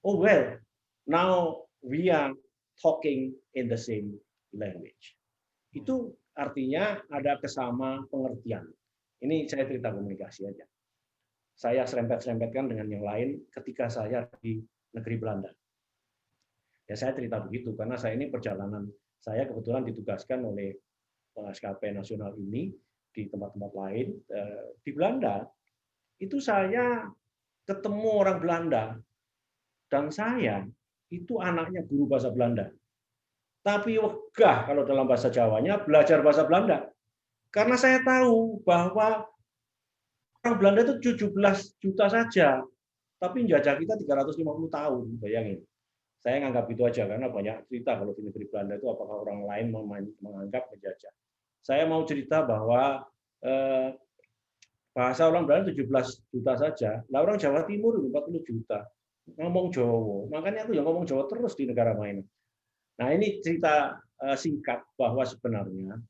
Oh well, now we are talking in the same language. Itu artinya ada kesama pengertian. Ini saya cerita komunikasi aja. Saya serempet-serempetkan dengan yang lain ketika saya di negeri Belanda. Ya saya cerita begitu karena saya ini perjalanan saya kebetulan ditugaskan oleh maskapai nasional ini di tempat-tempat lain di Belanda. Itu saya ketemu orang Belanda dan saya itu anaknya guru bahasa Belanda. Tapi wegah kalau dalam bahasa Jawanya belajar bahasa Belanda. Karena saya tahu bahwa orang Belanda itu 17 juta saja, tapi menjajah kita 350 tahun, bayangin. Saya nganggap itu aja karena banyak cerita kalau di negeri Belanda itu apakah orang lain menganggap menjajah. Saya mau cerita bahwa bahasa orang Belanda 17 juta saja, lah orang Jawa Timur 40 juta ngomong Jawa. Makanya aku yang ngomong Jawa terus di negara lain. Nah ini cerita singkat bahwa sebenarnya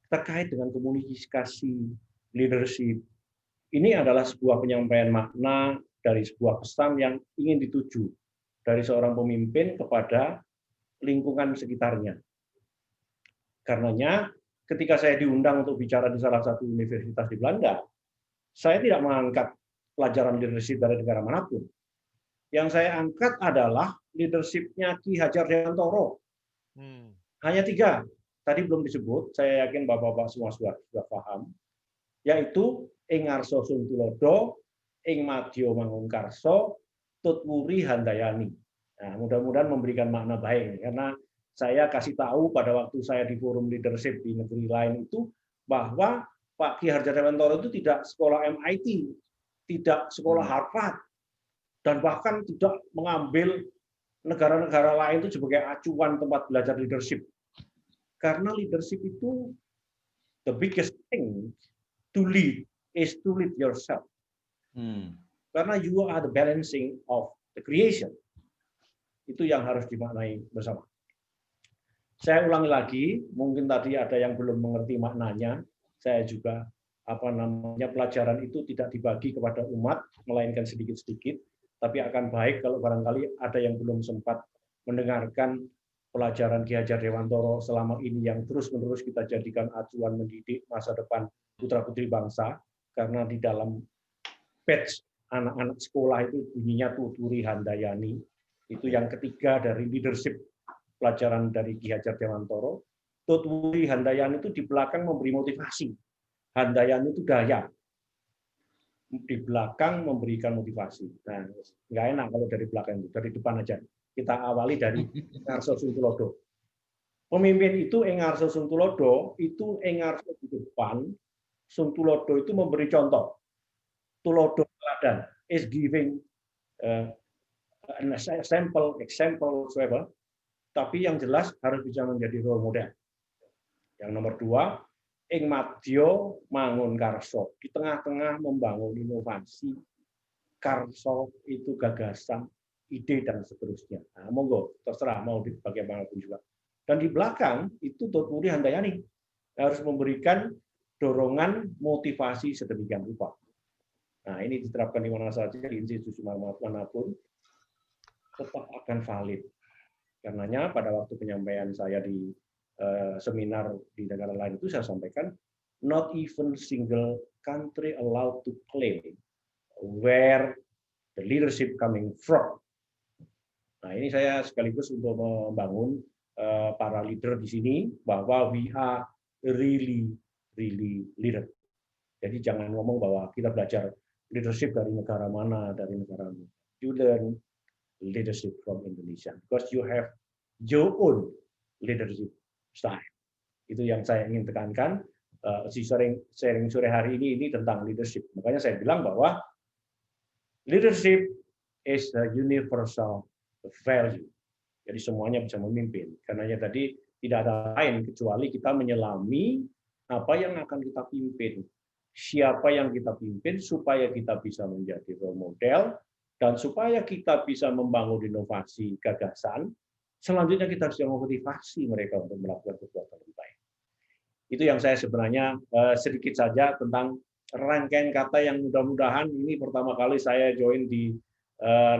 terkait dengan komunikasi leadership ini adalah sebuah penyampaian makna dari sebuah pesan yang ingin dituju dari seorang pemimpin kepada lingkungan sekitarnya. Karenanya ketika saya diundang untuk bicara di salah satu universitas di Belanda, saya tidak mengangkat pelajaran leadership dari negara manapun. Yang saya angkat adalah leadership-nya Ki Hajar Dewantoro. Hanya 3. tadi belum disebut, saya yakin Bapak-Bapak semua sudah paham, yaitu ing ngarsa Suntulodo, ing madya Mangunkarso, tutwuri handayani. Nah, mudah-mudahan memberikan makna baik, karena saya kasih tahu pada waktu saya di forum leadership di negeri lain itu, bahwa Pak Ki Hardja Dewantara itu tidak sekolah MIT, tidak sekolah Harvard, dan bahkan tidak mengambil negara-negara lain itu sebagai acuan tempat belajar leadership. Karena leadership itu the biggest thing to lead is to lead yourself. Karena you are the balancing of the creation. Itu yang harus dimaknai bersama. Saya ulangi lagi, mungkin tadi ada yang belum mengerti maknanya. Saya juga pelajaran itu tidak dibagi kepada umat, melainkan sedikit-sedikit. Tapi akan baik kalau barangkali ada yang belum sempat mendengarkan pelajaran Ki Hardja Dewantara selama ini yang terus-menerus kita jadikan acuan mendidik masa depan putra-putri bangsa, karena di dalam batch anak-anak sekolah itu bunyinya tuturi handayani. Itu yang ketiga dari leadership pelajaran dari Ki Hardja Dewantara. Tuturi handayani itu di belakang memberi motivasi. Handayani itu daya. Di belakang memberikan motivasi. Nah, nggak enak kalau dari belakang itu, dari depan aja. Kita awali dari Ngarso Suntulodo. Pemimpin itu Ngarso Suntulodo, itu Ngarso di depan, Suntulodo itu memberi contoh. Tulodo teladan is giving an example, whatever. Tapi yang jelas harus bisa menjadi role model. Yang nomor 2, ing madya mangun karso, di tengah-tengah membangun inovasi, karso itu gagasan, ide dan seterusnya. Nah, monggo terserah mau bagaimanapun juga. Dan di belakang itu tuturi handayani harus memberikan dorongan motivasi sedemikian rupa. Nah, ini diterapkan di mana saja, di institusi manapun tetap akan valid. Karenanya pada waktu penyampaian saya di seminar di negara lain itu saya sampaikan, not even single country allowed to claim where the leadership coming from. Nah, ini saya sekaligus untuk membangun para leader di sini bahwa we are really leader. Jadi jangan ngomong bahwa kita belajar leadership dari negara mana, dari negara mana. You learn leadership from Indonesia because you have your own leadership style. Itu yang saya ingin tekankan. Sharing sore hari ini tentang leadership. Makanya saya bilang bahwa leadership is a universal value. Jadi semuanya bisa memimpin. Karenanya tadi tidak ada lain kecuali kita menyelami apa yang akan kita pimpin, siapa yang kita pimpin, supaya kita bisa menjadi role model, dan supaya kita bisa membangun inovasi gagasan. Selanjutnya kita harus memotivasi mereka untuk melakukan perbuatan yang baik. Itu yang saya sebenarnya sedikit saja tentang rangkaian kata yang mudah-mudahan ini pertama kali saya join di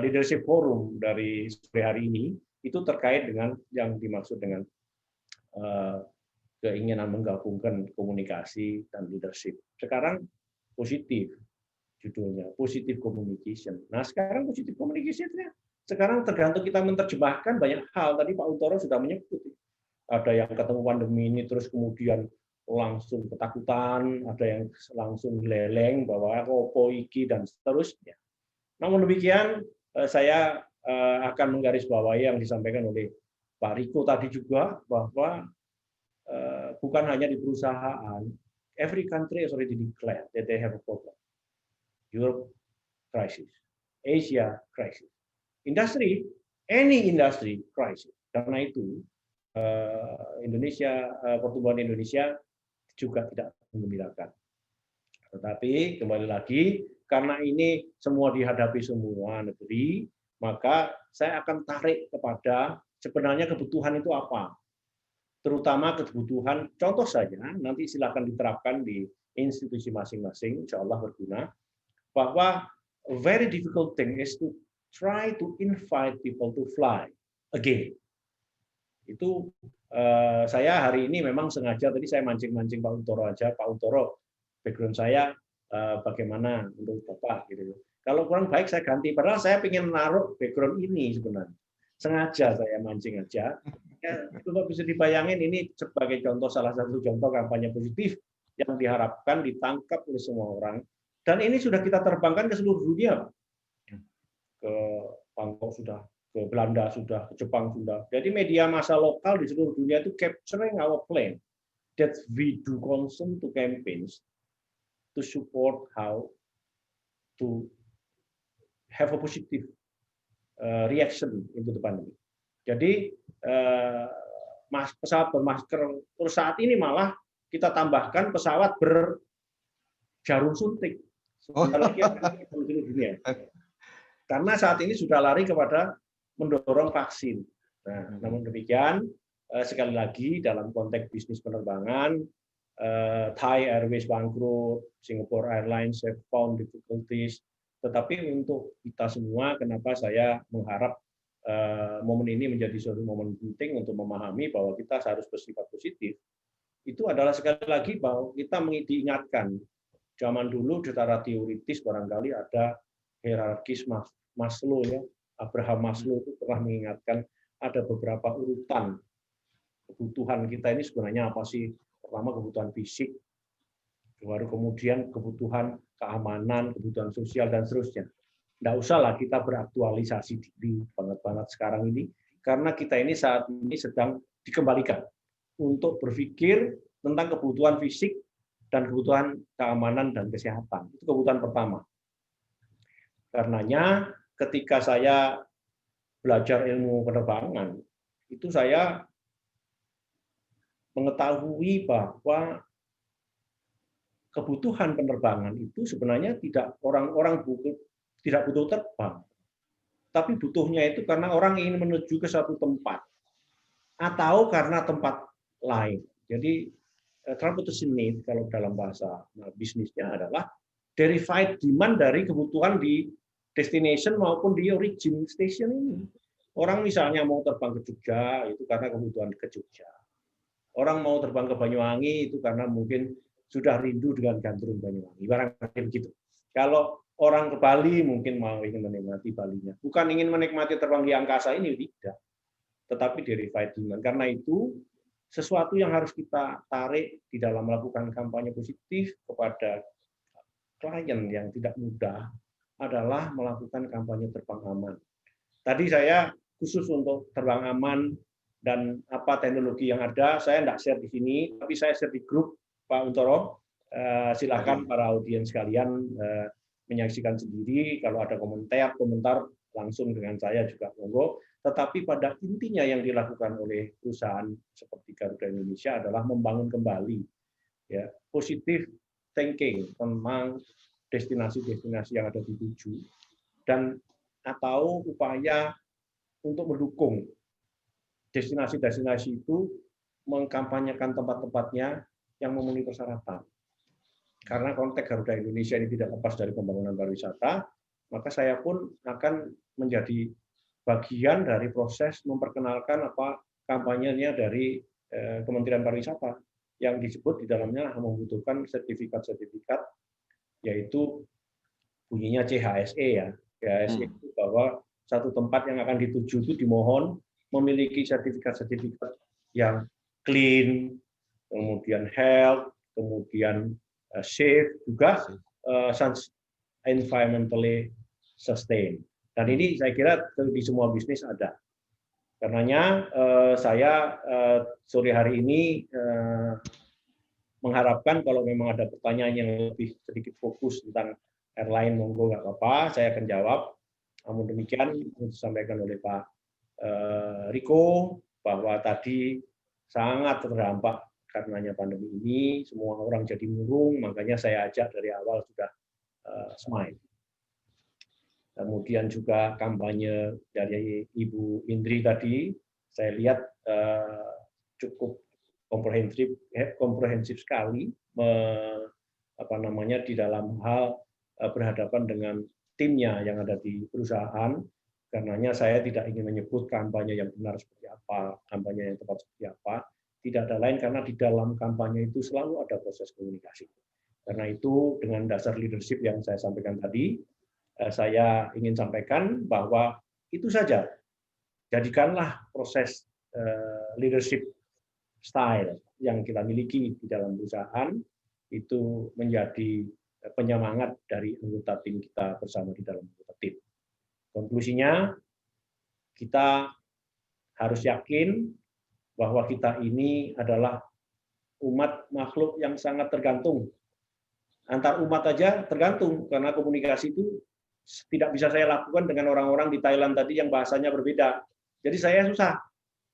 leadership forum dari sore hari ini, itu terkait dengan yang dimaksud dengan keinginan menggabungkan komunikasi dan leadership. Sekarang positif judulnya, positive communication. Nah, sekarang positive communication sekarang tergantung kita menerjemahkan banyak hal. Tadi Pak Uttoro sudah menyebut. Ada yang ketemu pandemi ini terus kemudian langsung ketakutan, ada yang langsung leleng bahwa opo iki dan seterusnya. Namun demikian, saya akan menggarisbawahi yang disampaikan oleh Pak Riko tadi juga, bahwa bukan hanya di perusahaan, every country has already declared that they have a problem. Europe crisis, Asia crisis, industry, any industry crisis. Karena itu Indonesia, pertumbuhan Indonesia juga tidak menggembirakan. Tetapi kembali lagi, karena ini semua dihadapi semua negeri, maka saya akan tarik kepada sebenarnya kebutuhan itu apa. Terutama kebutuhan, contoh saja, nanti silakan diterapkan di institusi masing-masing, insya Allah berguna, bahwa a very difficult thing is to try to invite people to fly again. Itu saya hari ini memang sengaja, tadi saya mancing-mancing Pak Uttoro aja, Pak Uttoro, background saya bagaimana untuk Bapak gitu. Kalau kurang baik saya ganti, padahal saya ingin menaruh background ini sebenarnya. Sengaja saya mancing aja. Ya, coba bisa dibayangin ini sebagai contoh, salah satu contoh kampanye positif yang diharapkan ditangkap oleh semua orang. Dan ini sudah kita terbangkan ke seluruh dunia. Ke Bangkok sudah, ke Belanda sudah, ke Jepang sudah. Jadi media massa lokal di seluruh dunia itu capturing our plan that we do consent to campaigns to support how to have a positive reaction into the pandemic. Jadi pesawat bermasker, terus saat ini malah kita tambahkan pesawat berjarum suntik. Sebentar lagi akan ke seluruh dunia. Karena saat ini sudah lari kepada mendorong vaksin. Nah, namun demikian, sekali lagi dalam konteks bisnis penerbangan, Thai Airways bangkrut, Singapore Airlines have found difficulties. Tetapi untuk kita semua, kenapa saya mengharap momen ini menjadi suatu momen penting untuk memahami bahwa kita harus bersifat positif, itu adalah sekali lagi bahwa kita diingatkan, zaman dulu secara teoritis barangkali ada hierarkis Maslow, ya, Abraham Maslow itu pernah mengingatkan ada beberapa urutan kebutuhan kita ini sebenarnya apa sih? Pertama kebutuhan fisik, baru kemudian kebutuhan keamanan, kebutuhan sosial, dan seterusnya. Nggak usahlah kita beraktualisasi diri banget sekarang ini, karena kita ini saat ini sedang dikembalikan untuk berpikir tentang kebutuhan fisik dan kebutuhan keamanan dan kesehatan. Itu kebutuhan pertama. Karenanya ketika saya belajar ilmu penerbangan, itu saya mengetahui bahwa kebutuhan penerbangan itu sebenarnya tidak orang-orang tidak butuh terbang, tapi butuhnya itu karena orang ingin menuju ke satu tempat atau karena tempat lain. Jadi transportation need kalau dalam bahasa bisnisnya adalah derived demand dari kebutuhan di destination maupun di origin station ini. Orang misalnya mau terbang ke Jogja itu karena kebutuhan ke Jogja. Orang mau terbang ke Banyuwangi itu karena mungkin sudah rindu dengan gandrung Banyuwangi. Barangkali begitu. Kalau orang ke Bali mungkin mau ingin menikmati Balinya. Bukan ingin menikmati terbang di angkasa ini, tidak. Tetapi derived demand. Karena itu, sesuatu yang harus kita tarik di dalam melakukan kampanye positif kepada klien yang tidak mudah adalah melakukan kampanye terbang aman. Tadi saya khusus untuk terbang aman dan apa teknologi yang ada, saya tidak share di sini, tapi saya share di grup Pak Untoro. Silakan para audiens sekalian menyaksikan sendiri. Kalau ada komentar langsung dengan saya juga monggo. Tetapi pada intinya yang dilakukan oleh perusahaan seperti Garuda Indonesia adalah membangun kembali ya positive thinking tentang destinasi-destinasi yang ada dituju dan atau upaya untuk mendukung destinasi-destinasi itu mengkampanyekan tempat-tempatnya yang memenuhi persyaratan. Karena konteks Garuda Indonesia ini tidak lepas dari pembangunan pariwisata, maka saya pun akan menjadi bagian dari proses memperkenalkan apa kampanyenya dari Kementerian Pariwisata yang disebut di dalamnya membutuhkan sertifikat-sertifikat, yaitu bunyinya CHSE ya. CHSE itu bahwa satu tempat yang akan dituju itu dimohon memiliki sertifikat-sertifikat yang clean, kemudian health, kemudian safe, juga environmentally sustain. Dan ini saya kira di semua bisnis ada. Karenanya saya sore hari ini mengharapkan kalau memang ada pertanyaan yang lebih sedikit fokus tentang airline, monggo nggak apa-apa, saya akan jawab. Namun demikian disampaikan oleh Pak Riko bahwa tadi sangat terdampak karenanya pandemi ini, semua orang jadi murung, makanya saya ajak dari awal sudah smile. Kemudian juga kampanye dari Ibu Indri tadi, saya lihat cukup komprehensif sekali, di dalam hal berhadapan dengan timnya yang ada di perusahaan. Karenanya saya tidak ingin menyebut kampanye yang benar seperti apa, kampanye yang tepat seperti apa. Tidak ada lain karena di dalam kampanye itu selalu ada proses komunikasi. Karena itu dengan dasar leadership yang saya sampaikan tadi, saya ingin sampaikan bahwa itu saja. Jadikanlah proses leadership style yang kita miliki di dalam perusahaan itu menjadi penyemangat dari anggota tim kita bersama di dalam anggota tim. Konklusinya, kita harus yakin bahwa kita ini adalah umat makhluk yang sangat tergantung. Antar umat aja tergantung, karena komunikasi itu tidak bisa saya lakukan dengan orang-orang di Thailand tadi yang bahasanya berbeda. Jadi saya susah.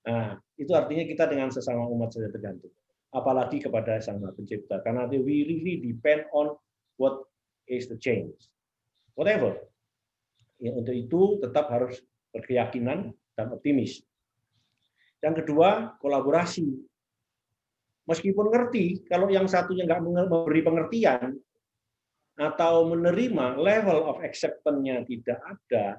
Nah, itu artinya kita dengan sesama umat saja tergantung. Apalagi kepada Sang Maha Pencipta. Karena we really depend on what is the change. Whatever. Ya, untuk itu tetap harus berkeyakinan dan optimis. Yang kedua, kolaborasi. Meskipun ngerti, kalau yang satunya nggak memberi pengertian atau menerima, level of acceptance-nya tidak ada,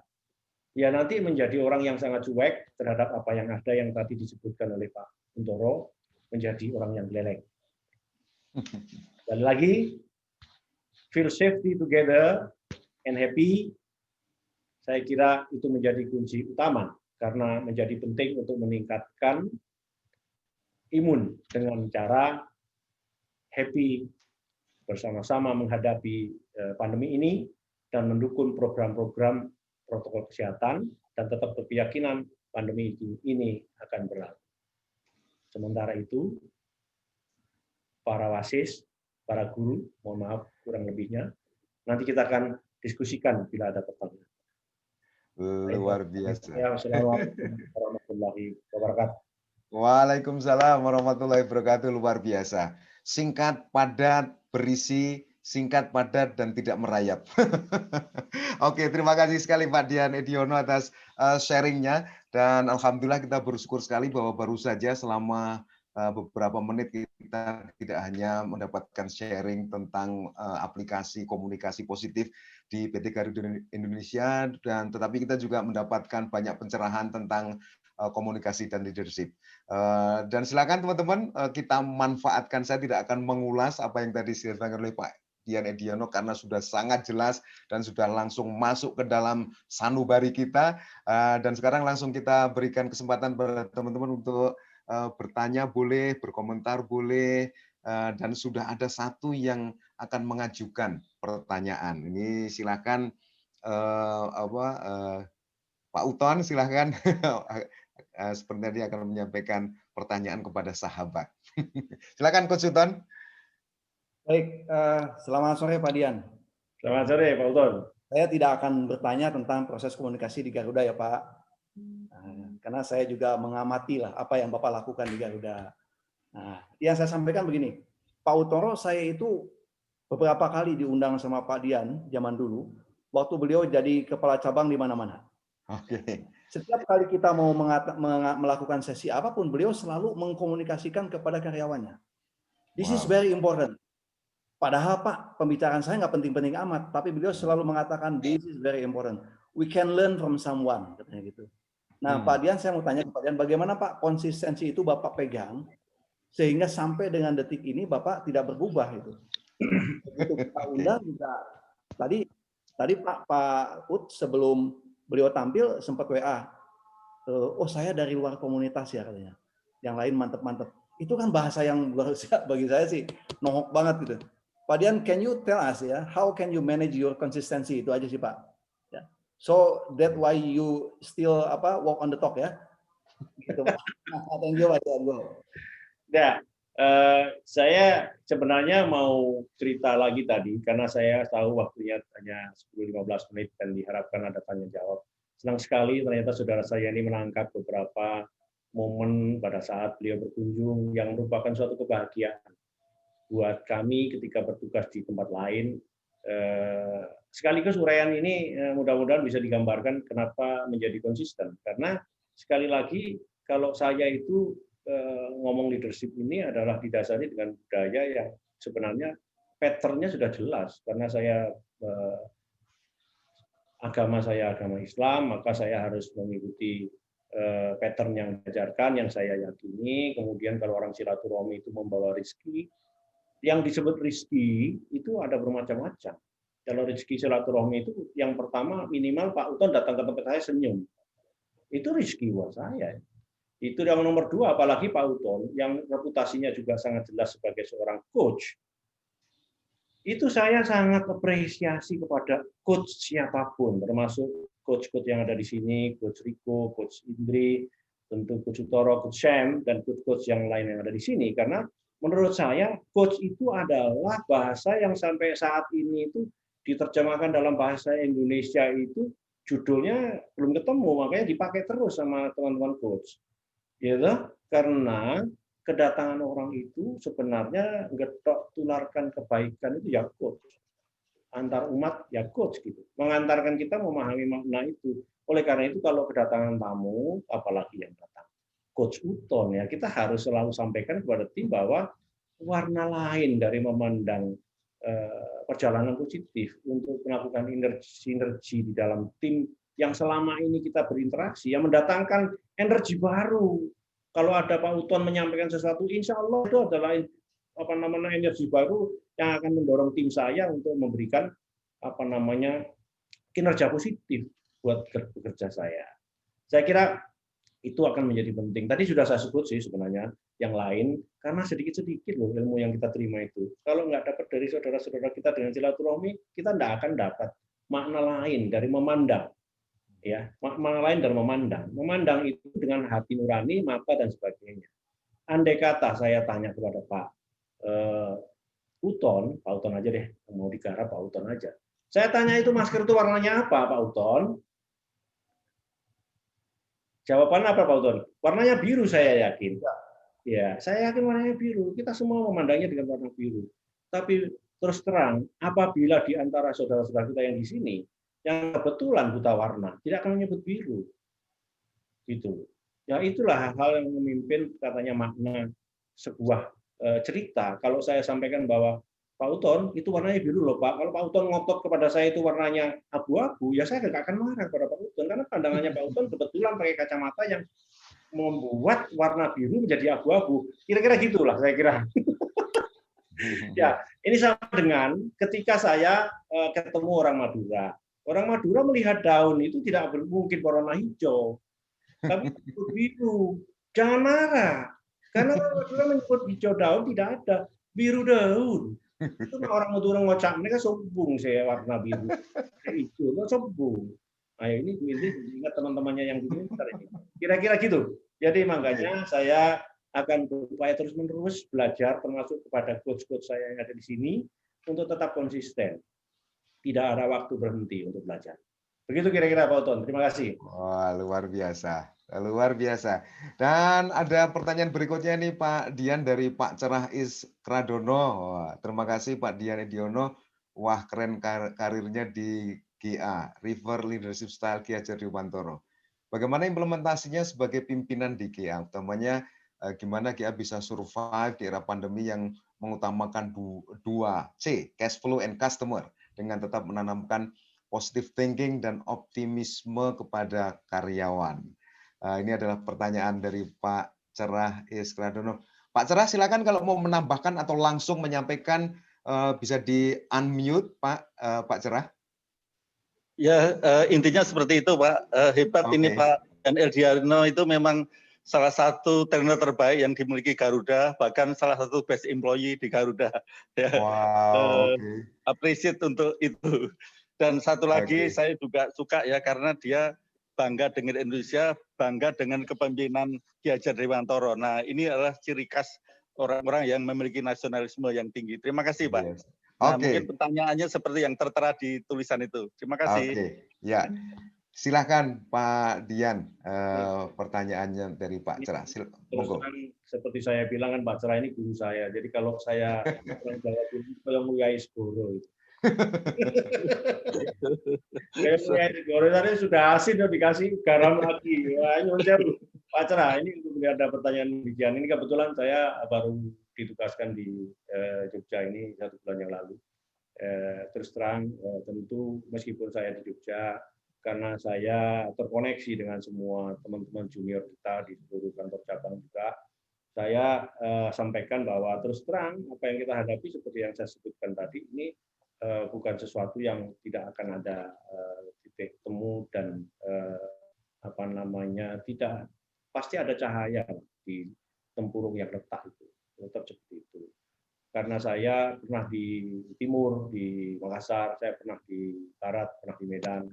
ya nanti menjadi orang yang sangat cuek terhadap apa yang ada yang tadi disebutkan oleh Pak Untoro, menjadi orang yang geleng. Dan lagi, feel safety together and happy, saya kira itu menjadi kunci utama, karena menjadi penting untuk meningkatkan imun dengan cara happy bersama-sama menghadapi pandemi ini dan mendukung program-program protokol kesehatan dan tetap berkeyakinan pandemi ini akan berlalu. Sementara itu, para wasis, para guru, mohon maaf kurang lebihnya, nanti kita akan diskusikan bila ada pertanyaan. Luar biasa. Assalamualaikum warahmatullahi wabarakatuh. Waalaikumsalam warahmatullahi wabarakatuh. Luar biasa. Singkat, padat, berisi, singkat, padat, dan tidak merayap. Oke, terima kasih sekali Pak Dian Ediono atas sharingnya. Dan alhamdulillah kita bersyukur sekali bahwa baru saja selama beberapa menit kita tidak hanya mendapatkan sharing tentang aplikasi komunikasi positif di PT Garuda Indonesia, dan tetapi kita juga mendapatkan banyak pencerahan tentang komunikasi dan leadership. Dan silakan teman-teman kita manfaatkan. Saya tidak akan mengulas apa yang tadi disampaikan oleh Pak Dian Ediono karena sudah sangat jelas dan sudah langsung masuk ke dalam sanubari kita. Dan sekarang langsung kita berikan kesempatan pada teman-teman untuk bertanya boleh, berkomentar boleh, dan sudah ada satu yang akan mengajukan pertanyaan. Ini silakan Pak Uton, silakan. Seperti tadi akan menyampaikan pertanyaan kepada sahabat. Silakan Coach Uton. Baik, selamat sore Pak Dian. Selamat sore Pak Uton. Saya tidak akan bertanya tentang proses komunikasi di Garuda ya Pak, karena saya juga mengamati lah apa yang Bapak lakukan di Garuda. Nah, yang saya sampaikan begini, Pak Untoro saya itu beberapa kali diundang sama Pak Dian zaman dulu, waktu beliau jadi kepala cabang di mana-mana. Oke. Setiap kali kita mau melakukan sesi apapun, beliau selalu mengkomunikasikan kepada karyawannya. This is very important. Padahal Pak, pembicaraan saya nggak penting-penting amat, tapi beliau selalu mengatakan this is very important. We can learn from someone, katanya gitu. Nah, Pak Dian, saya mau tanya ke Pak Dian, bagaimana Pak konsistensi itu Bapak pegang sehingga sampai dengan detik ini Bapak tidak berubah itu. Begitu kita undang juga. Tadi Pak Ut sebelum beliau tampil sempat WA. Oh, saya dari luar komunitas ya katanya. Yang lain mantep-mantep. Itu kan bahasa yang bagi saya sih nohok banget gitu. Pak Dian, can you tell us ya, how can you manage your consistency? Itu aja sih Pak. Ya. So that why you still walk on the talk ya. Gitu Pak. Thank you Pak Dian. Ya, saya sebenarnya mau cerita lagi tadi karena saya tahu waktunya hanya 10-15 menit dan diharapkan ada tanya jawab. Senang sekali ternyata saudara saya ini menangkap beberapa momen pada saat beliau berkunjung yang merupakan suatu kebahagiaan buat kami ketika bertugas di tempat lain. Sekaligus uraian ini mudah-mudahan bisa digambarkan kenapa menjadi konsisten. Karena sekali lagi kalau saya itu ngomong leadership ini adalah didasari dengan budaya yang sebenarnya pattern-nya sudah jelas. Karena saya agama Islam, maka saya harus mengikuti pattern yang diajarkan, yang saya yakini. Kemudian kalau orang silaturahmi itu membawa rezeki, yang disebut rezeki itu ada bermacam-macam. Kalau rezeki silaturahmi itu yang pertama minimal Pak Uton datang ke tempat saya senyum. Itu rezeki buat saya. Itu yang nomor 2, apalagi Pak Uton yang reputasinya juga sangat jelas sebagai seorang coach. Itu saya sangat apresiasi kepada coach siapapun, termasuk coach-coach yang ada di sini, Coach Riko, Coach Indri, tentu Coach Utoro, Coach Sam, dan coach-coach yang lain yang ada di sini. Karena menurut saya, coach itu adalah bahasa yang sampai saat ini itu diterjemahkan dalam bahasa Indonesia itu judulnya belum ketemu, makanya dipakai terus sama teman-teman coach. Gitu? Karena kedatangan orang itu sebenarnya ngetok tularkan kebaikan itu ya coach. Antar umat ya coach gitu. Mengantarkan kita memahami makna itu. Oleh karena itu kalau kedatangan tamu, apalagi yang datang Coach Uton ya, kita harus selalu sampaikan kepada tim bahwa warna lain dari memandang perjalanan positif untuk melakukan sinergi di dalam tim yang selama ini kita berinteraksi, yang mendatangkan energi baru. Kalau ada Pak Uton menyampaikan sesuatu, insya Allah itu adalah energi baru yang akan mendorong tim saya untuk memberikan kinerja positif buat bekerja saya. Saya kira itu akan menjadi penting. Tadi sudah saya sebut sih sebenarnya yang lain, karena sedikit-sedikit loh ilmu yang kita terima itu. Kalau nggak dapat dari saudara-saudara kita dengan silaturahmi, kita nggak akan dapat makna lain dari memandang. Ya, makna lain dari memandang. Memandang itu dengan hati nurani, mata dan sebagainya. Andai kata saya tanya kepada Pak Uton aja deh, mau digarap Pak Uton aja. Saya tanya itu masker itu warnanya apa, Pak Uton? Jawabannya apa, Pak Uton? Warnanya biru, saya yakin. Ya, saya yakin warnanya biru. Kita semua memandangnya dengan warna biru. Tapi terus terang, apabila di antara saudara-saudara kita yang di sini, yang kebetulan buta warna, tidak akan menyebut biru. Gitu. Ya, itulah hal yang memimpin katanya makna sebuah cerita. Kalau saya sampaikan bahwa Pak Uton itu warnanya biru loh Pak. Kalau Pak Uton ngotot kepada saya itu warnanya abu-abu, ya saya nggak akan marah kepada Pak Uton karena pandangannya Pak Uton kebetulan pakai kacamata yang membuat warna biru menjadi abu-abu. Kira-kira gitulah saya kira. Ya, ini sama dengan ketika saya ketemu orang Madura. Orang Madura melihat daun itu tidak mungkin berwarna hijau, tapi biru. Jangan marah, karena orang Madura menyebut hijau daun tidak ada, biru daun. Itu orang Madura ngocak, mereka sombong saya warna biru. Itu sombong. Nah, ini ingat teman-temannya yang dulu. Kira-kira gitu. Jadi makanya saya akan berupaya terus-menerus belajar, termasuk kepada coach-coach saya yang ada di sini, untuk tetap konsisten. Tidak ada waktu berhenti untuk belajar. Begitu kira-kira Pak Uton. Terima kasih. Wah, luar biasa. Luar biasa. Dan ada pertanyaan berikutnya nih Pak Dian dari Pak Cerah Is Kradono. Wah, terima kasih Pak Dian Ediono. Wah, keren karirnya di GA, River Leadership Style Ki Hajar Dewantoro. Bagaimana implementasinya sebagai pimpinan di GA? Utamanya gimana GA bisa survive di era pandemi yang mengutamakan 2C, cash flow and customer, dengan tetap menanamkan positive thinking dan optimisme kepada karyawan. Ini adalah pertanyaan dari Pak Cerah Iskradono. Pak Cerah, silakan kalau mau menambahkan atau langsung menyampaikan, bisa di unmute Pak Cerah. Ya, intinya seperti itu Pak. Hebat ini Pak dan Eldiano itu memang salah satu trainer terbaik yang dimiliki Garuda, bahkan salah satu best employee di Garuda. Ya. Wow. Appreciate untuk itu. Dan satu lagi saya juga suka ya karena dia bangga dengan Indonesia, bangga dengan kepemimpinan Ki Hajar Dewantoro. Nah, ini adalah ciri khas orang-orang yang memiliki nasionalisme yang tinggi. Terima kasih, Pak. Yes. Nah, mungkin pertanyaannya seperti yang tertera di tulisan itu. Terima kasih. Ya. Silahkan Pak Dian, pertanyaannya dari Pak Cerah. Monggo. Seperti saya bilang kan Pak Cerah ini guru saya. Jadi kalau saya kalau Muyai Segoro itu. Muyai tadi sudah asin dikasih garam lagi. Wah, Pak Cerah ini untuk ada pertanyaan demikian. Ini kebetulan saya baru ditugaskan di Jogja ini 1 bulan yang lalu. Terus terang tentu meskipun saya di Jogja, karena saya terkoneksi dengan semua teman-teman junior kita di seluruh kantor cabang juga, saya sampaikan bahwa terus terang apa yang kita hadapi seperti yang saya sebutkan tadi ini bukan sesuatu yang tidak akan ada titik temu dan tidak pasti ada cahaya di tempurung yang retak itu, tetap seperti itu. Karena saya pernah di timur, di Makassar, saya pernah di barat, pernah di Medan.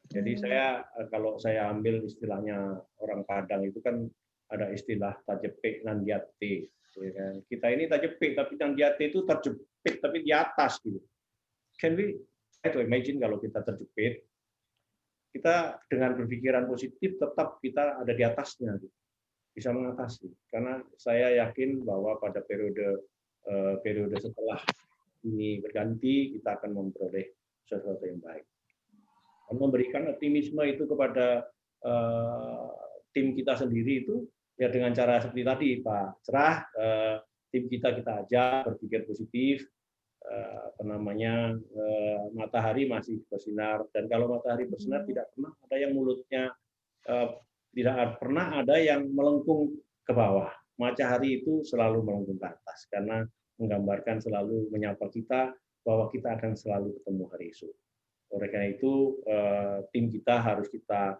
Jadi saya kalau saya ambil istilahnya orang Padang itu kan ada istilah tajepik nan diate. Ya kan? Kita ini tajepik tapi nan diate itu terjepit tapi di atas gitu. Can we try to imagine kalau kita terjepit, kita dengan berpikiran positif tetap kita ada di atasnya, gitu. Bisa mengatasi. Karena saya yakin bahwa pada periode setelah ini berganti, kita akan memperoleh sesuatu yang baik. Dan memberikan optimisme itu kepada tim kita sendiri itu ya dengan cara seperti tadi, Pak Cerah, tim kita ajak berpikir positif. Matahari masih bersinar, dan kalau matahari bersinar tidak pernah ada yang mulutnya tidak pernah ada yang melengkung ke bawah. Matahari itu selalu melengkung ke atas karena menggambarkan selalu menyapa kita bahwa kita akan selalu ketemu hari esok. Oleh karena itu tim kita harus kita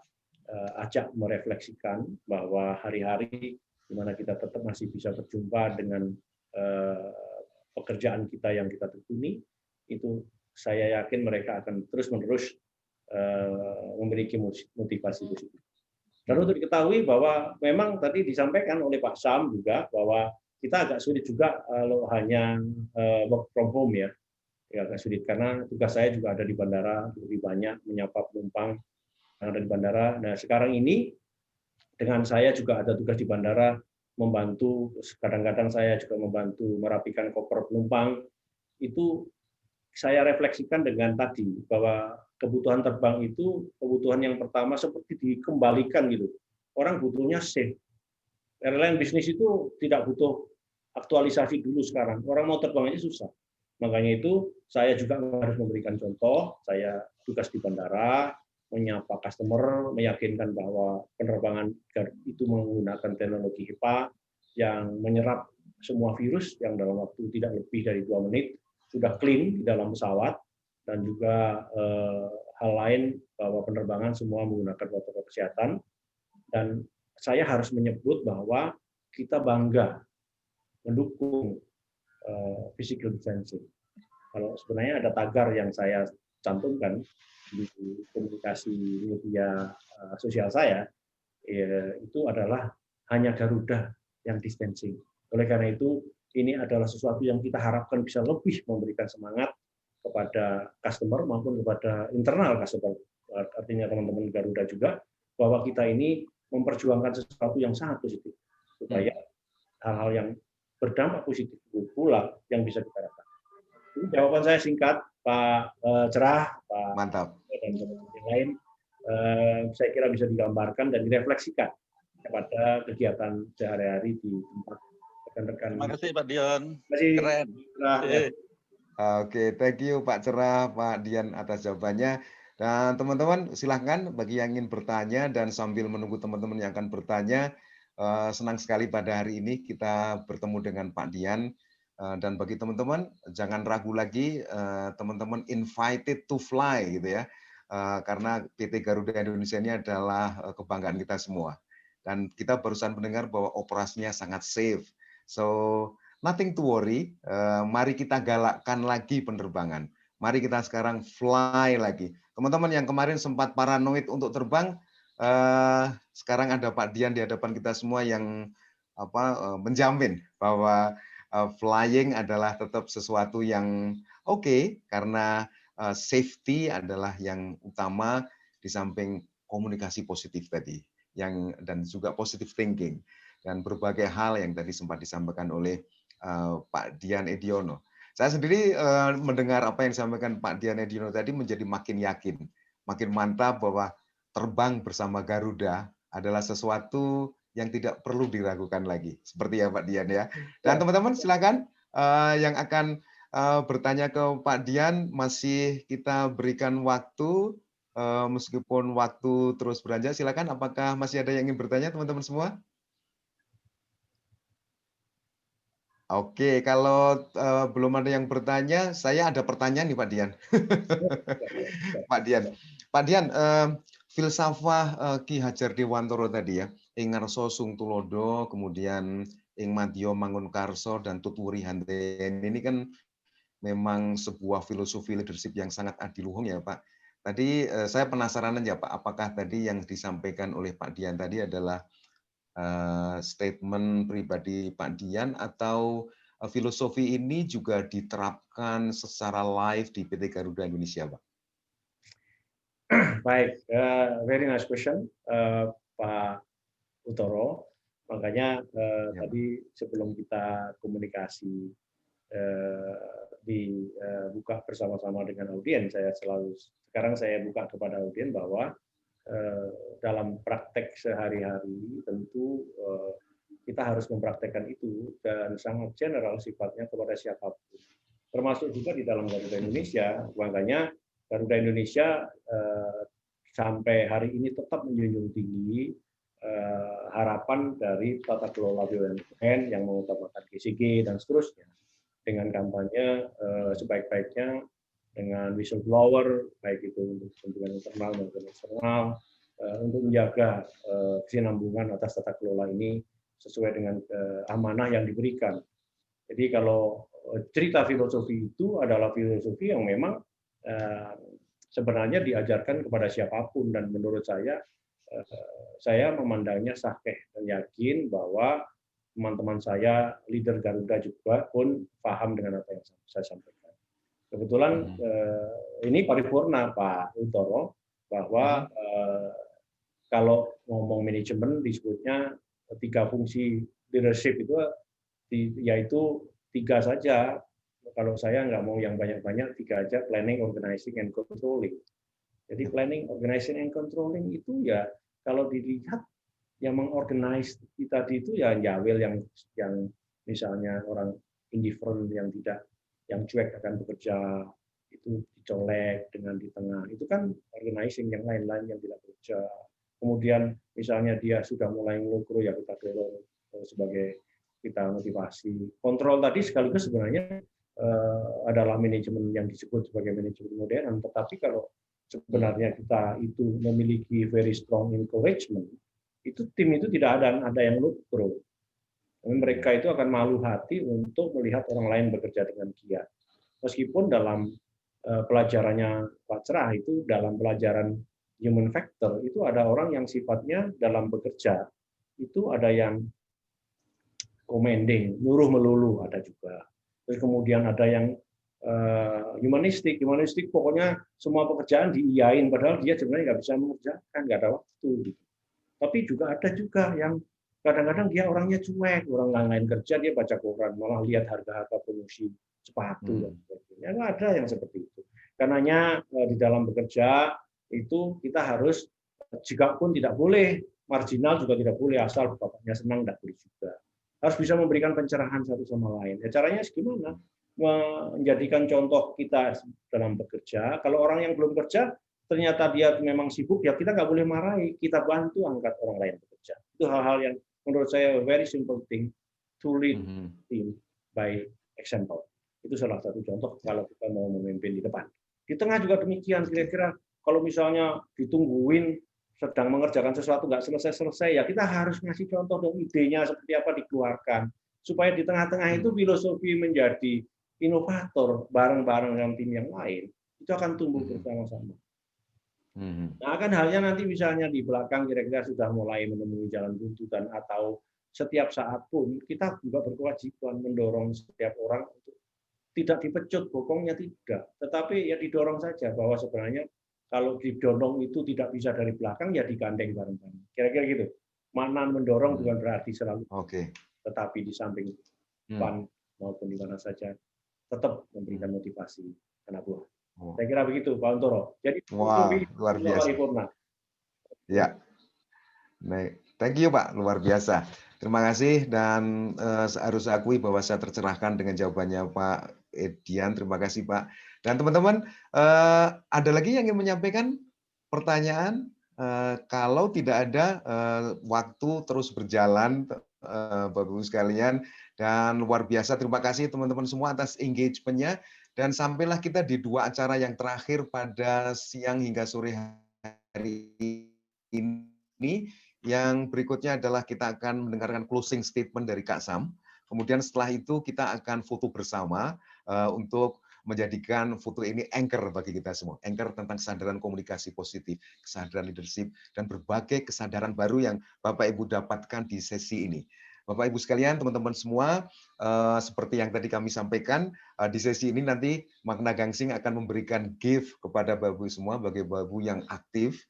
ajak merefleksikan bahwa hari-hari di mana kita tetap masih bisa berjumpa dengan pekerjaan kita yang kita tekuni, itu saya yakin mereka akan terus-menerus memiliki motivasi positif. Dan untuk diketahui bahwa memang tadi disampaikan oleh Pak Sam juga bahwa kita agak sulit juga kalau hanya work from home ya, agak sulit karena tugas saya juga ada di bandara, lebih banyak menyapa penumpang yang ada di bandara. Nah sekarang ini dengan saya juga ada tugas di bandara, membantu, kadang-kadang saya juga membantu merapikan koper penumpang. Itu saya refleksikan dengan tadi bahwa kebutuhan terbang itu kebutuhan yang pertama seperti dikembalikan gitu. Orang butuhnya safe. Airline bisnis itu tidak butuh aktualisasi dulu sekarang. Orang mau terbang aja susah. Makanya itu saya juga harus memberikan contoh. Saya tugas di bandara, menyapa customer, meyakinkan bahwa penerbangan itu menggunakan teknologi HEPA yang menyerap semua virus yang dalam waktu tidak lebih dari 2 menit sudah clean di dalam pesawat, dan juga hal lain bahwa penerbangan semua menggunakan protokol kesehatan. Dan saya harus menyebut bahwa kita bangga mendukung physical distancing. Kalau sebenarnya ada tagar yang saya cantumkan di komunikasi media sosial saya, itu adalah hanya Garuda yang distancing. Oleh karena itu, ini adalah sesuatu yang kita harapkan bisa lebih memberikan semangat kepada customer maupun kepada internal customer. Artinya teman-teman Garuda juga, bahwa kita ini memperjuangkan sesuatu yang sangat positif, supaya hal-hal yang berdampak positif pula yang bisa kita rasakan. Ini jawaban saya singkat, Pak Cerah, Pak Mantap. Dan yang lain, saya kira bisa digambarkan dan direfleksikan kepada kegiatan sehari-hari di tempat rekan-rekan. Terima kasih Pak Dion. Terima kasih. Keren. Oke, thank you Pak Cerah, Pak Dian atas jawabannya. Dan teman-teman silahkan bagi yang ingin bertanya, dan sambil menunggu teman-teman yang akan bertanya, senang sekali pada hari ini kita bertemu dengan Pak Dian. Dan bagi teman-teman jangan ragu lagi, teman-teman invited to fly gitu ya, karena PT Garuda Indonesia ini adalah kebanggaan kita semua, dan kita barusan mendengar bahwa operasinya sangat safe, so nothing to worry. Mari kita galakkan lagi penerbangan, mari kita sekarang fly lagi. Teman-teman yang kemarin sempat paranoid untuk terbang, sekarang ada Pak Dian di hadapan kita semua yang menjamin bahwa flying adalah tetap sesuatu yang oke, karena safety adalah yang utama di samping komunikasi positif tadi, dan juga positive thinking dan berbagai hal yang tadi sempat disampaikan oleh Pak Dian Ediono. Saya sendiri mendengar apa yang disampaikan Pak Dian Ediono tadi menjadi makin yakin, makin mantap bahwa terbang bersama Garuda adalah sesuatu yang tidak perlu diragukan lagi, seperti ya Pak Dian ya. Dan teman-teman silakan yang akan bertanya ke Pak Dian, masih kita berikan waktu, meskipun waktu terus beranjak. Silakan, apakah masih ada yang ingin bertanya teman-teman semua? Oke, kalau belum ada yang bertanya, saya ada pertanyaan nih Pak Dian. Pak Dian, filsafah Ki Hajar Dewantara tadi ya, ing ngarsa sung tulodo, kemudian ing madya mangun karso dan tuturi handhen, ini kan memang sebuah filosofi leadership yang sangat adiluhung ya Pak. Tadi saya penasaran aja Pak, apakah tadi yang disampaikan oleh Pak Dian tadi adalah statement pribadi Pak Dian atau filosofi ini juga diterapkan secara live di PT Garuda Indonesia, Pak? Baik, very nice question, Pak Utoro. Makanya tadi sebelum kita komunikasi dibuka bersama-sama dengan audiens, sekarang saya buka kepada audiens bahwa dalam praktek sehari-hari tentu kita harus mempraktekkan itu dan sangat general sifatnya kepada siapapun, termasuk juga di dalam Garuda Indonesia. Makanya Garuda Indonesia sampai hari ini tetap menjunjung tinggi harapan dari tata kelola BUMN yang mengutamakan GCG dan seterusnya, dengan kampanye sebaik-baiknya, dengan whistleblower, baik itu untuk kepentingan internal maupun eksternal, untuk menjaga kesinambungan atas tata kelola ini sesuai dengan amanah yang diberikan. Jadi kalau cerita filosofi itu adalah filosofi yang memang sebenarnya diajarkan kepada siapapun, dan menurut saya memandangnya sahih dan yakin bahwa teman-teman saya leader Garuda juga pun paham dengan apa yang saya sampaikan. Kebetulan ini paripurna Pak Utoro, bahwa kalau ngomong manajemen disebutnya 3 fungsi leadership itu, yaitu 3 saja. Kalau saya nggak mau yang banyak-banyak, 3 aja: planning, organizing, and controlling. Jadi planning, organizing, and controlling itu ya kalau dilihat yang mengorganize kita itu ya Jawel yang misalnya orang indifferent, yang cuek akan bekerja, itu dicolek dengan di tengah, itu kan organizing. Yang lain-lain yang tidak bekerja, kemudian misalnya dia sudah mulai ngelukro, ya kita dorong sebagai kita motivasi. Kontrol tadi sekaligus sebenarnya adalah manajemen yang disebut sebagai manajemen modern, tetapi kalau sebenarnya kita itu memiliki very strong encouragement, itu tim itu tidak ada yang lukro. Mereka itu akan malu hati untuk melihat orang lain bekerja dengan giat. Meskipun dalam pelajarannya Pak Cerah itu, dalam pelajaran human factor itu ada orang yang sifatnya dalam bekerja itu ada yang commanding, nyuruh melulu, ada juga. Terus kemudian ada yang humanistik pokoknya semua pekerjaan diiyain, padahal dia sebenarnya nggak bisa mengerjakan, nggak ada waktu. Gitu. Tapi juga ada juga yang kadang-kadang dia orangnya cuek, orang lain kerja dia baca koran, malah lihat harga-harga promosi sepatu dan sebagainya. Nggak ada yang seperti itu. Karenanya di dalam bekerja itu kita harus, jika pun tidak boleh marginal juga tidak boleh, asal bapaknya senang tidak boleh juga. Harus bisa memberikan pencerahan satu sama lain. Ya, caranya gimana? Menjadikan contoh kita dalam bekerja. Kalau orang yang belum kerja ternyata dia memang sibuk, ya kita nggak boleh marahi, kita bantu angkat orang lain bekerja. Itu hal-hal yang menurut saya very simple thing to lead team by example. Itu salah satu contoh kalau kita mau memimpin di depan. Di tengah juga demikian, kira-kira kalau misalnya ditungguin sedang mengerjakan sesuatu nggak selesai-selesai, ya kita harus ngasih contoh dong, idenya seperti apa dikeluarkan. Supaya di tengah-tengah itu filosofi menjadi inovator bareng-bareng dengan tim yang lain, itu akan tumbuh bersama-sama. Nah, akan halnya nanti misalnya di belakang kira-kira sudah mulai menemui jalan buntu, dan atau setiap saat pun kita juga berkewajiban mendorong setiap orang untuk tidak dipecut bokongnya, tidak, tetapi ya didorong saja, bahwa sebenarnya kalau didorong itu tidak bisa dari belakang, ya digandeng bareng-bareng. Kira-kira gitu. Makna mendorong bukan berarti selalu, tetapi di samping depan maupun di mana saja tetap memberikan motivasi anak buah. Saya kira begitu, Pak Untoro. Jadi luar biasa. Ya, baik. Thank you Pak, luar biasa. Terima kasih, dan harus akui bahwa saya tercerahkan dengan jawabannya Pak Dian. Terima kasih Pak. Dan teman-teman, ada lagi yang ingin menyampaikan pertanyaan? Kalau tidak ada, waktu terus berjalan, Bapak Ibu sekalian, dan luar biasa. Terima kasih teman-teman semua atas engagement-nya. Dan sampailah kita di 2 acara yang terakhir pada siang hingga sore hari ini. Yang berikutnya adalah kita akan mendengarkan closing statement dari Kak Sam. Kemudian setelah itu kita akan foto bersama untuk menjadikan foto ini anchor bagi kita semua. Anchor tentang kesadaran komunikasi positif, kesadaran leadership, dan berbagai kesadaran baru yang Bapak Ibu dapatkan di sesi ini. Bapak Ibu sekalian, teman-teman semua, seperti yang tadi kami sampaikan, di sesi ini nanti Magna Gangsing akan memberikan gift kepada Bapak Ibu semua, bagi Bapak Ibu yang aktif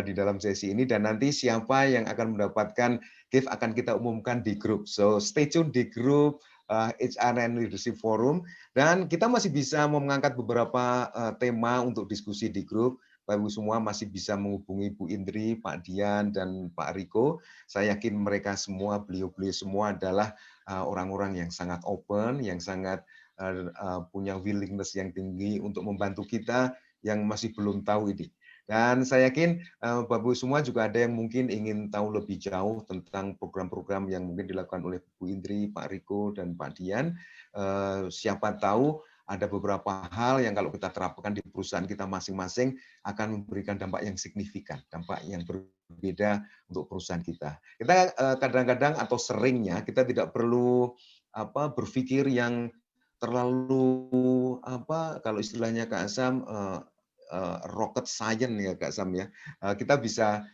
di dalam sesi ini, dan nanti siapa yang akan mendapatkan gift akan kita umumkan di grup. So stay tune di grup HRN Leadership Forum, dan kita masih bisa mengangkat beberapa tema untuk diskusi di grup. Bapak Ibu semua masih bisa menghubungi Bu Indri, Pak Dian, dan Pak Riko. Saya yakin mereka semua, beliau-beliau semua adalah orang-orang yang sangat open, yang sangat punya willingness yang tinggi untuk membantu kita yang masih belum tahu ini. Dan saya yakin Bapak Ibu semua juga ada yang mungkin ingin tahu lebih jauh tentang program-program yang mungkin dilakukan oleh Bu Indri, Pak Riko, dan Pak Dian. Siapa tahu ada beberapa hal yang kalau kita terapkan di perusahaan kita masing-masing akan memberikan dampak yang signifikan, dampak yang berbeda untuk perusahaan kita. Kita kadang-kadang atau seringnya kita tidak perlu berpikir yang terlalu kalau istilahnya Kak Asam rocket science ya Kak Sam ya. Kita bisa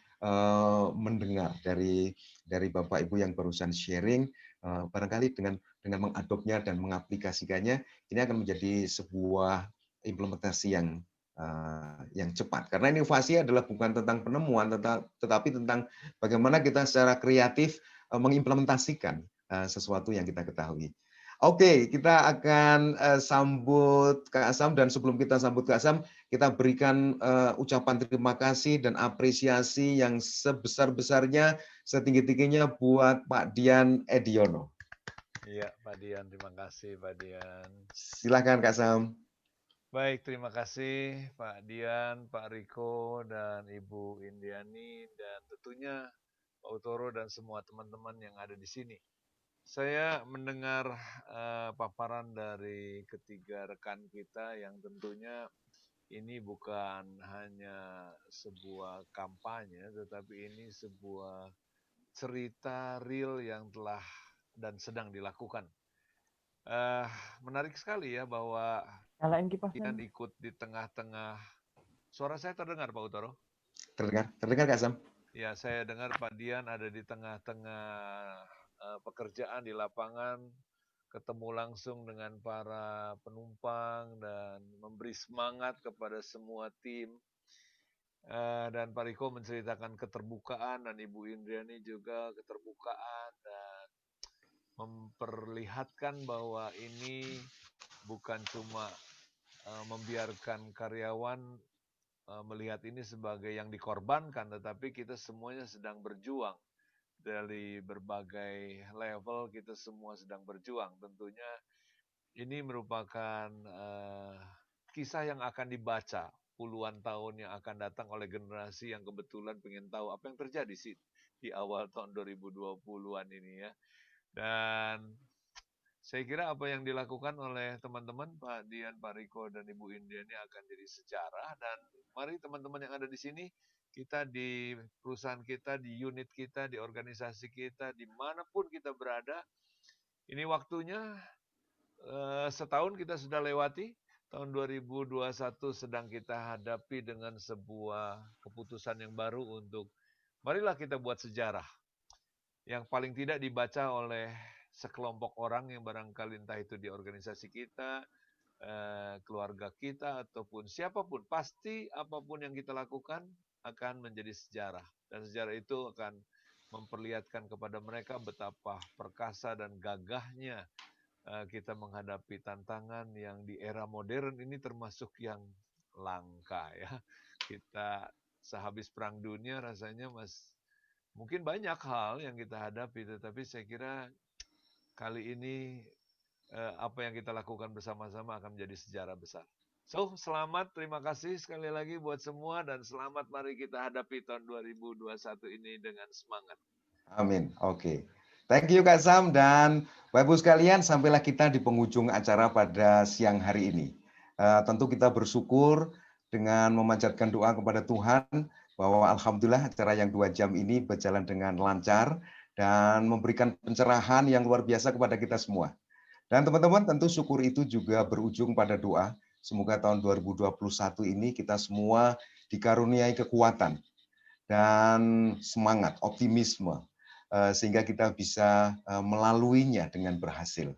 mendengar dari Bapak Ibu yang barusan sharing, barangkali dengan mengadopnya dan mengaplikasikannya, ini akan menjadi sebuah implementasi yang cepat. Karena inovasi adalah bukan tentang penemuan, tetapi tentang bagaimana kita secara kreatif mengimplementasikan sesuatu yang kita ketahui. Oke, kita akan sambut Kak Asam, dan sebelum kita sambut Kak Asam, kita berikan ucapan terima kasih dan apresiasi yang sebesar-besarnya, setinggi-tingginya buat Pak Dian Ediono. Iya, Pak Dian, terima kasih Pak Dian. Silakan Kak Asam. Baik, terima kasih Pak Dian, Pak Riko, dan Ibu Indiani, dan tentunya Pak Utoro dan semua teman-teman yang ada di sini. Saya mendengar paparan dari ketiga rekan kita yang tentunya ini bukan hanya sebuah kampanye, tetapi ini sebuah cerita real yang telah dan sedang dilakukan. Menarik sekali ya bahwa kalian ikut di tengah-tengah. Suara saya terdengar Pak Utoro? Terdengar Kak Asam? Ya, saya dengar Pak Dian ada di tengah-tengah pekerjaan di lapangan, ketemu langsung dengan para penumpang dan memberi semangat kepada semua tim. Dan Pak Riko menceritakan keterbukaan, dan Ibu Indriani juga keterbukaan, dan memperlihatkan bahwa ini bukan cuma membiarkan karyawan melihat ini sebagai yang dikorbankan, tetapi kita semuanya sedang berjuang. Dari berbagai level kita semua sedang berjuang. Tentunya ini merupakan kisah yang akan dibaca puluhan tahun yang akan datang oleh generasi yang kebetulan pengen tahu apa yang terjadi sih di awal tahun 2020-an ini ya. Dan saya kira apa yang dilakukan oleh teman-teman Pak Dian, Pak Riko, dan Ibu Indiani akan jadi sejarah. Dan mari teman-teman yang ada di sini, kita di perusahaan kita, di unit kita, di organisasi kita, dimanapun kita berada, ini waktunya setahun kita sudah lewati, tahun 2021 sedang kita hadapi dengan sebuah keputusan yang baru untuk marilah kita buat sejarah yang paling tidak dibaca oleh sekelompok orang yang barangkali entah itu di organisasi kita, keluarga kita, ataupun siapapun. Pasti apapun yang kita lakukan akan menjadi sejarah. Dan sejarah itu akan memperlihatkan kepada mereka betapa perkasa dan gagahnya kita menghadapi tantangan yang di era modern ini termasuk yang langka ya. Kita sehabis perang dunia rasanya mungkin banyak hal yang kita hadapi, tetapi saya kira kali ini apa yang kita lakukan bersama-sama akan menjadi sejarah besar. So, selamat, terima kasih sekali lagi buat semua, dan selamat mari kita hadapi tahun 2021 ini dengan semangat. Amin. Oke. Thank you Kak Sam, dan Bapak Ibu sekalian, sampailah kita di penghujung acara pada siang hari ini. Tentu kita bersyukur dengan memanjatkan doa kepada Tuhan bahwa alhamdulillah acara yang 2 jam ini berjalan dengan lancar dan memberikan pencerahan yang luar biasa kepada kita semua. Dan teman-teman, tentu syukur itu juga berujung pada doa. Semoga tahun 2021 ini kita semua dikaruniai kekuatan dan semangat, optimisme, sehingga kita bisa melaluinya dengan berhasil.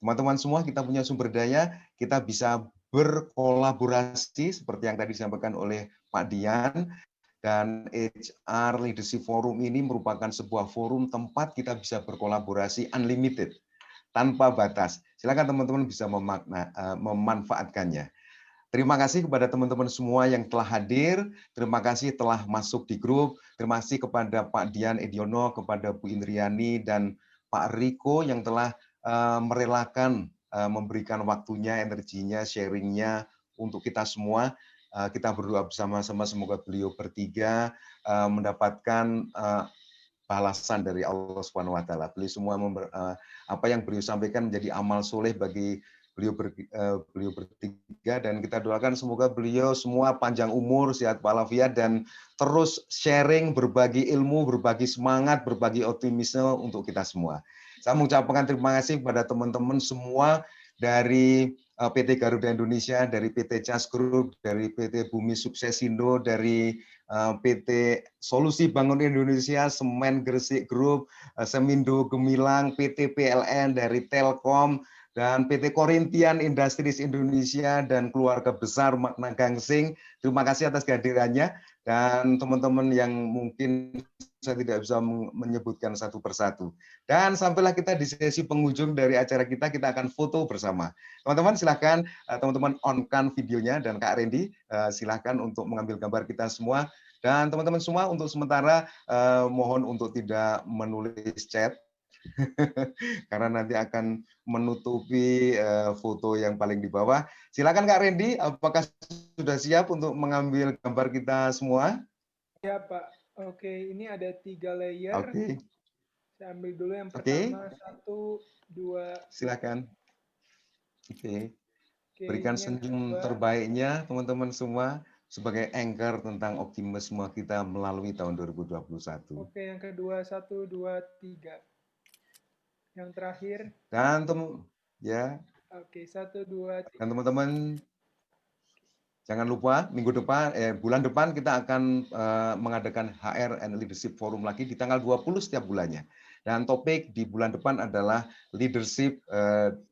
Teman-teman semua, kita punya sumber daya, kita bisa berkolaborasi seperti yang tadi disampaikan oleh Pak Dian, dan HR Leadership Forum ini merupakan sebuah forum tempat kita bisa berkolaborasi unlimited, tanpa batas. Silakan teman-teman bisa memanfaatkannya. Terima kasih kepada teman-teman semua yang telah hadir, terima kasih telah masuk di grup, terima kasih kepada Pak Dian Ediono, kepada Bu Indriani, dan Pak Riko yang telah merelakan memberikan waktunya, energinya, sharingnya untuk kita semua. Kita berdoa bersama-sama semoga beliau bertiga mendapatkan balasan dari Allah Subhanahu wa taala. Beliau semua apa yang beliau sampaikan menjadi amal soleh bagi beliau bertiga, dan kita doakan semoga beliau semua panjang umur, sehat walafiat, dan terus sharing, berbagi ilmu, berbagi semangat, berbagi optimisme untuk kita semua. Saya mengucapkan terima kasih kepada teman-teman semua dari PT Garuda Indonesia, dari PT Cas Group, dari PT Bumi Suksesindo, dari PT Solusi Bangun Indonesia, Semen Gresik Group, Semindo Gemilang, PT PLN, dari Telkom, dan PT Korintian Industries Indonesia, dan keluarga besar Makna Gangsing. Terima kasih atas kehadirannya, dan teman-teman yang mungkin saya tidak bisa menyebutkan satu persatu. Dan sampailah kita di sesi penghujung dari acara kita akan foto bersama. Teman-teman silahkan, teman-teman on-kan videonya, dan Kak Randy silahkan untuk mengambil gambar kita semua. Dan teman-teman semua untuk sementara mohon untuk tidak menulis chat, karena nanti akan menutupi foto yang paling di bawah. Silakan Kak Randy, apakah sudah siap untuk mengambil gambar kita semua? Ya Pak, oke, ini ada 3 layer. Oke. Saya ambil dulu yang pertama, 1, 2. Silakan. Oke. Berikan senyum terbaiknya teman-teman semua sebagai anchor tentang optimisme kita melalui tahun 2021. Oke, yang kedua, 1, 2, 3. Yang terakhir. Dan ya. Oke, 1, 2, 3. Dan teman-teman jangan lupa bulan depan kita akan mengadakan HR and Leadership Forum lagi di tanggal 20 setiap bulannya. Dan topik di bulan depan adalah leadership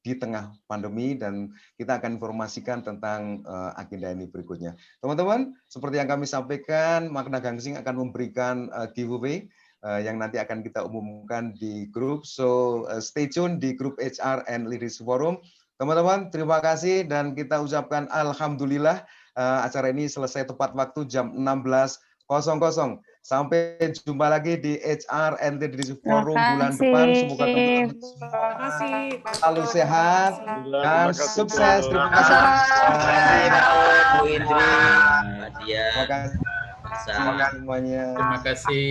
di tengah pandemi, dan kita akan informasikan tentang agenda ini berikutnya. Teman-teman, seperti yang kami sampaikan, Makna Gangsing akan memberikan giveaway yang nanti akan kita umumkan di grup. So stay tune di grup HR and Leadership Forum. Teman-teman, terima kasih, dan kita ucapkan alhamdulillah acara ini selesai tepat waktu jam 16.00. Sampai jumpa lagi di HR and Leadership Forum bulan depan. Semoga teman-teman selalu sehat dan sukses. Terima kasih. Bu Indri, Mbak Dian. Terima kasih semuanya. Terima kasih.